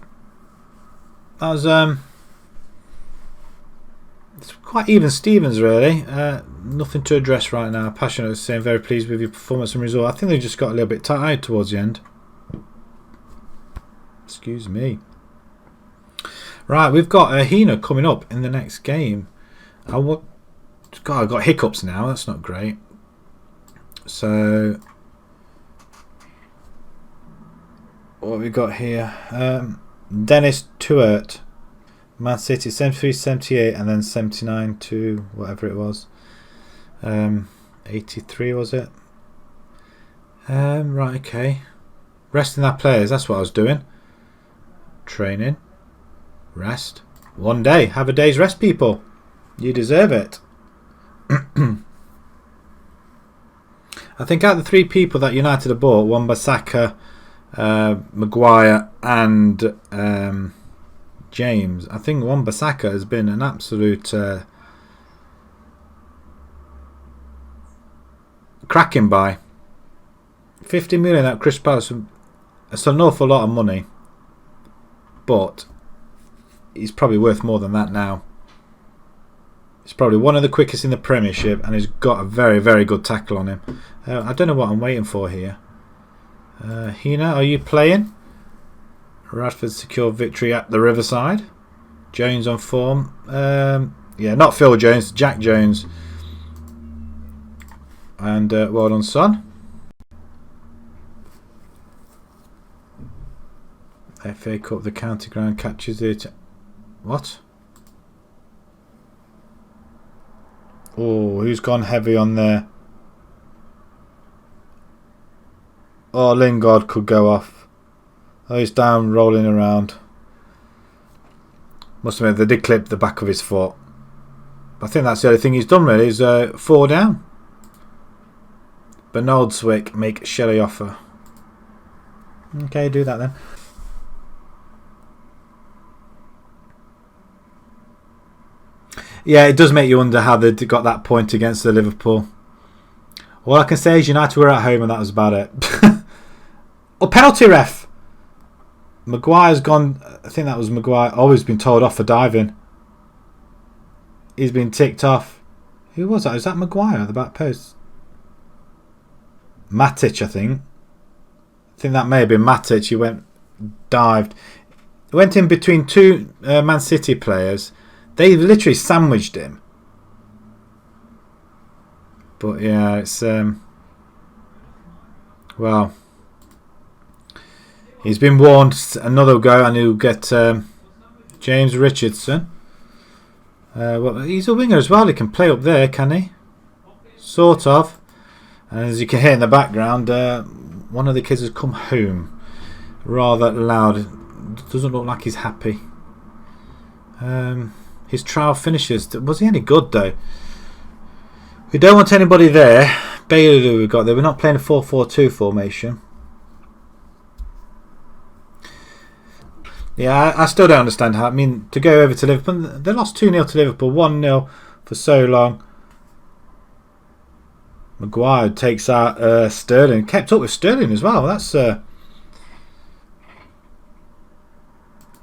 [SPEAKER 1] That was it's quite even Stevens really. Nothing to address right now. Passionate was saying very pleased with your performance and result. I think they just got a little bit tired towards the end. Excuse me. Right, we've got Hina coming up in the next game. God, I've got hiccups now. That's not great. So what have we got here? Dennis Tuert, Man City 73, 78 and then 79 to whatever it was. 83 was it? Right, okay. Resting our players, that's what I was doing. Training. Rest. One day. Have a day's rest, people. You deserve it. I think out of the 3 people that United have bought, Wan-Bissaka, Maguire and James, I think Wan-Bissaka has been an absolute cracking buy. 50 million at Crystal Palace. It's an awful lot of money, but he's probably worth more than that now. He's probably one of the quickest in the Premiership and he's got a very, very good tackle on him. I don't know what I'm waiting for here. Hina, are you playing? Radford secure victory at the Riverside. Jones on form. Yeah, not Phil Jones, Jack Jones. And well done, son. FA Cup, the county ground catches it. What? Oh, who's gone heavy on there? Oh, Lingard could go off. Oh, he's down, rolling around. Must admit, they did clip the back of his foot. I think that's the only thing he's done really, is 4 down. Bernard Swick, make Shelley offer. Okay, do that then. Yeah, it does make you wonder how they got that point against the Liverpool. All I can say is United were at home and that was about it. Oh, penalty ref! Maguire's gone. I think that was Maguire. Oh, he's been told off for diving. He's been ticked off. Who was that? Is that Maguire at the back post? Matic, I think. I think that may have been Matic. He dived. He went in between 2 Man City players. They literally sandwiched him. But yeah, it's well, he's been warned. Another go, and he'll get James Richardson. Well, he's a winger as well. He can play up there, can he? Sort of. And as you can hear in the background, one of the kids has come home. Rather loud. Doesn't look like he's happy. His trial finishes. Was he any good though? We don't want anybody there. Bailey we've got there. We're not playing a 4-4-2 formation. Yeah, I still don't understand how. I mean, to go over to Liverpool, they lost 2-0 to Liverpool, 1-0 for so long. Maguire takes out Sterling. Kept up with Sterling as well. That's a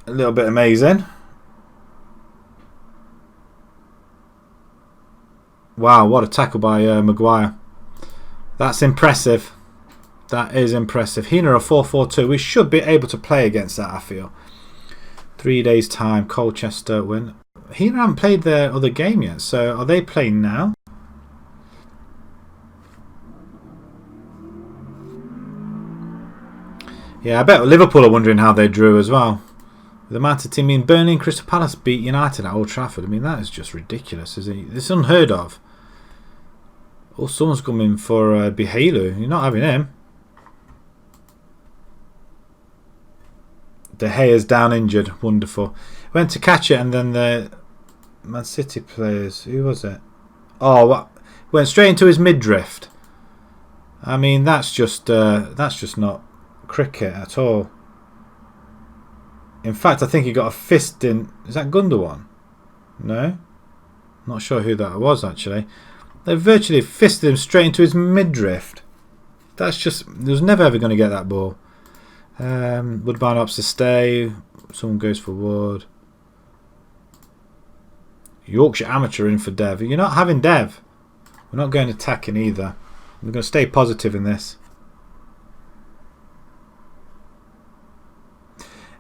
[SPEAKER 1] little bit amazing. Wow, what a tackle by Maguire. That's impressive. That is impressive. Hina a 4-4-2. We should be able to play against that, I feel. 3 days' time, Colchester win. Hina haven't played their other game yet, so are they playing now? Yeah, I bet Liverpool are wondering how they drew as well. The amount of team in Burnley and Crystal Palace beat United at Old Trafford. I mean, that is just ridiculous, isn't it? It's unheard of. Oh, someone's coming for Bihalu. You're not having him. De Gea's down injured. Wonderful. Went to catch it, and then the Man City players. Who was it? Oh, what? Went straight into his midriff. I mean, that's just not cricket at all. In fact, I think he got a fist in. Is that Gundogan? No, not sure who that was actually. They virtually fisted him straight into his midriff. That's just. He was never ever going to get that ball. Woodbine opts to stay. Someone goes for Wood. Yorkshire amateur in for Dev. You're not having Dev. We're not going attacking either. We're going to stay positive in this.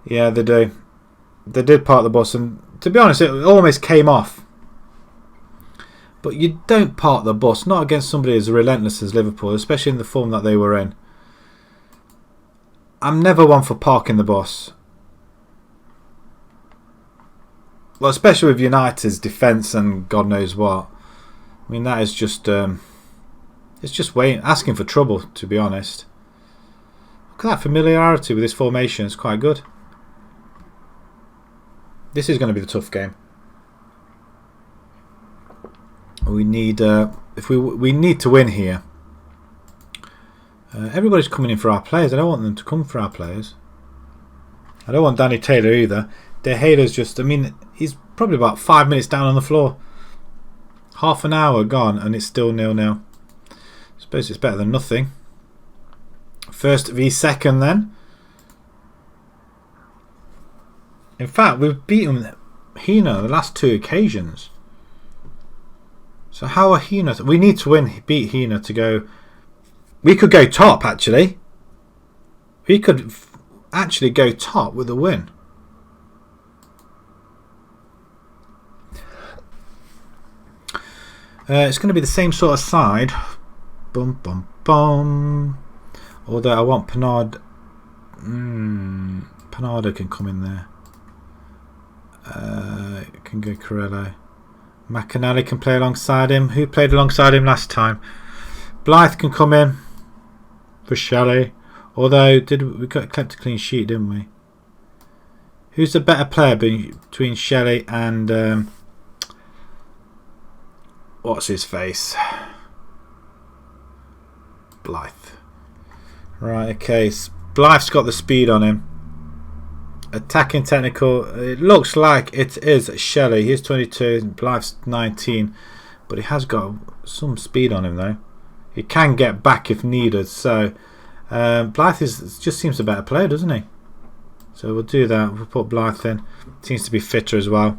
[SPEAKER 1] Yeah, they do. They did park the bus, and to be honest, it almost came off. But you don't park the bus, not against somebody as relentless as Liverpool, especially in the form that they were in. I'm never one for parking the bus. Well, especially with United's defence and God knows what. I mean, that is just it's just asking for trouble, to be honest. Look at that familiarity with this formation. It's quite good. This is going to be the tough game. We need we need to win here. Everybody's coming in for our players. I don't want them to come for our players. I don't want Danny Taylor either. De Gea's just. I mean, he's probably about 5 minutes down on the floor. Half an hour gone, and it's still 0-0. I suppose it's better than nothing. First v second then. In fact, we've beaten Hina the last 2 occasions. So how are Hina? We need to beat Hina to go. We could go top actually. We could actually go top with a win. It's going to be the same sort of side. Bum bum bum. Although I want Panard. Panardo can come in there. Can go Corello. McAnally can play alongside him. Who played alongside him last time? Blythe can come in for Shelley. Although we kept a clean sheet, didn't we? Who's the better player between Shelley and what's his face? Blythe. Right, okay. Blythe's got the speed on him. Attacking technical. It looks like it is Shelley. He's 22. Blythe's 19. But he has got some speed on him though. He can get back if needed. So Blythe just seems a better player, doesn't he? So we'll do that. We'll put Blythe in. Seems to be fitter as well.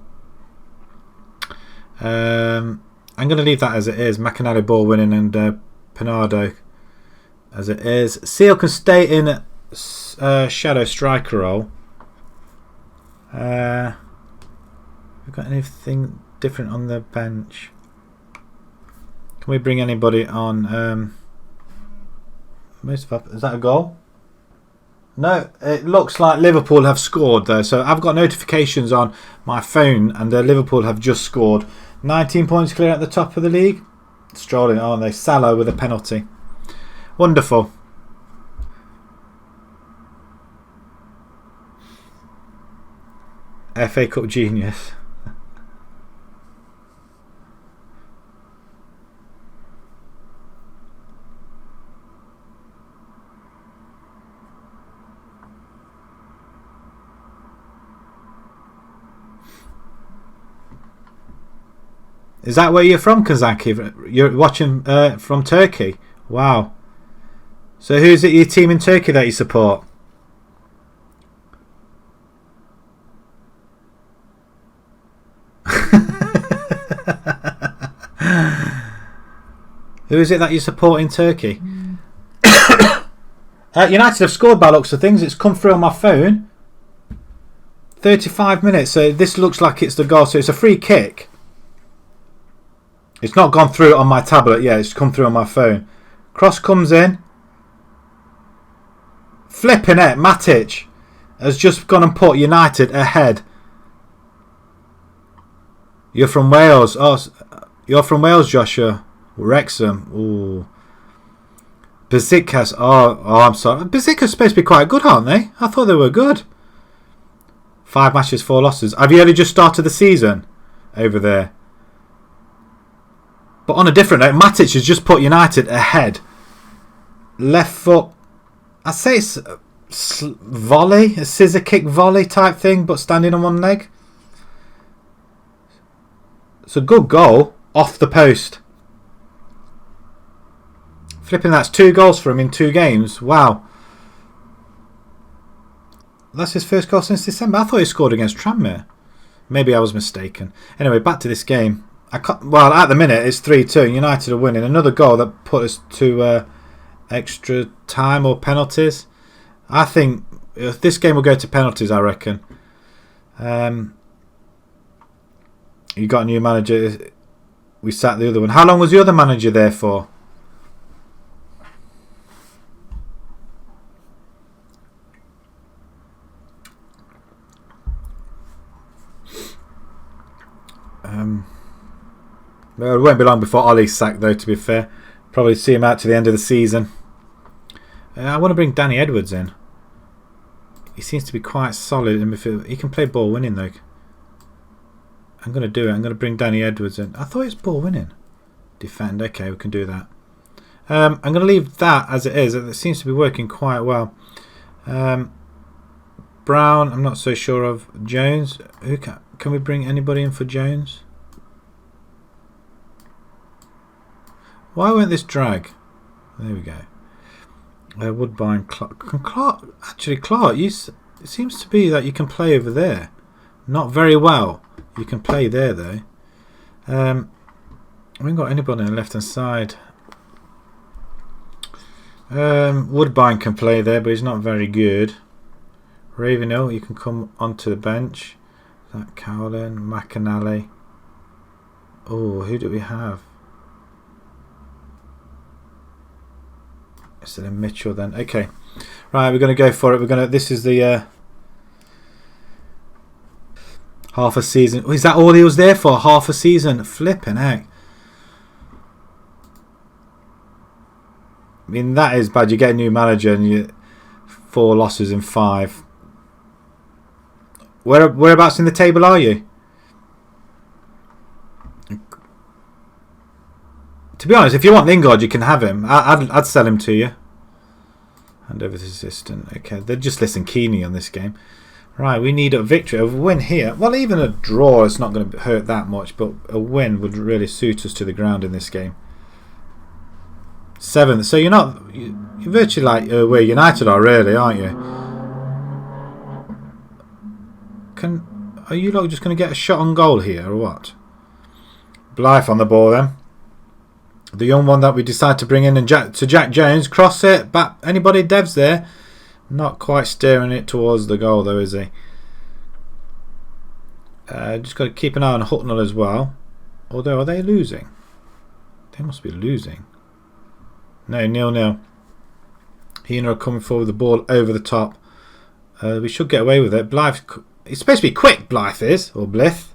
[SPEAKER 1] I'm going to leave that as it is. McAnally ball winning and Panardo as it is. Seal can stay in shadow striker role. We've got anything different on the bench? Come Can we bring anybody on? Is that a goal? No, it looks like Liverpool have scored though. So I've got notifications on my phone, and Liverpool have just scored. 19 points clear at the top of the league. Strolling, aren't they? Salah with a penalty. Wonderful. FA Cup genius. Is that where you're from, Kazaki? You're watching from Turkey? Wow. So who's it, your team in Turkey that you support? Who is it that you support in Turkey? United have scored by looks of things. It's come through on my phone. 35 minutes. So this looks like it's the goal. So it's a free kick. It's not gone through on my tablet yet. It's come through on my phone. Cross comes in. Flipping it. Matic has just gone and put United ahead. You're from Wales. Oh, you're from Wales, Joshua. Wrexham. Ooh. Besiktas. Oh, I'm sorry. Besiktas are supposed to be quite good, aren't they? I thought they were good. 5 matches, 4 losses. Have you only just started the season over there? But on a different note, Matic has just put United ahead. Left foot. I'd say it's a volley, a scissor kick volley type thing, but standing on one leg. It's a good goal off the post. Flipping, that's 2 goals for him in 2 games. Wow. That's his first goal since December. I thought he scored against Tranmere. Maybe I was mistaken. Anyway, back to this game. Well, at the minute it's 3-2. United are winning. Another goal that put us to extra time or penalties. I think this game will go to penalties, I reckon. You got a new manager. We sacked the other one. How long was the other manager there for? Well, it won't be long before Ollie's sacked, though, to be fair. Probably see him out to the end of the season. I want to bring Danny Edwards in. He seems to be quite solid in midfield. He can play ball winning, though. I'm going to do it. I'm going to bring Danny Edwards in. I thought it's ball winning. Defend. Okay, we can do that. I'm going to leave that as it is. It seems to be working quite well. Brown, I'm not so sure of. Jones. Who can we bring anybody in for Jones? Why won't this drag? There we go. Woodbine, Clark. Actually, Clark. It seems to be that you can play over there. Not very well. You can play there though. We haven't got anybody on the left hand side. Woodbine can play there, but he's not very good. Ravenhill, you can come onto the bench. Is that Cowlin, McAnally. Oh, who do we have? Instead of Mitchell then. Okay. Right, we're going to go for it. This is the half a season. Oh, is that all he was there for? Half a season? Flipping heck. I mean, that is bad. You get a new manager and you 4 losses in 5. Whereabouts in the table are you? To be honest, if you want Lingard, you can have him. I'd sell him to you. Hand over to the assistant. Okay, they're just listening keenly on this game. Right, we need a victory, a win here. Well, even a draw is not going to hurt that much, but a win would really suit us to the ground in this game. 7th. So you're virtually like where United are, really, aren't you? Are you lot just going to get a shot on goal here, or what? Blythe on the ball then. The young one that we decide to bring in, and Jack Jones, cross it back. Anybody? Dev's there, not quite steering it towards the goal though, is he? Just got to keep an eye on Hucknall as well. Although, are they losing? They must be losing. No, 0-0. Heener are coming forward with the ball over the top. We should get away with it. Blythe, it's supposed to be quick, Blythe is. Or Blythe.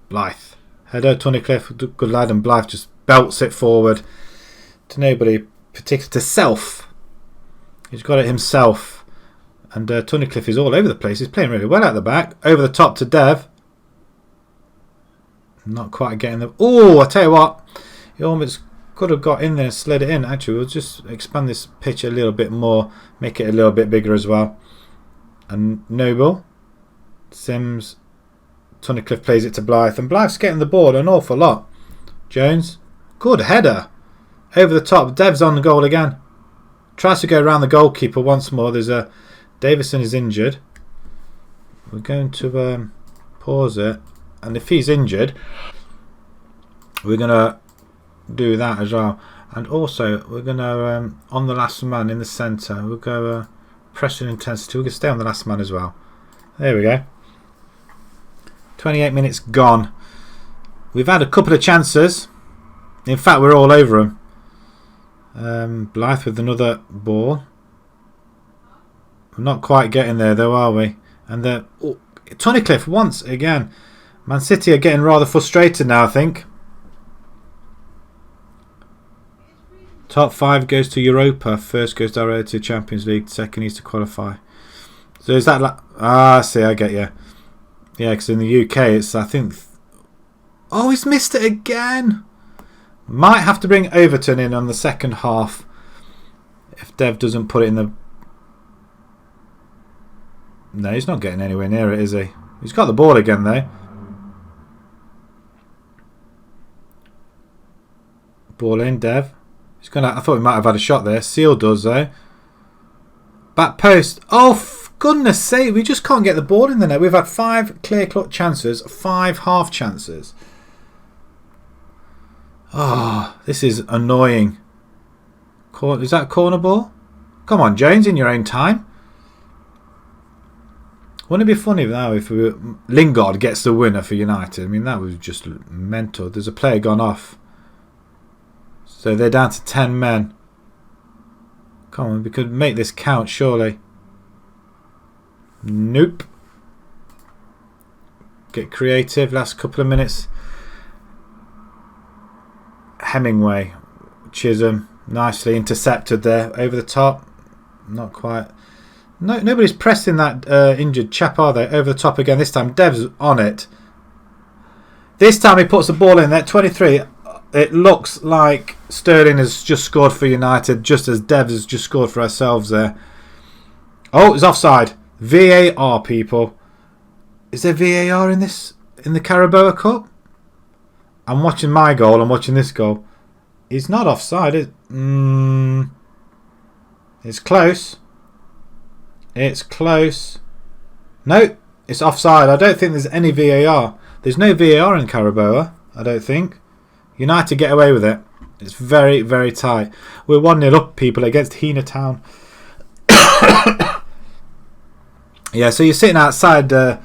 [SPEAKER 1] Blythe. Header, Tunnicliffe, good lad, and Blythe just belts it forward to nobody particular, to self. He's got it himself. And Tunnicliffe is all over the place. He's playing really well at the back. Over the top to Dev. Not quite getting the... Oh, I tell you what. He almost could have got in there and slid it in. Actually, we'll just expand this pitch a little bit more. Make it a little bit bigger as well. And Noble. Sims. Tunnicliffe plays it to Blythe. And Blythe's getting the ball an awful lot. Jones. Good header. Over the top. Dev's on the goal again. Tries to go around the goalkeeper once more. There's a... Davison is injured. We're going to pause it. And if he's injured, we're going to do that as well. And also, we're going to, on the last man in the centre, we'll go pressure intensity. We're going to stay on the last man as well. There we go. 28 minutes gone. We've had a couple of chances. In fact, we're all over them. Blythe with another ball. We're not quite getting there though, are we? And Tunnicliffe once again. Man City are getting rather frustrated now, I think. Top 5 goes to Europa. First goes directly to Champions League. Second needs to qualify. So is that like... Ah, I see, I get you. Yeah, because in the UK it's, I think... Oh, he's missed it again. Might have to bring Overton in on the second half. If Dev doesn't put it in the... No, he's not getting anywhere near it, is he? He's got the ball again, though. Ball in, Dev. He's gonna. I thought we might have had a shot there. Seal does, though. Back post. Oh, for goodness sake. We just can't get the ball in the net. We've had 5 clear-cut chances, 5 half chances. Oh, this is annoying. Is that a corner ball? Come on, Jones, in your own time. Wouldn't it be funny now if Lingard gets the winner for United? I mean, that was just mental. There's a player gone off. So they're down to 10 men. Come on, we could make this count, surely. Nope. Get creative. Last couple of minutes. Hemingway. Chisholm. Nicely intercepted there. Over the top. Not quite. No, nobody's pressing that injured chap, are they? Over the top again. This time Dev's on it. This time he puts the ball in there. 23. It looks like Sterling has just scored for United, just as Dev has just scored for ourselves there. Oh, it's offside. VAR, people. Is there VAR in this, in the Carabao Cup? I'm watching my goal. I'm watching this goal. He's not offside. It's close. It's close. No, it's offside. I don't think there's any VAR. There's no VAR in Carabao, I don't think. United get away with it. It's very, very tight. We're 1-0 up, people, against Heener Town. Yeah, so you're sitting outside well,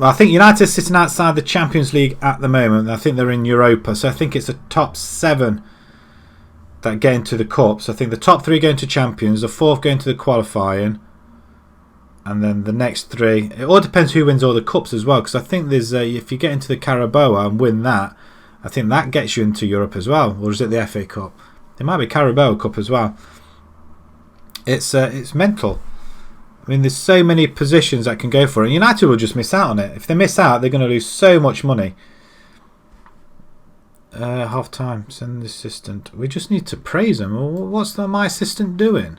[SPEAKER 1] I think United are sitting outside the Champions League at the moment. I think they're in Europa. So I think it's the top 7 that get into the Cup. So I think the top 3 go into Champions, the 4th go into the qualifying, and then the next 3. It all depends who wins all the Cups as well, because I think there's if you get into the Carabao and win that, I think that gets you into Europe as well. Or is it the FA Cup? It might be Carabao Cup as well. It's mental. I mean, there's so many positions that can go for it. United will just miss out on it. If they miss out, they're going to lose so much money. Half time. Send the assistant. We just need to praise him. What's my assistant doing?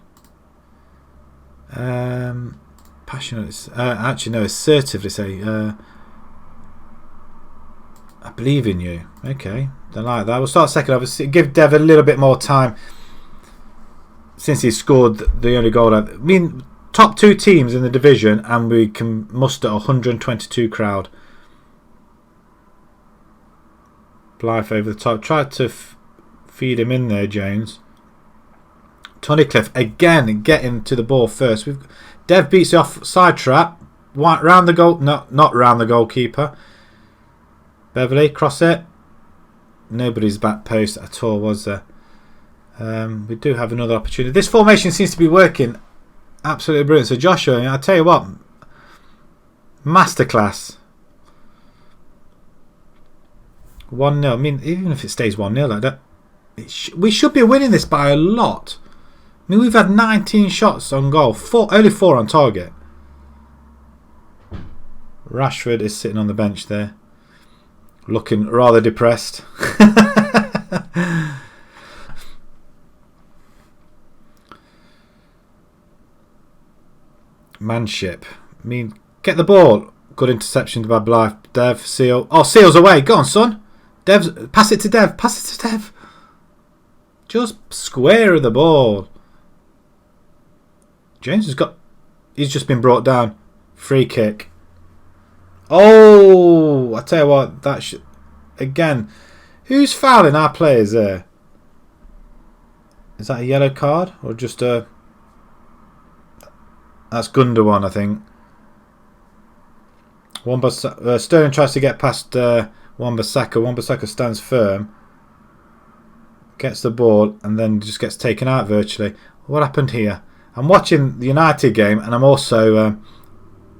[SPEAKER 1] Passionate. Actually, no. Assertive. They say. I believe in you. Okay. Don't like that. We'll start second half. Give Dev a little bit more time. Since he scored the only goal. I mean, top 2 teams in the division, and we can muster 122 crowd. Blythe over the top. Tried to feed him in there, Jones. Tunnicliffe again getting to the ball first. Dev beats the offside trap. Round the goal. Not round the goalkeeper. Beverley, cross it. nobody's back post at all, was there? We do have another opportunity. This formation seems to be working absolutely brilliant. So Joshua, I'll tell you what, masterclass. 1-0. I mean, even if it stays 1-0 like that, we should be winning this by a lot. I mean, we've had 19 shots on goal, only 4 on target. Rashford is sitting on the bench there, looking rather depressed. Manship. I mean, get the ball. Good interception by Blythe. Dev, Seal. Oh, Seal's away. Go on, son. Dev, pass it to Dev. Pass it to Dev. Just square of the ball. James has got... He's just been brought down. Free kick. Oh, I tell you what. That should... Again. Who's fouling our players there? Is that a yellow card? Or just a... That's Gundogan, I think. Sterling tries to get past Wan-Bissaka. Wan-Bissaka stands firm. Gets the ball and then just gets taken out virtually. What happened here? I'm watching the United game and I'm also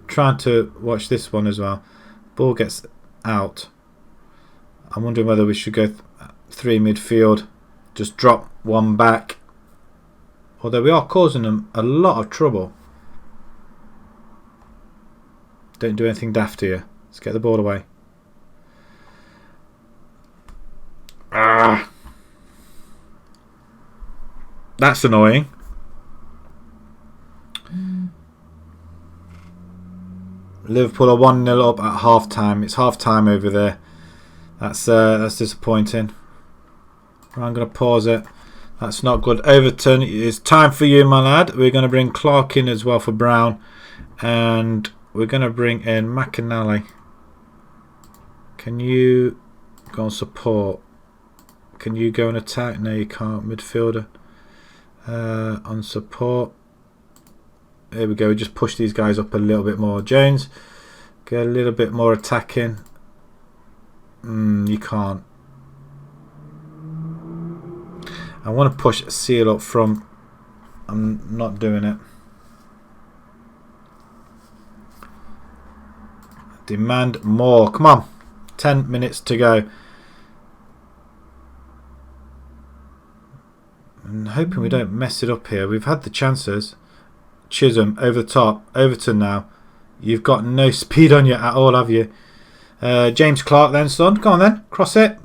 [SPEAKER 1] trying to watch this one as well. Ball gets out. I'm wondering whether we should go 3 midfield. Just drop one back. Although we are causing them a lot of trouble. Don't do anything daft here. Let's get the ball away. That's annoying. Liverpool are 1-0 up at half time. It's half time over there. That's disappointing. I'm going to pause it. That's not good. Overton, it's time for you, my lad. We're going to bring Clark in as well for Brown. And we're going to bring in McAnally. Can you go and support? Can you go and attack? No, you can't. Midfielder. On support. There we go. We just push these guys up a little bit more. Jones, get a little bit more attacking. You can't. I want to push Seal up front. I'm not doing it. Demand more. Come on. 10 minutes to go. I'm hoping we don't mess it up here. We've had the chances. Chisholm over the top. Overton now. You've got no speed on you at all, have you? James Clark then, son. Go on then. Cross it.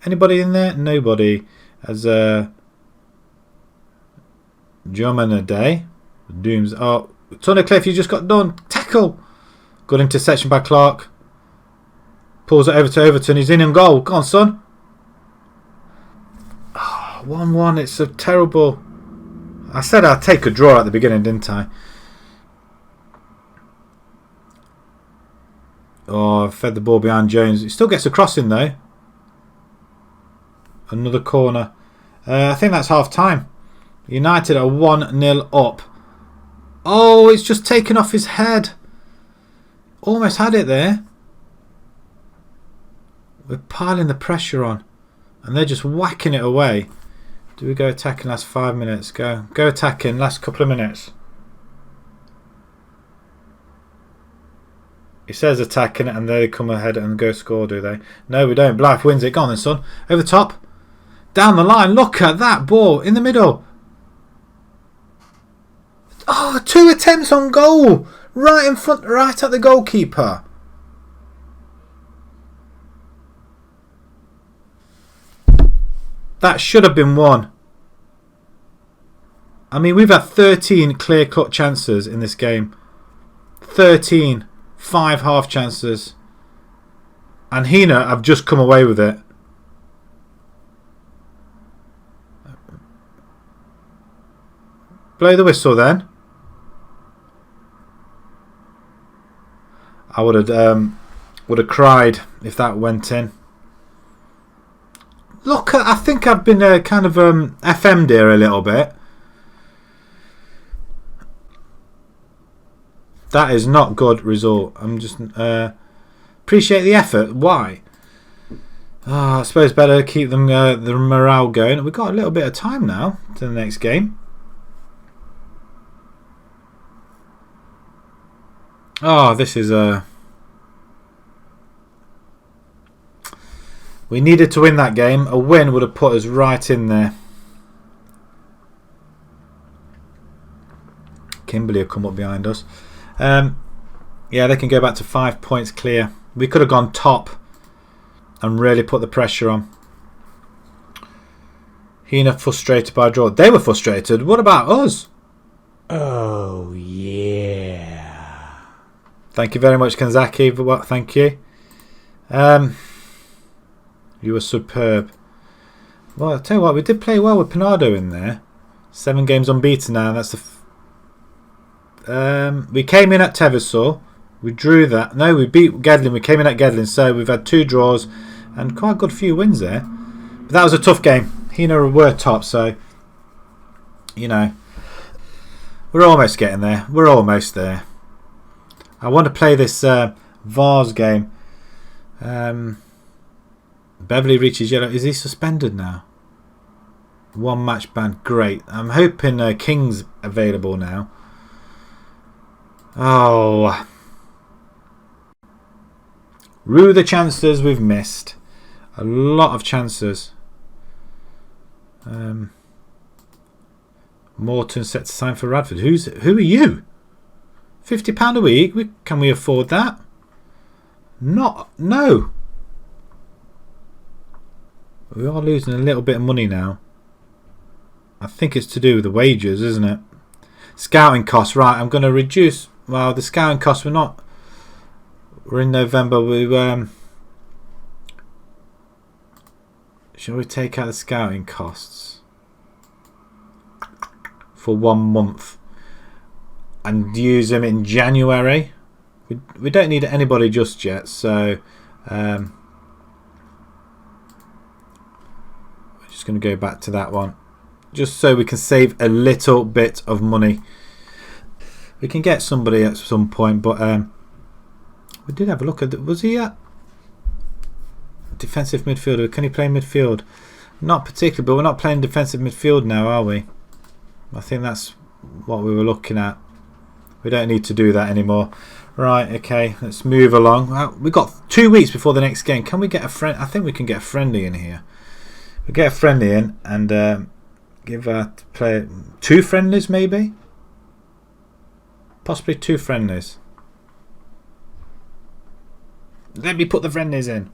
[SPEAKER 1] Anybody in there? Nobody. As Day. Dooms. Oh, Tunnicliffe, you just got done. Tackle. Good interception by Clark. Pulls it over to Overton. He's in goal. Go on, son. 1-1. It's a terrible... I said I'd take a draw at the beginning, didn't I? Oh, I've fed the ball behind Jones. He still gets a crossing though. Another corner. I think that's half time. United are 1-0 up. Oh, it's just taken off his head. Almost had it there. We're piling the pressure on. And they're just whacking it away. Do we go attacking last 5 minutes? Go attacking last couple of minutes. He says attacking it and they come ahead and go score, do they? No, we don't. Blythe wins it. Go on then, son. Over the top. Down the line. Look at that ball in the middle. Oh, 2 attempts on goal. Right in front, right at the goalkeeper. That should have been 1. I mean, we've had 13 clear-cut chances in this game. 13. 5 half chances. And Hina have just come away with it. Blow the whistle then. I would have cried if that went in. Look, I think I've been kind of FM'd here a little bit. That is not good result. I'm just appreciate the effort. Why? I suppose better keep them the morale going. We've got a little bit of time now to the next game. Oh, this is we needed to win that game. A win would have put us right in there. Kimberley have come up behind us. Yeah, they can go back to 5 points clear. We could have gone top and really put the pressure on. Hina frustrated by a draw. They were frustrated. What about us?
[SPEAKER 2] Oh, yeah.
[SPEAKER 1] Thank you very much, Kanzaki. For what? Thank you. You were superb. Well, I'll tell you what, we did play well with Pinardo in there. 7 games unbeaten now. That's the. We came in at Teversor. We drew that. No, we beat Gedlin. We came in at Gedlin. So we've had 2 draws and quite a good few wins there. But that was a tough game. Hina were top, so you know we're almost getting there. We're almost there. I want to play this Vars game. Beverly reaches yellow. Is he suspended now? 1 match ban. Great. I'm hoping King's available now. Oh. Rue the chances we've missed. A lot of chances. Morton set to sign for Radford. Who are you? £50 a week? Can we afford that? No. We are losing a little bit of money now. I think it's to do with the wages, isn't it? Scouting costs. Right, I'm going to reduce. Well, the scouting costs we're not. We're in November. Shall we take out the scouting costs for 1 month and use them in January? We don't need anybody just yet, so we're just going to go back to that one, just so we can save a little bit of money. We can get somebody at some point, but we did have a look at. Was he at defensive midfielder? Can he play midfield? Not particularly, but we're not playing defensive midfield now, are we? I think that's what we were looking at. We don't need to do that anymore. Right, okay, let's move along. Well, we've got 2 weeks before the next game. Can we get a friend? I think we can get a friendly in here. We get a friendly in and give our player 2 friendlies, maybe? Possibly 2 friendlies. Let me put the friendlies in.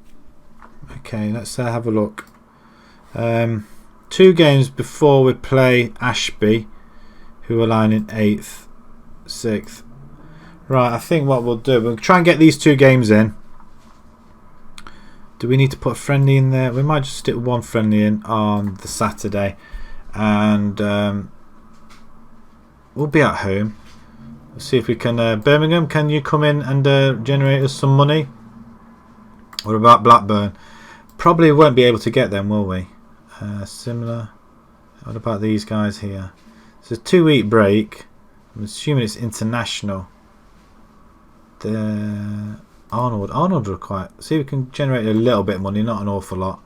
[SPEAKER 1] Okay, let's have a look. 2 games before we play Ashby, who are lying in 8th, 6th. Right, I think what we'll do, we'll try and get these 2 games in. Do we need to put a friendly in there? We might just stick 1 friendly in on the Saturday, and we'll be at home. We'll see if we can. Birmingham, can you come in and generate us some money? What about Blackburn? Probably won't be able to get them, will we? Similar. What about these guys here? It's a 2-week break. I'm assuming it's international. Arnold are quite. See, we can generate a little bit of money, not an awful lot.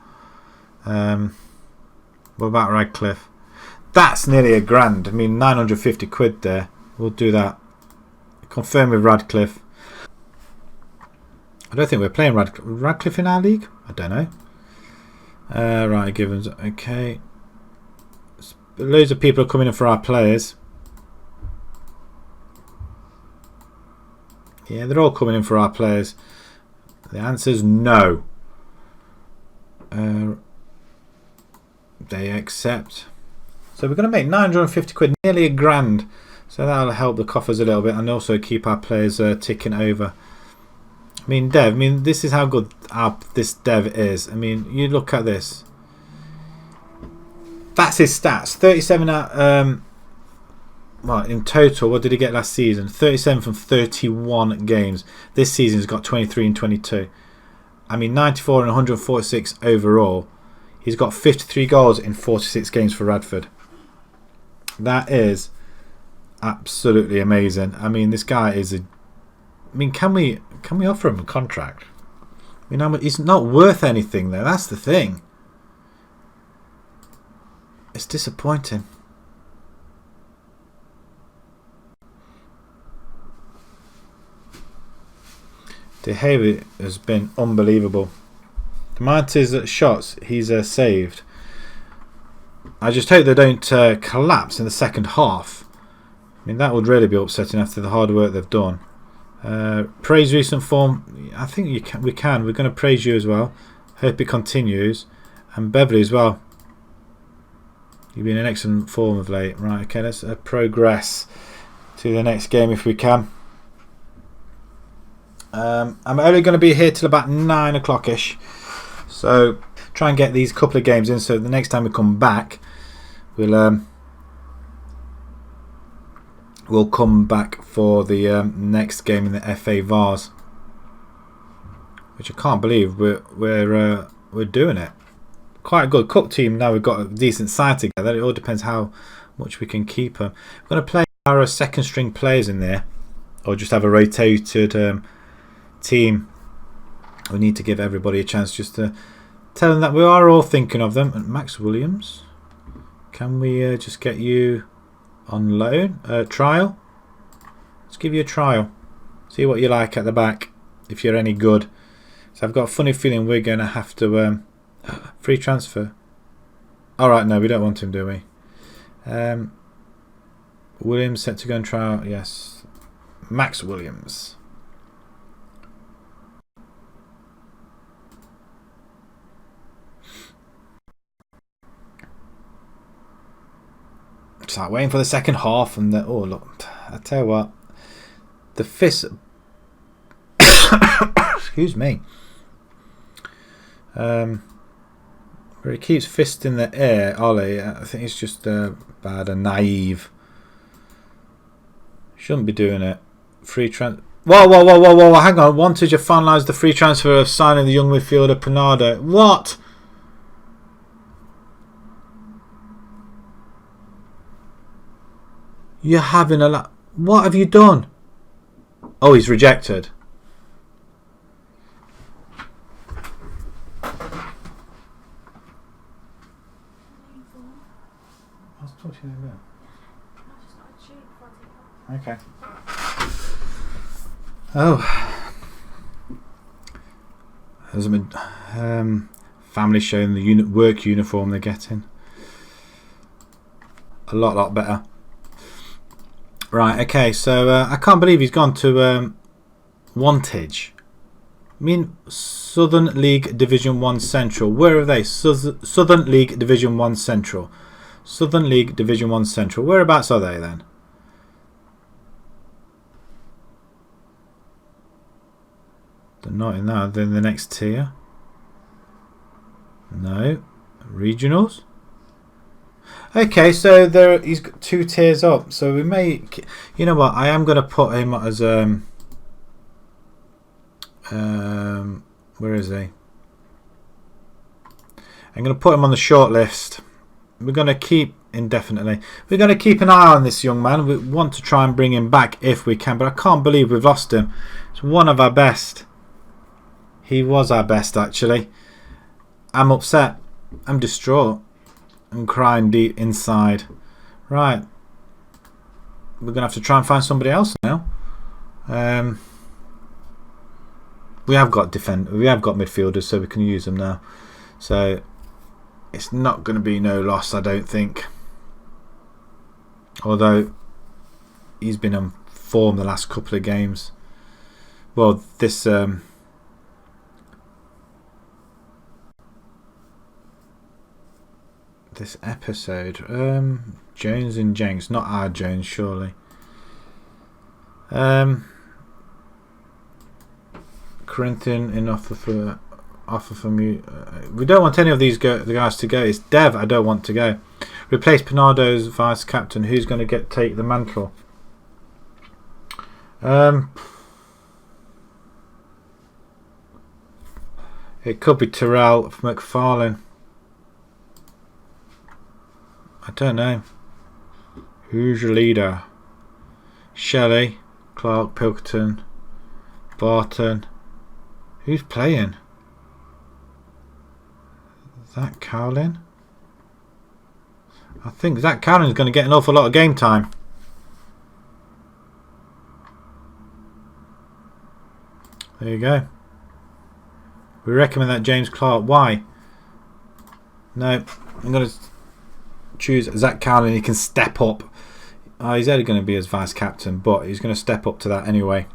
[SPEAKER 1] What about Radcliffe? That's nearly £1,000. I mean, 950 quid there. We'll do that. Confirm with Radcliffe. I don't think we're playing Radcliffe in our league. I don't know. Right, Givens. Okay. Loads of people are coming in for our players. Yeah, they're all coming in for our players. The answer is no. They accept. So we're going to make 950 quid, nearly £1,000. So that'll help the coffers a little bit and also keep our players ticking over. I mean, Dev, this is how good this Dev is. I mean, you look at this. That's his stats. 37 out. Well, in total, what did he get last season? 37 from 31 games. This season he's got 23 and 22. I mean, 94 and 146 overall. He's got 53 goals in 46 games for Radford. That is absolutely amazing. I mean, this guy is a. I mean, can we offer him a contract? You know, he's not worth anything though. That's the thing. It's disappointing. De Gea has been unbelievable. The amount of shots he's saved. I just hope they don't collapse in the second half. I mean, that would really be upsetting after the hard work they've done. Praise recent form. I think we can. We're going to praise you as well. Hope it continues. And Beverly as well. You've been in excellent form of late. Right, okay, let's progress to the next game if we can. I'm only going to be here till about 9 o'clock-ish. So try and get these couple of games in so the next time we come back we'll come back for the next game in the FA Vars, which I can't believe we're doing it. Quite a good cup team now. We've got a decent side together. It all depends how much we can keep them. We're going to play our second string players in there, or just have a rotated team. We need to give everybody a chance just to tell them that we are all thinking of them. And Max Williams, can we just get you on loan? Trial? Let's give you a trial. See what you like at the back, if you're any good. So I've got a funny feeling we're going to have to... free transfer. Alright, no, we don't want him, do we? Williams set to go and trial. Yes. Max Williams. Start waiting for the second half, and oh look, I tell you what, the fist. Excuse me. Where he keeps fist in the air, Ollie. I think it's just bad and naive. Shouldn't be doing it. Free transfer. Whoa! Hang on. Wanted to finalise the free transfer of signing the young midfielder Bernardo. What? You're having a lot. What have you done? Oh, he's rejected. I'll talk to you in a minute. Okay. Oh. There's a family showing the work uniform they're getting. A lot better. Right, okay, so I can't believe he's gone to Wantage. I mean, Southern League Division 1 Central. Where are they? Southern League Division 1 Central. Southern League Division 1 Central. Whereabouts are they then? They're not in that. They're in the next tier. No. Regionals? Okay, so he's got 2 tiers up. So we may, you know what? I am going to put him as where is he? I'm going to put him on the short list. We're going to keep indefinitely. We're going to keep an eye on this young man. We want to try and bring him back if we can, but I can't believe we've lost him. It's one of our best. He was our best, actually. I'm upset. I'm distraught. I'm crying deep inside. Right. We're going to have to try and find somebody else now. We have got midfielders, so we can use them now. So it's not going to be no loss, I don't think. Although he's been on form the last couple of games. Well, this episode, Jones and Jenks, not our Jones, surely. Corinthian in offer from you. We don't want any of the guys to go. It's Dev I don't want to go. Replace Bernardo's vice captain. Who's going to take the mantle? It could be Terrell McFarlane. I don't know. Who's your leader? Shelley, Clark, Pilkington, Barton. Who's playing? Zach Cowlin. I think Zach Cowlin is going to get an awful lot of game time. There you go. We recommend that James Clark. Why? No, I'm going to choose Zach Cowlin. He can step up. He's only going to be as vice captain, but he's going to step up to that anyway.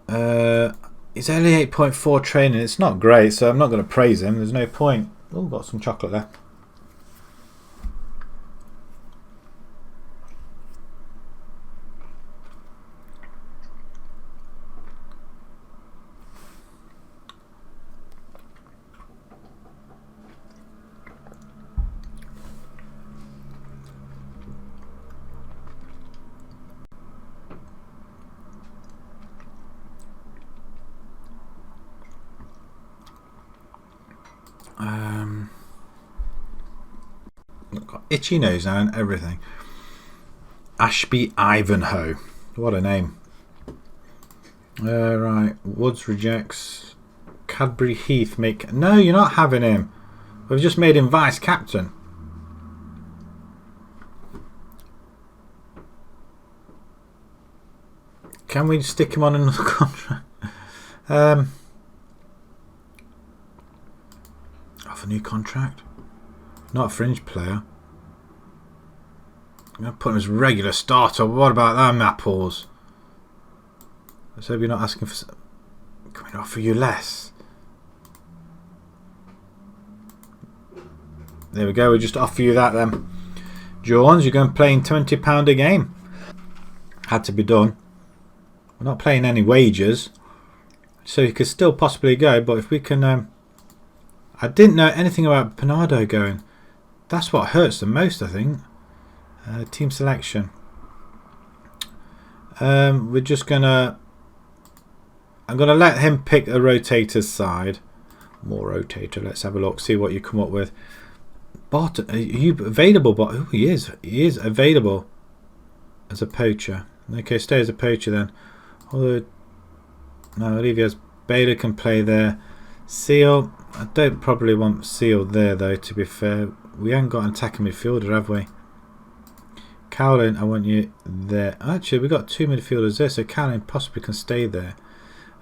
[SPEAKER 1] He's only 8.4 training. It's not great, so I'm not going to praise him. There's no point. Oh, got some chocolate there. Got itchy nose now and everything. Ashby Ivanhoe. What a name. Right. Woods rejects. Cadbury Heath make. No, you're not having him. We've just made him vice captain. Can we stick him on another contract? Off a new contract? Not a fringe player. I'm going to put him as regular starter. What about them apples? Let's hope you're not asking for... Can we offer you less? There we go. We'll just offer you that then. Jones, you're going to play in £20 a game. Had to be done. We're not playing any wages. So you could still possibly go. But if we can... I didn't know anything about Bernardo going. That's what hurts the most, I think. Team selection. We're just gonna. I'm gonna let him pick a rotator's side. More rotator. Let's have a look. See what you come up with. Bot, are you available? But oh, he is. He is available as a poacher. Okay, stay as a poacher then. Although, no, I'll leave you as Baylor can play there. Seal. I don't probably want Seal there though. To be fair. We haven't got an attacking midfielder, have we? Cowlin, I want you there. Actually, we've got two midfielders there, so Cowlin possibly can stay there.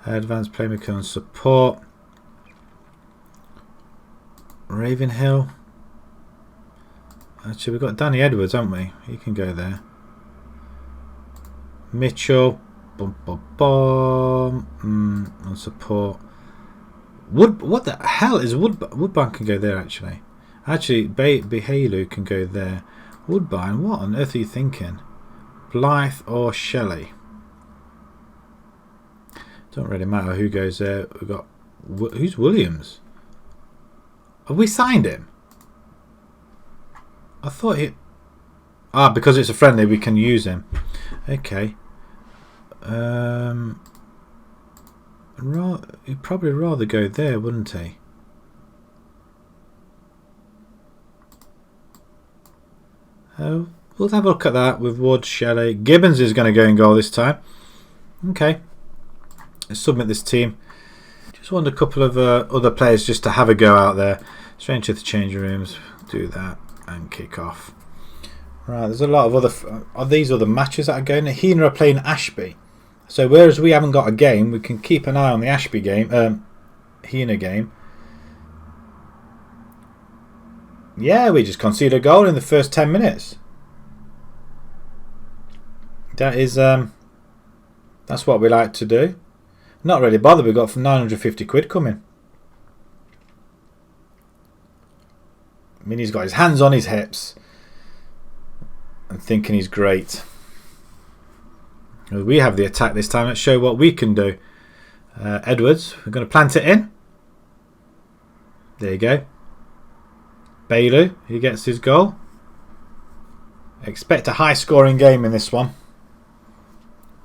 [SPEAKER 1] Advanced playmaker and support. Ravenhill. Actually, we've got Danny Edwards, haven't we? He can go there. Mitchell. Bum, bum, bum. On support. What the hell is Woodbine can go there, actually. Actually, Behalu can go there. Woodbine, what on earth are you thinking? Blythe or Shelley? Don't really matter who goes there. We've got... Who's Williams? Have we signed him? I thought he... Ah, because it's a friendly, we can use him. Okay. He'd probably rather go there, wouldn't he? We'll have a look at that with Wood, Shelley. Gibbons is going to go in goal this time. Okay. Let's submit this team. Just want a couple of other players just to have a go out there. Straight into the changing rooms. Do that and kick off. Right, there's a lot of other... Are these other matches that are going? Heena are playing Ashby. So whereas we haven't got a game, we can keep an eye on the Ashby game. Heena game. Yeah, we just conceded a goal in the first 10 minutes. That is, that's what we like to do. Not really bothered, we got 950 quid coming. I mean, he's got his hands on his hips and thinking he's great. We have the attack this time. Let's show what we can do. Edwards, we're going to plant it in. There you go. Baylor, he gets his goal. Expect a high scoring game in this one.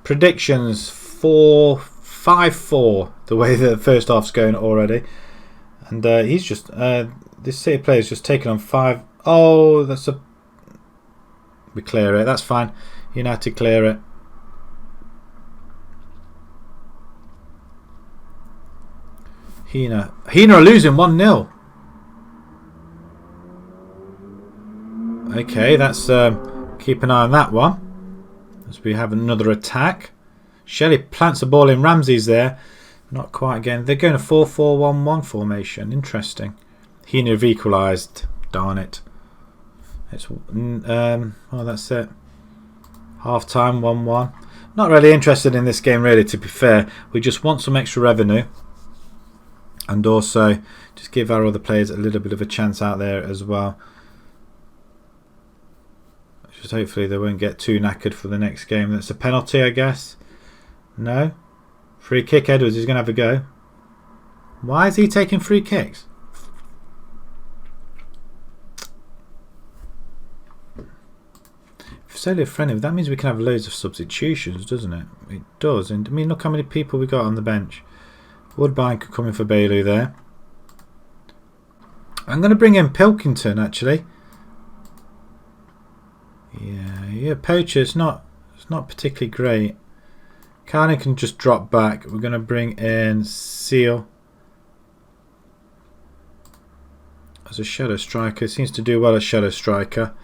[SPEAKER 1] Predictions 5-4, the way the first half's going already. And he's just this City player's just taken on 5. Oh, that's a... We clear it, that's fine. United clear it. Hina are losing 1-0. Okay, that's keep an eye on that one. As we have another attack. Shelley plants the ball in. Ramsey's there. Not quite again. They're going a 4-4-1-1 formation. Interesting. Hina have equalised. Darn it. It's oh, that's it. Half time 1-1. Not really interested in this game, really, to be fair. We just want some extra revenue. And also just give our other players a little bit of a chance out there as well. Just hopefully they won't get too knackered for the next game. That's a penalty, I guess. No. Free kick. Edwards is going to have a go. Why is he taking free kicks? If it's only a friendly, that means we can have loads of substitutions, doesn't it? It does. And I mean, look how many people we got on the bench. Woodbine could come in for Bailey there. I'm going to bring in Pilkington, actually. Yeah, Poacher, it's not particularly great. Carney can just drop back. We're going to bring in Seal as a shadow striker. Seems to do well as shadow striker.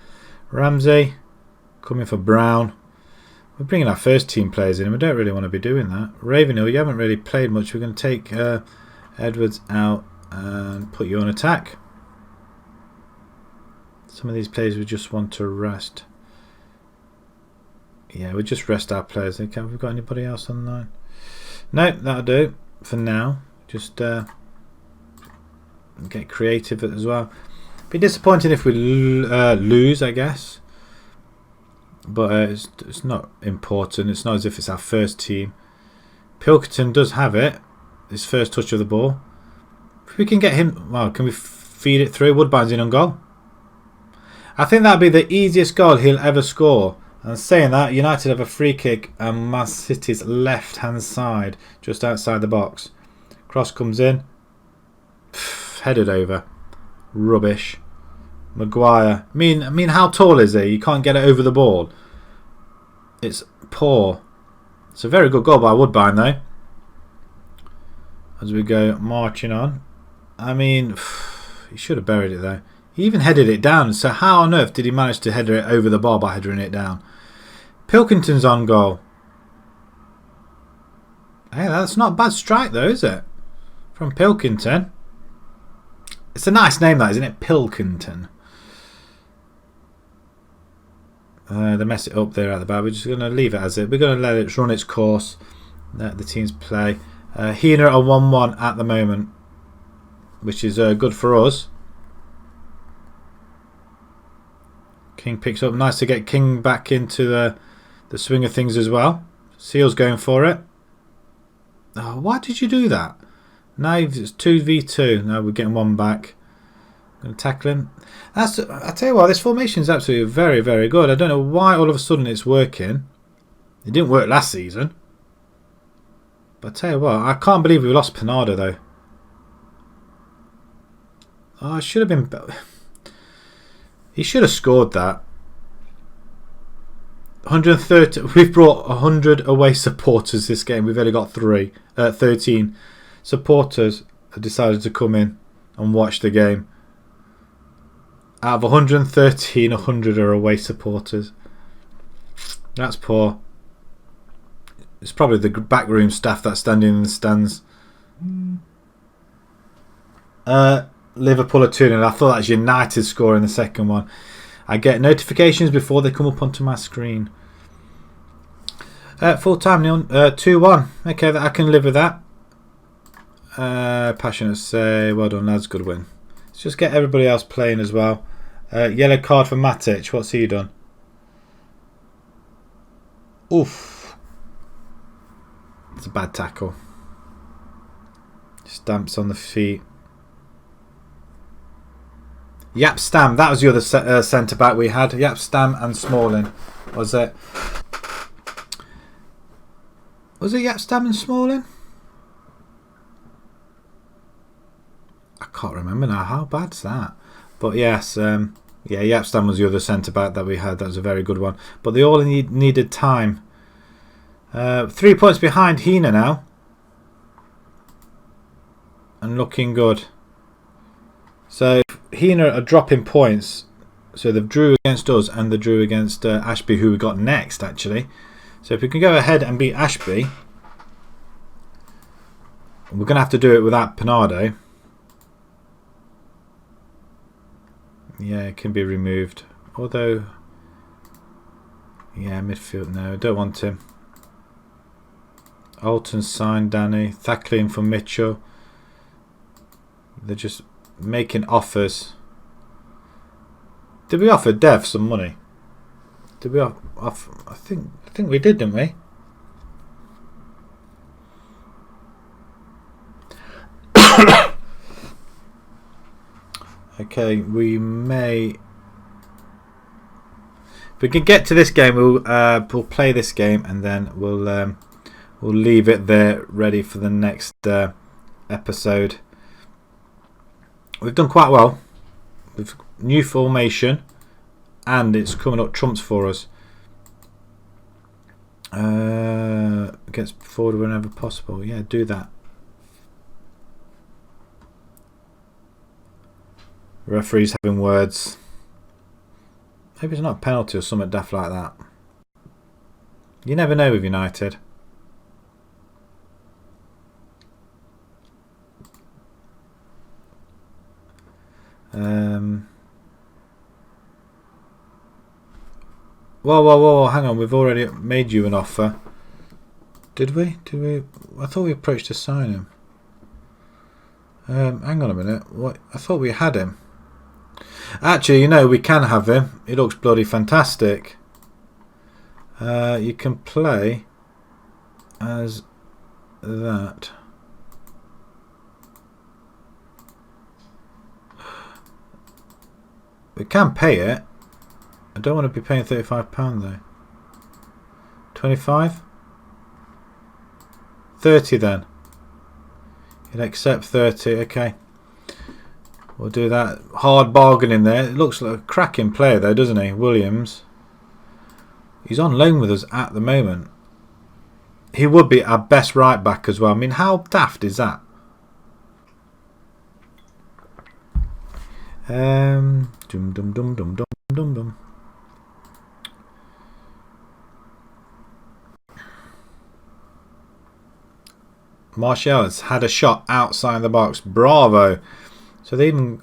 [SPEAKER 1] Ramsey coming for Brown. We're bringing our first team players in and we don't really want to be doing that. Ravenhill, you haven't really played much. We're going to take Edwards out and put you on attack. Some of these players we just want to rest. Yeah, we'll just rest our players. Okay, have we got anybody else on the line? No, that'll do for now. Just get creative as well. Be disappointing if we lose, I guess. But it's not important. It's not as if it's our first team. Pilkington does have it. His first touch of the ball. If we can get him... Well, can we feed it through? Woodbine's in on goal. I think that'll be the easiest goal he'll ever score. And saying that, United have a free kick and Man City's left hand side, just outside the box. Cross comes in. Headed over. Rubbish. Maguire. I mean, how tall is he? You can't get it over the ball. It's poor. It's a very good goal by Woodbine, though. As we go marching on. I mean, he should have buried it, though. He even headed it down. So how on earth did he manage to header it over the bar by headering it down? Pilkington's on goal. Hey, that's not a bad strike, though, is it? From Pilkington. It's a nice name, that, isn't it? Pilkington. They mess it up there at the back. We're just going to leave it as it. We're going to let it run its course. Let the teams play. Hina are 1-1 at the moment, which is good for us. King picks up. Nice to get King back into the swing of things as well. Seal's going for it. Oh, why did you do that? Now it's 2v2. Now we're getting one back. Going to tackle him. I tell you what, this formation is absolutely very, very good. I don't know why all of a sudden it's working. It didn't work last season. But I tell you what, I can't believe we lost Panada though. Oh, it should have been... He should have scored that. 130. We've brought 100 away supporters this game. We've only got 13 supporters have decided to come in and watch the game. Out of 113, 100 are away supporters. That's poor. It's probably the backroom staff that's standing in the stands. Liverpool are 2-0. I thought that was United scoring the second one. I get notifications before they come up onto my screen. Full time 2-1. Okay, I can live with that. Passionate say, well done lads, good win. Let's just get everybody else playing as well. Yellow card for Matic. What's he done? Oof. It's a bad tackle. Stamps on the feet. Yap Stam, that was the other centre back we had. Yap Stam and Smalling. Was it? Was it Yap Stam and Smalling? I can't remember now. How bad's that? But yes, yeah, Yap Stam was the other centre back that we had. That was a very good one. But they all needed time. 3 points behind Hina now. and looking good. So Hina are dropping points. So they've drew against us and they drew against Ashby, who we got next actually. So if we can go ahead and beat Ashby, we're going to have to do it without Panardo. Yeah, it can be removed. Although, yeah, midfield, no, I don't want him. Alton signed Danny. Thacklin for Mitchell. They're just making offers. Did we offer Dev some money? Did we offer? I think we did, didn't we? Okay, we may. If we can get to this game, we'll play this game and then we'll leave it there, ready for the next episode. We've done quite well. We've new formation, and it's coming up trumps for us. Gets forward whenever possible. Yeah, do that. Referee's having words. Maybe it's not a penalty or something daft like that. You never know with United. Whoa, hang on, we've already made you an offer. Did we? I thought we approached to sign him. Hang on a minute. What? I thought we had him. Actually, you know, we can have him. He looks bloody fantastic. You can play as that. We can pay it. I don't want to be paying £35 though. 25? 30 then. You'd accept 30, okay. We'll do that. Hard bargaining there. It looks like a cracking player though, doesn't he? Williams. He's on loan with us at the moment. He would be our best right back as well. I mean, how daft is that? Dum dum dum dum dum dum dum. Martial has had a shot outside the box. Bravo. So they even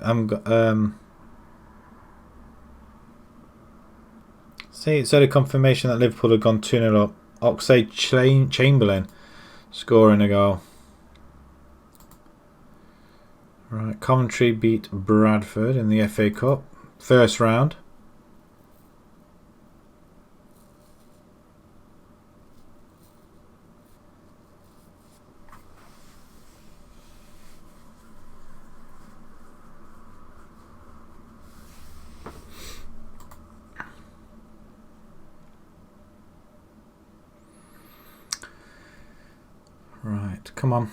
[SPEAKER 1] see, it's a confirmation that Liverpool have gone 2-0 up. Oxlade-Chamberlain scoring a goal. Right, Coventry beat Radford in the FA Cup. First round. Right, come on.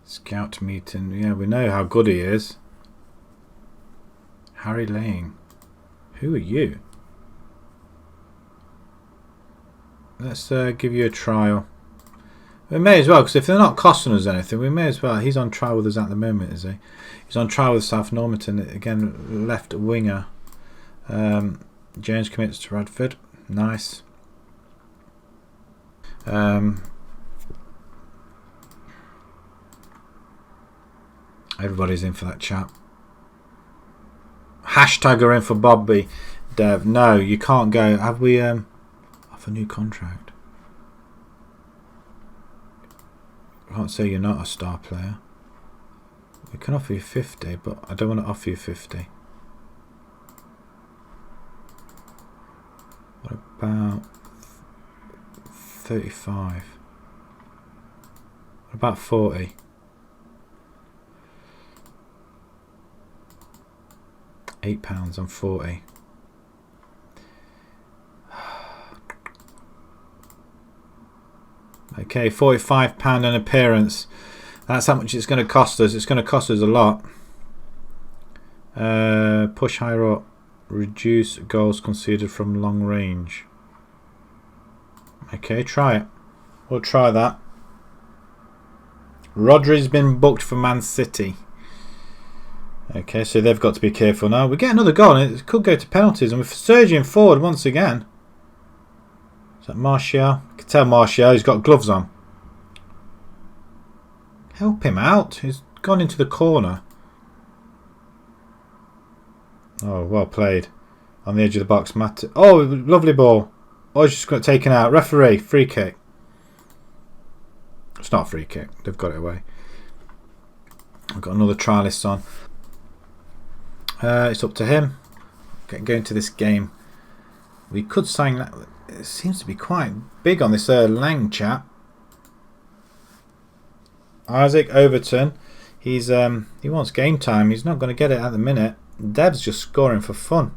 [SPEAKER 1] Scout meeting. Yeah, we know how good he is. Harry Lane. Who are you? Let's give you a trial. We may as well, because if they're not costing us anything, we may as well. He's on trial with us at the moment, is he? He's on trial with South Normanton. Again, left winger. James commits to Radford. Nice. Everybody's in for that chap. Hashtag are in for Bobby. Dev, no, you can't go. Have we off a new contract? I can't say you're not a star player. We can offer you 50, but I don't want to offer you 50. What about 35? What about 40? £8 on 40. Okay, £45 an appearance. That's how much it's going to cost us. It's going to cost us a lot. Push higher up. Reduce goals conceded from long range. Okay, try it. We'll try that. Rodri's been booked for Man City. Okay, so they've got to be careful now. We get another goal and it could go to penalties, and we're surging forward once again. Is that Martial? You can tell Martial, he's got gloves on. Help him out. He's gone into the corner. Oh, well played. On the edge of the box, Matt. Oh, lovely ball. Oh, he's just got taken out. Referee, free kick. It's not a free kick. They've got it away. I've got another trialist on. It's up to him. Going to this game. We could sign that. It seems to be quite big on this Lang chap. Isaac Overton. He wants game time. He's not going to get it at the minute. Dev's just scoring for fun.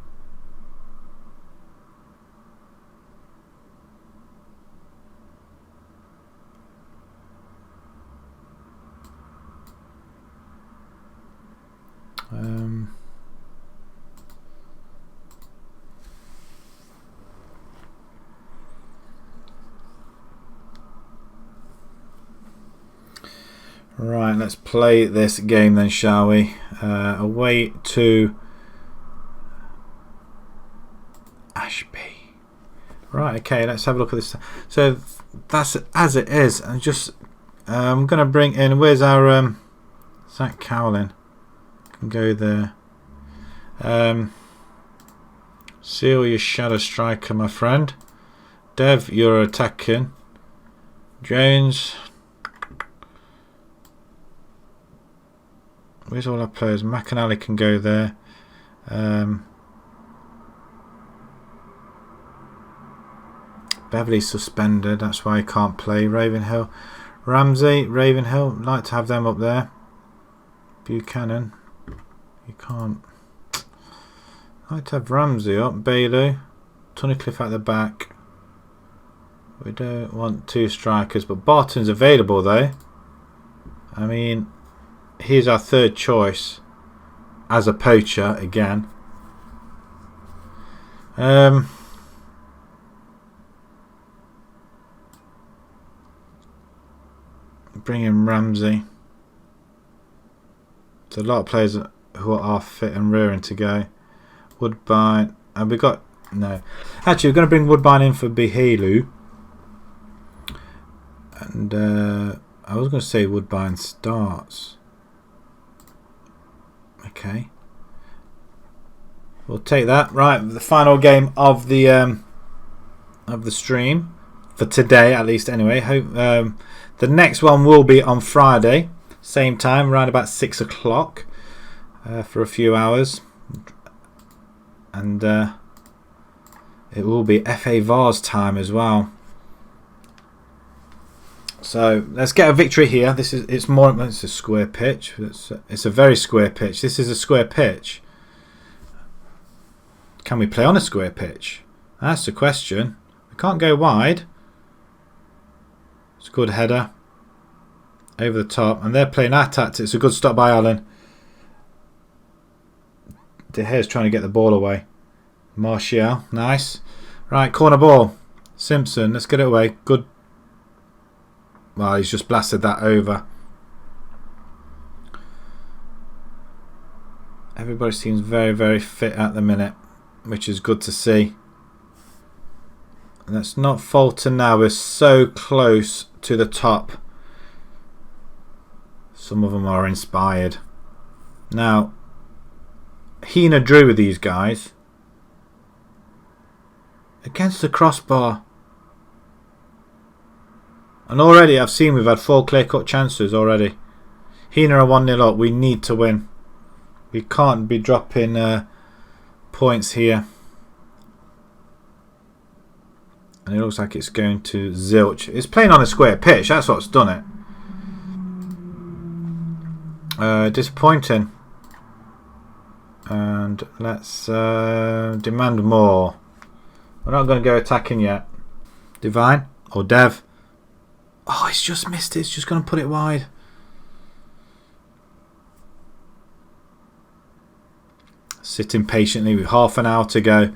[SPEAKER 1] Right, let's play this game then, shall we? Away to Ashby. Right, okay, let's have a look at this. So that's as it is. And just I'm going to bring in. Where's our Zach Cowlin? Can go there. Seal your shadow striker, my friend. Dev, you're attacking. Jones. Where's all our players? McAnally can go there. Beverly's suspended, that's why he can't play. Ravenhill. Ramsey, Ravenhill, like to have them up there. Buchanan. You can't. Like to have Ramsey up. Bailey. Tunnicliffe at the back. We don't want two strikers, but Barton's available though. I mean, he's our third choice as a poacher again. Bring in Ramsey. There's a lot of players who are fit and rearing to go. Woodbine. And we got no. Actually, we're going to bring Woodbine in for Bihelu. And I was going to say Woodbine starts. Okay, we'll take that. Right, the final game of the stream for today, at least. Anyway, hope the next one will be on Friday, same time, around about 6 o'clock, for a few hours, and it will be FA Vars time as well. So let's get a victory here. It's a square pitch. It's a very square pitch. This is a square pitch. Can we play on a square pitch? That's the question. We can't go wide. It's a good header over the top, and they're playing our tactics. It's a good stop by Allen. De Gea's trying to get the ball away. Martial, nice. Right, corner ball. Simpson, let's get it away. Good. Well, he's just blasted that over. Everybody seems very, very fit at the minute, which is good to see. Let's not falter now. We're so close to the top. Some of them are inspired. Now, Hina drew with these guys. Against the crossbar. And already I've seen we've had 4 clear-cut chances already. Hina are 1-0 up. We need to win. We can't be dropping points here. And it looks like it's going to zilch. It's playing on a square pitch. That's what's done it. Disappointing. And let's demand more. We're not going to go attacking yet. Divine or Dev. Oh, it's just missed it. It's just going to put it wide. Sitting patiently with half an hour to go.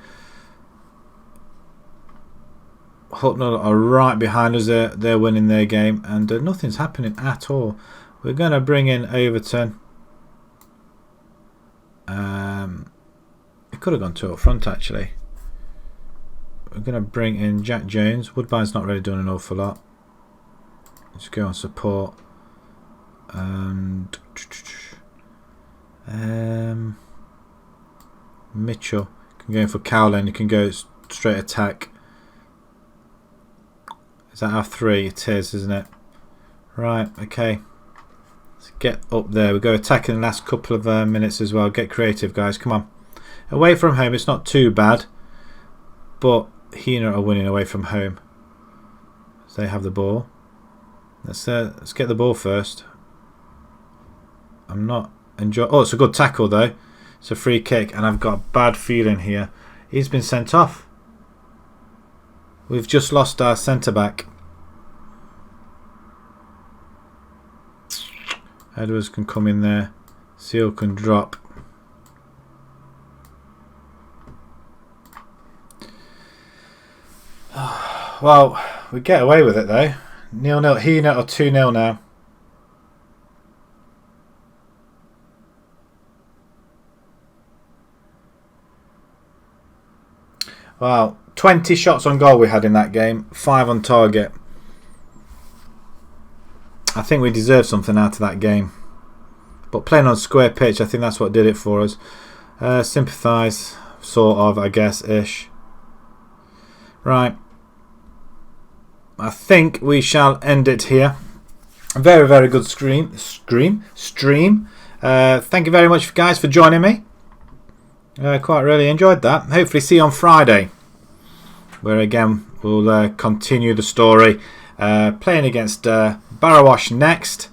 [SPEAKER 1] Hucknall are right behind us. They're winning their game, and nothing's happening at all. We're going to bring in Overton. It could have gone 2 up front actually. We're going to bring in Jack Jones. Woodbine's not really doing an awful lot. Let's go on support. And Mitchell can go in for Cowland. You can go straight attack. Is that our 3? It is, isn't it? Right, okay. Let's get up there. We go attacking the last couple of minutes as well. Get creative, guys. Come on. Away from home, it's not too bad. But Hina are winning away from home. So they have the ball. Let's get the ball first. I'm not enjoying... Oh, it's a good tackle, though. It's a free kick, and I've got a bad feeling here. He's been sent off. We've just lost our centre-back. Edwards can come in there. Seal can drop. Well, we get away with it though. 0-0. Hina or 2-0 now. Wow. 20 shots on goal we had in that game. 5 on target. I think we deserved something out of that game. But playing on square pitch, I think that's what did it for us. Sympathise, sort of, I guess, ish. Right. I think we shall end it here. A very, very good stream. Thank you very much, guys, for joining me. Quite really enjoyed that. Hopefully see you on Friday, where again we'll continue the story. Playing against Barrawash next,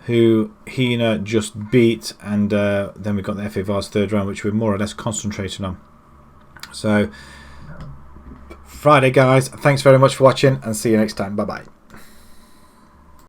[SPEAKER 1] who Hina just beat, and then we've got the FA Vars 3rd round, which we're more or less concentrating on. So Friday, guys, thanks very much for watching, and see you next time. Bye bye.